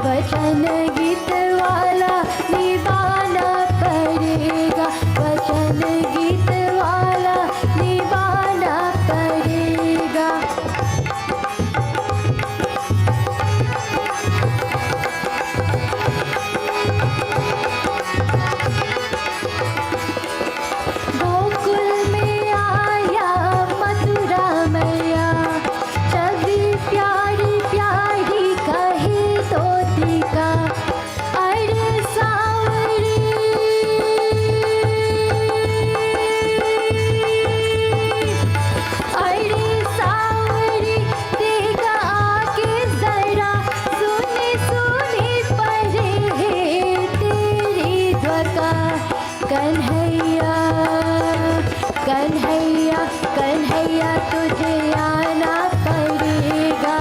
वचन गीत वाला निभाना पड़ेगा वचन गीत वाला निभाना पड़ेगा. गोकुल में आया मथुरा मैया छवि प्यारी प्यारी कहे तोती का अरे सावरी देखा आके जरा सुनी सुनी परे है तेरी ध्वका कन्हैया कन्हैया कन्हैया तुझे आना पड़ेगा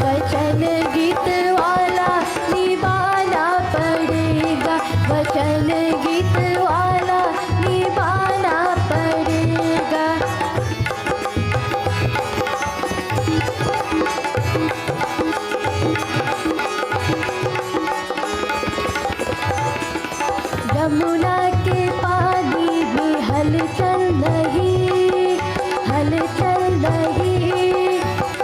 वचन गीत वाला निभाना पड़ेगा वचन गीत वाला निभाना पड़ेगा. यमुना के पानी में हलचल नहीं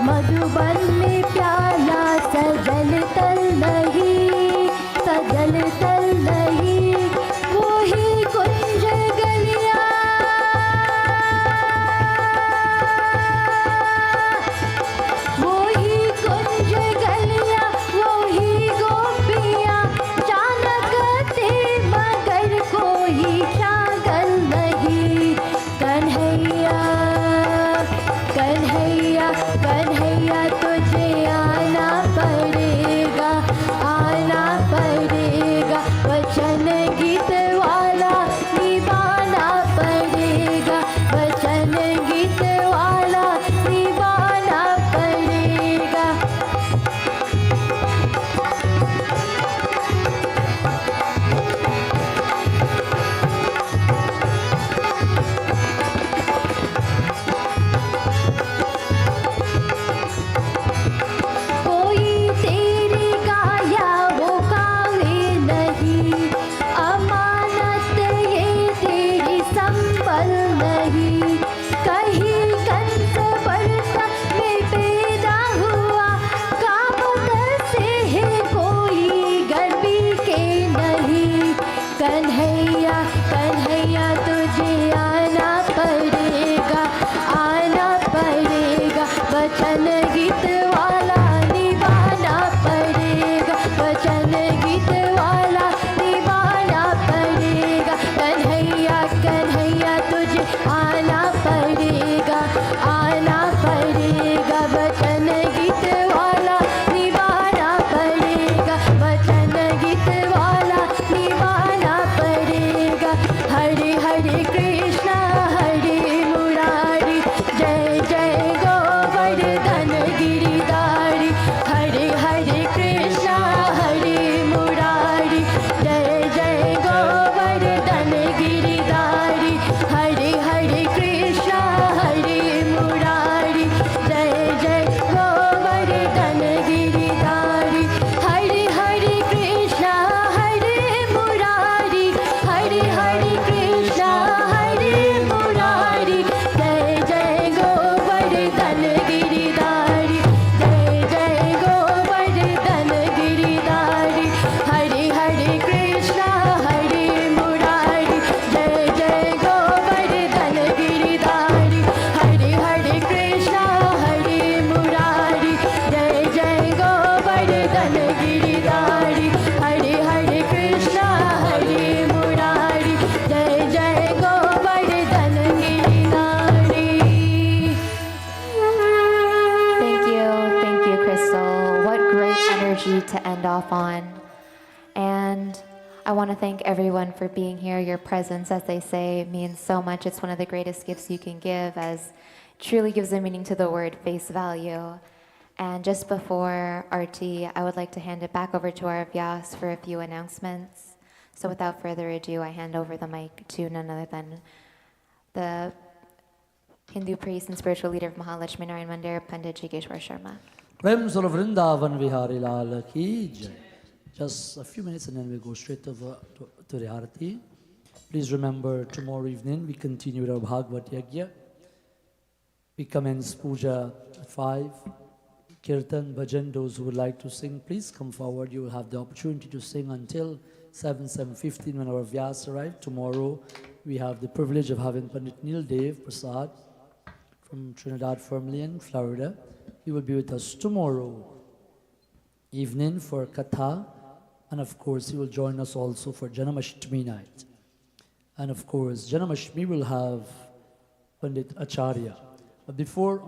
मधुबन में प्याला सजल तल नहीं वही कुंज गलिया वही गोपियाँ चानक थे मगर कोई शागल नहीं कन्हैया कन्हैया कन्हैया तुझे आना पड़ेगा energy to end off on. And I want to thank everyone for being here. Your presence, as they say, means so much. It's one of the greatest gifts you can give, as truly gives a meaning to the word face value. And just before Arti, I would like to hand it back over to our Vyas for a few announcements. So without further ado, I hand over the mic to none other than the Hindu priest and spiritual leader of Maha, Lakshmi, Narayan, Mandir, Pandit Jigeshwar Sharma. Prem Sura Vrindavan Vihari Lal Ki Jai. Just a few minutes and then we'll go straight over to the arati. Please remember, tomorrow evening we continue with our Bhagwat Yajna. We commence puja at 5. Kirtan, bhajan, those who would like to sing, please come forward. You will have the opportunity to sing until 7:15 when our Vyas arrive. Tomorrow we have the privilege of having Pandit Neil Dev Prasad from Trinidad, Vermilion, Florida. He will be with us tomorrow evening for Katha, and of course he will join us also for Janamashtami night. And of course Janamashtami will have Pandit Acharya. But before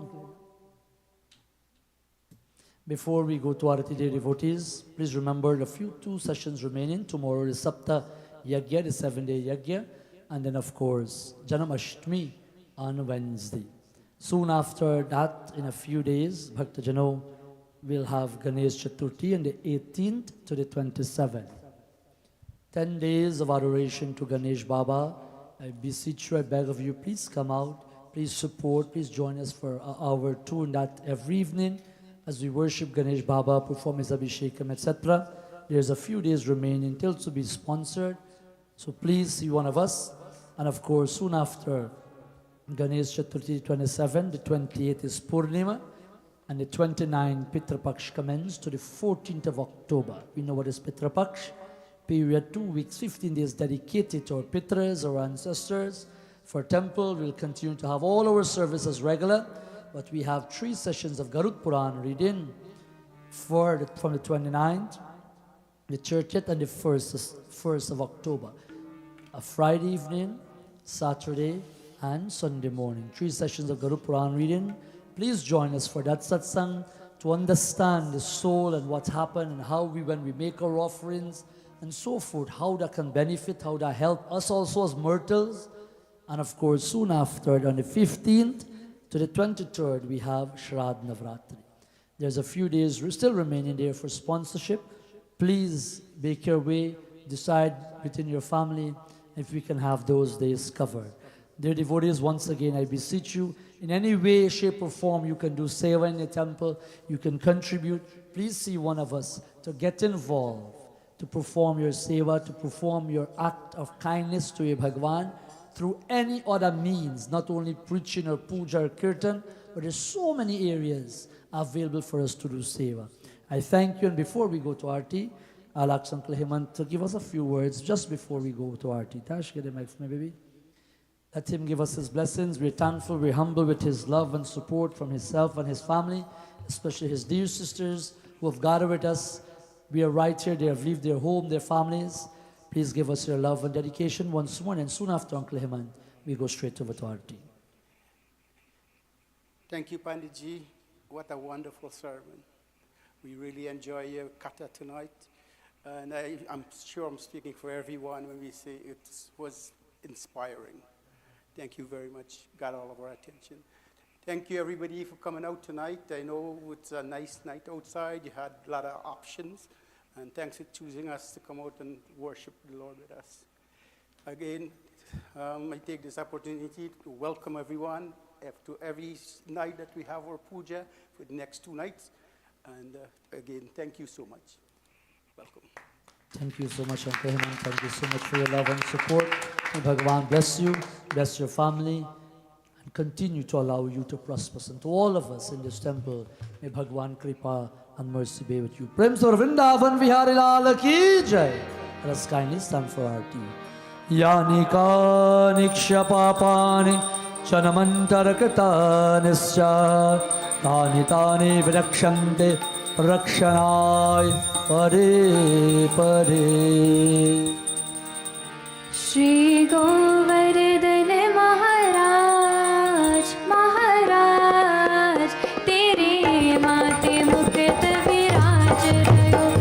we go to Arati Day devotees, please remember the two sessions remaining. Tomorrow is Sapta Yajna, the 7-day Yajna, and then of course Janamashtami on Wednesday. Soon after that, in a few days, Bhakta Jano will have Ganesh Chaturthi on the 18th to the 27th. 10 days of adoration to Ganesh Baba. I beseech you, I beg of you, please come out, please support, please join us for an hour or two in that every evening as we worship Ganesh Baba, perform his Abhishekam, etc. There's a few days remaining till to be sponsored. So please see one of us. And of course, soon after Ganesh Chaturthi 27, the 28th is Purnima, and the 29th Pitra Paksh commences to the 14th of October. We know what is Pitra Paksh. Period 2 weeks, 15 days dedicated to our Pitras, our ancestors. For temple, we'll continue to have all our services regular, but we have 3 sessions of Garud Puran reading from the 29th, the 30th, and the 1st of October. A Friday evening, Saturday, and Sunday morning. 3 sessions of Garud Puran reading. Please join us for that satsang to understand the soul and what happened and how when we make our offerings and so forth, how that can benefit, how that help us also as mortals. And of course, soon after, on the 15th to the 23rd, we have Shrimad Navratri. There's a few days still remaining there for sponsorship. Please make your way, decide within your family if we can have those days covered. Dear devotees, once again, I beseech you, in any way, shape or form, you can do seva in the temple, you can contribute. Please see one of us to get involved, to perform your seva, to perform your act of kindness to your Bhagwan through any other means, not only preaching or puja or kirtan, but there's so many areas available for us to do seva. I thank you, and before we go to Arti, I'll ask Uncle Hemant to give us a few words just before we go to Arti. Tash, get the mic for me, baby. Let him give us his blessings. We're thankful, we're humble with his love and support from himself and his family, especially his dear sisters who have gathered with us. We are right here, they have left their home, their families. Please give us your love and dedication once more, and soon after Uncle Hemant, we go straight over to Arti. Thank you, Panditji. What a wonderful sermon. We really enjoy your Katha tonight. And I'm sure I'm speaking for everyone when we say it was inspiring. Thank you very much. Got all of our attention. Thank you, everybody, for coming out tonight. I know it's a nice night outside. You had a lot of options. And thanks for choosing us to come out and worship the Lord with us. Again, I take this opportunity to welcome everyone to every night that we have our puja for the next 2 nights. And again, thank you so much. Welcome. Thank you so much, Uncle Hemant. Thank you so much for your love and support. May Bhagavan bless you, bless your family, and continue to allow you to prosper. And to all of us in this temple, may Bhagavan Kripa and mercy be with you. Prem Sura Vrindavan Vihari Lal Ki Jai. Let us kindly stand for Arti. Yanika Niksha Papani Chanamantarakata Nischa Tani Tani Vidakshante Rakshanai Pare Pare. Shri Govardhan Maharaj, Maharaj, Tere Mate Mukta Viraj Rayo.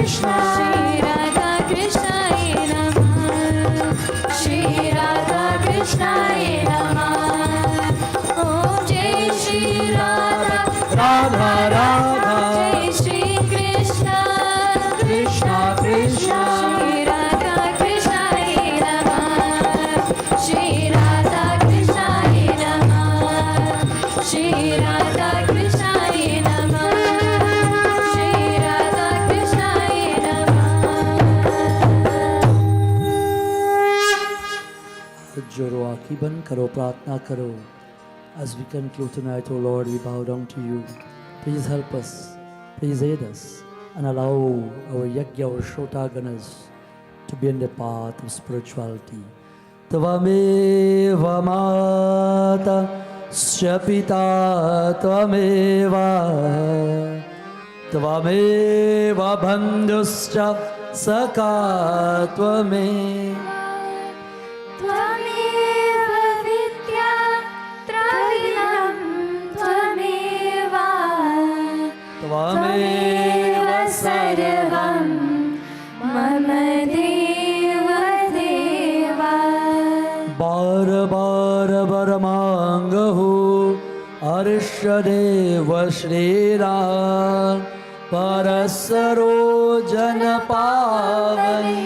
Krishna. Shri Radha Krishnaya Namah. Shri Radha Krishnaya Namah. Om Jai Shri Radha Radha Radha. Jai Shri Krishna. Krishna Krishna. Shri Radha Krishnaya Namah. Shri Radha Krishnaya Namah. Shri Radha Krishnaya Namah. Shri Radha Krishnaya Namah. जोरो आँखें बंद करो, प्रार्थना करो. As we conclude tonight, O Lord, we bow down to you. Please help us, please aid us, and allow our yajna, our shrotaganas to be in the path of spirituality. Tvameva mata shapita tvameva tvameva bandhuscha saka tvameva. त्वमेव विद्या त्रयं त्वमेव त्वमेव सर्वं मम देव देव बार बार बरमांगहु अर्षदेव श्रीराम परसरो जन पावनी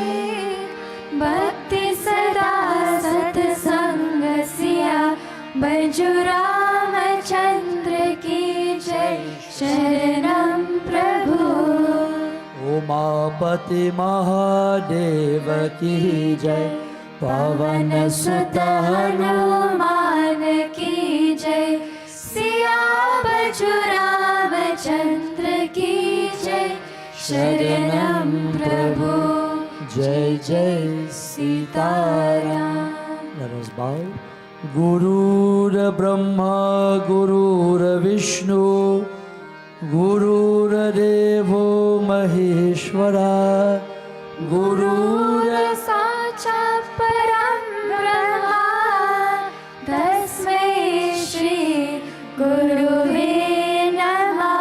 भक्ति सदा सत्संग सिया बजुरामचंद्र की जय शरणम प्रभु उमापति महादेव की जय पवन सुत हनुमान की जय सिया बजुरामचंद्र की जय शरणम प्रभु जय जय Sitaram. Let us bow. Gurur Brahma, Gurur Vishnu, Gurur Devo Maheshwara, Gurur साक्षात् परं ब्रह्मा तस्मै श्री गुरुवे नमः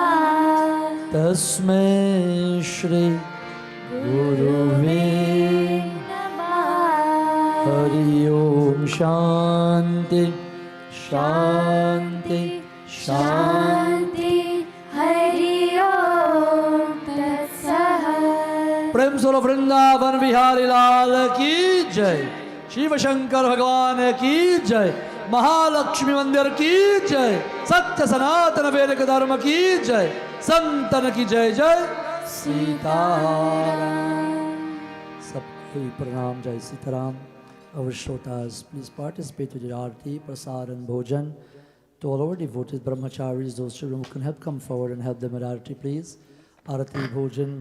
Tasmai Shri Guruve Hari Om Shanti Shanti शांति हरि ओम तत्सह प्रेम स्वरूप वृंदावन बिहारी लाल की जय. शिव शंकर भगवान की जय. महालक्ष्मी मंदिर की जय. सत्य सनातन वैदिक धर्म की जय. संतन की जय जय सीताराम. सबको प्रणाम. जय Sitaram. Our shrotas, please participate with the arati, prasad and bhojan. To all our devotees, brahmacharis, those children who can help, come forward and help them with arati, please. Arati, bhojan,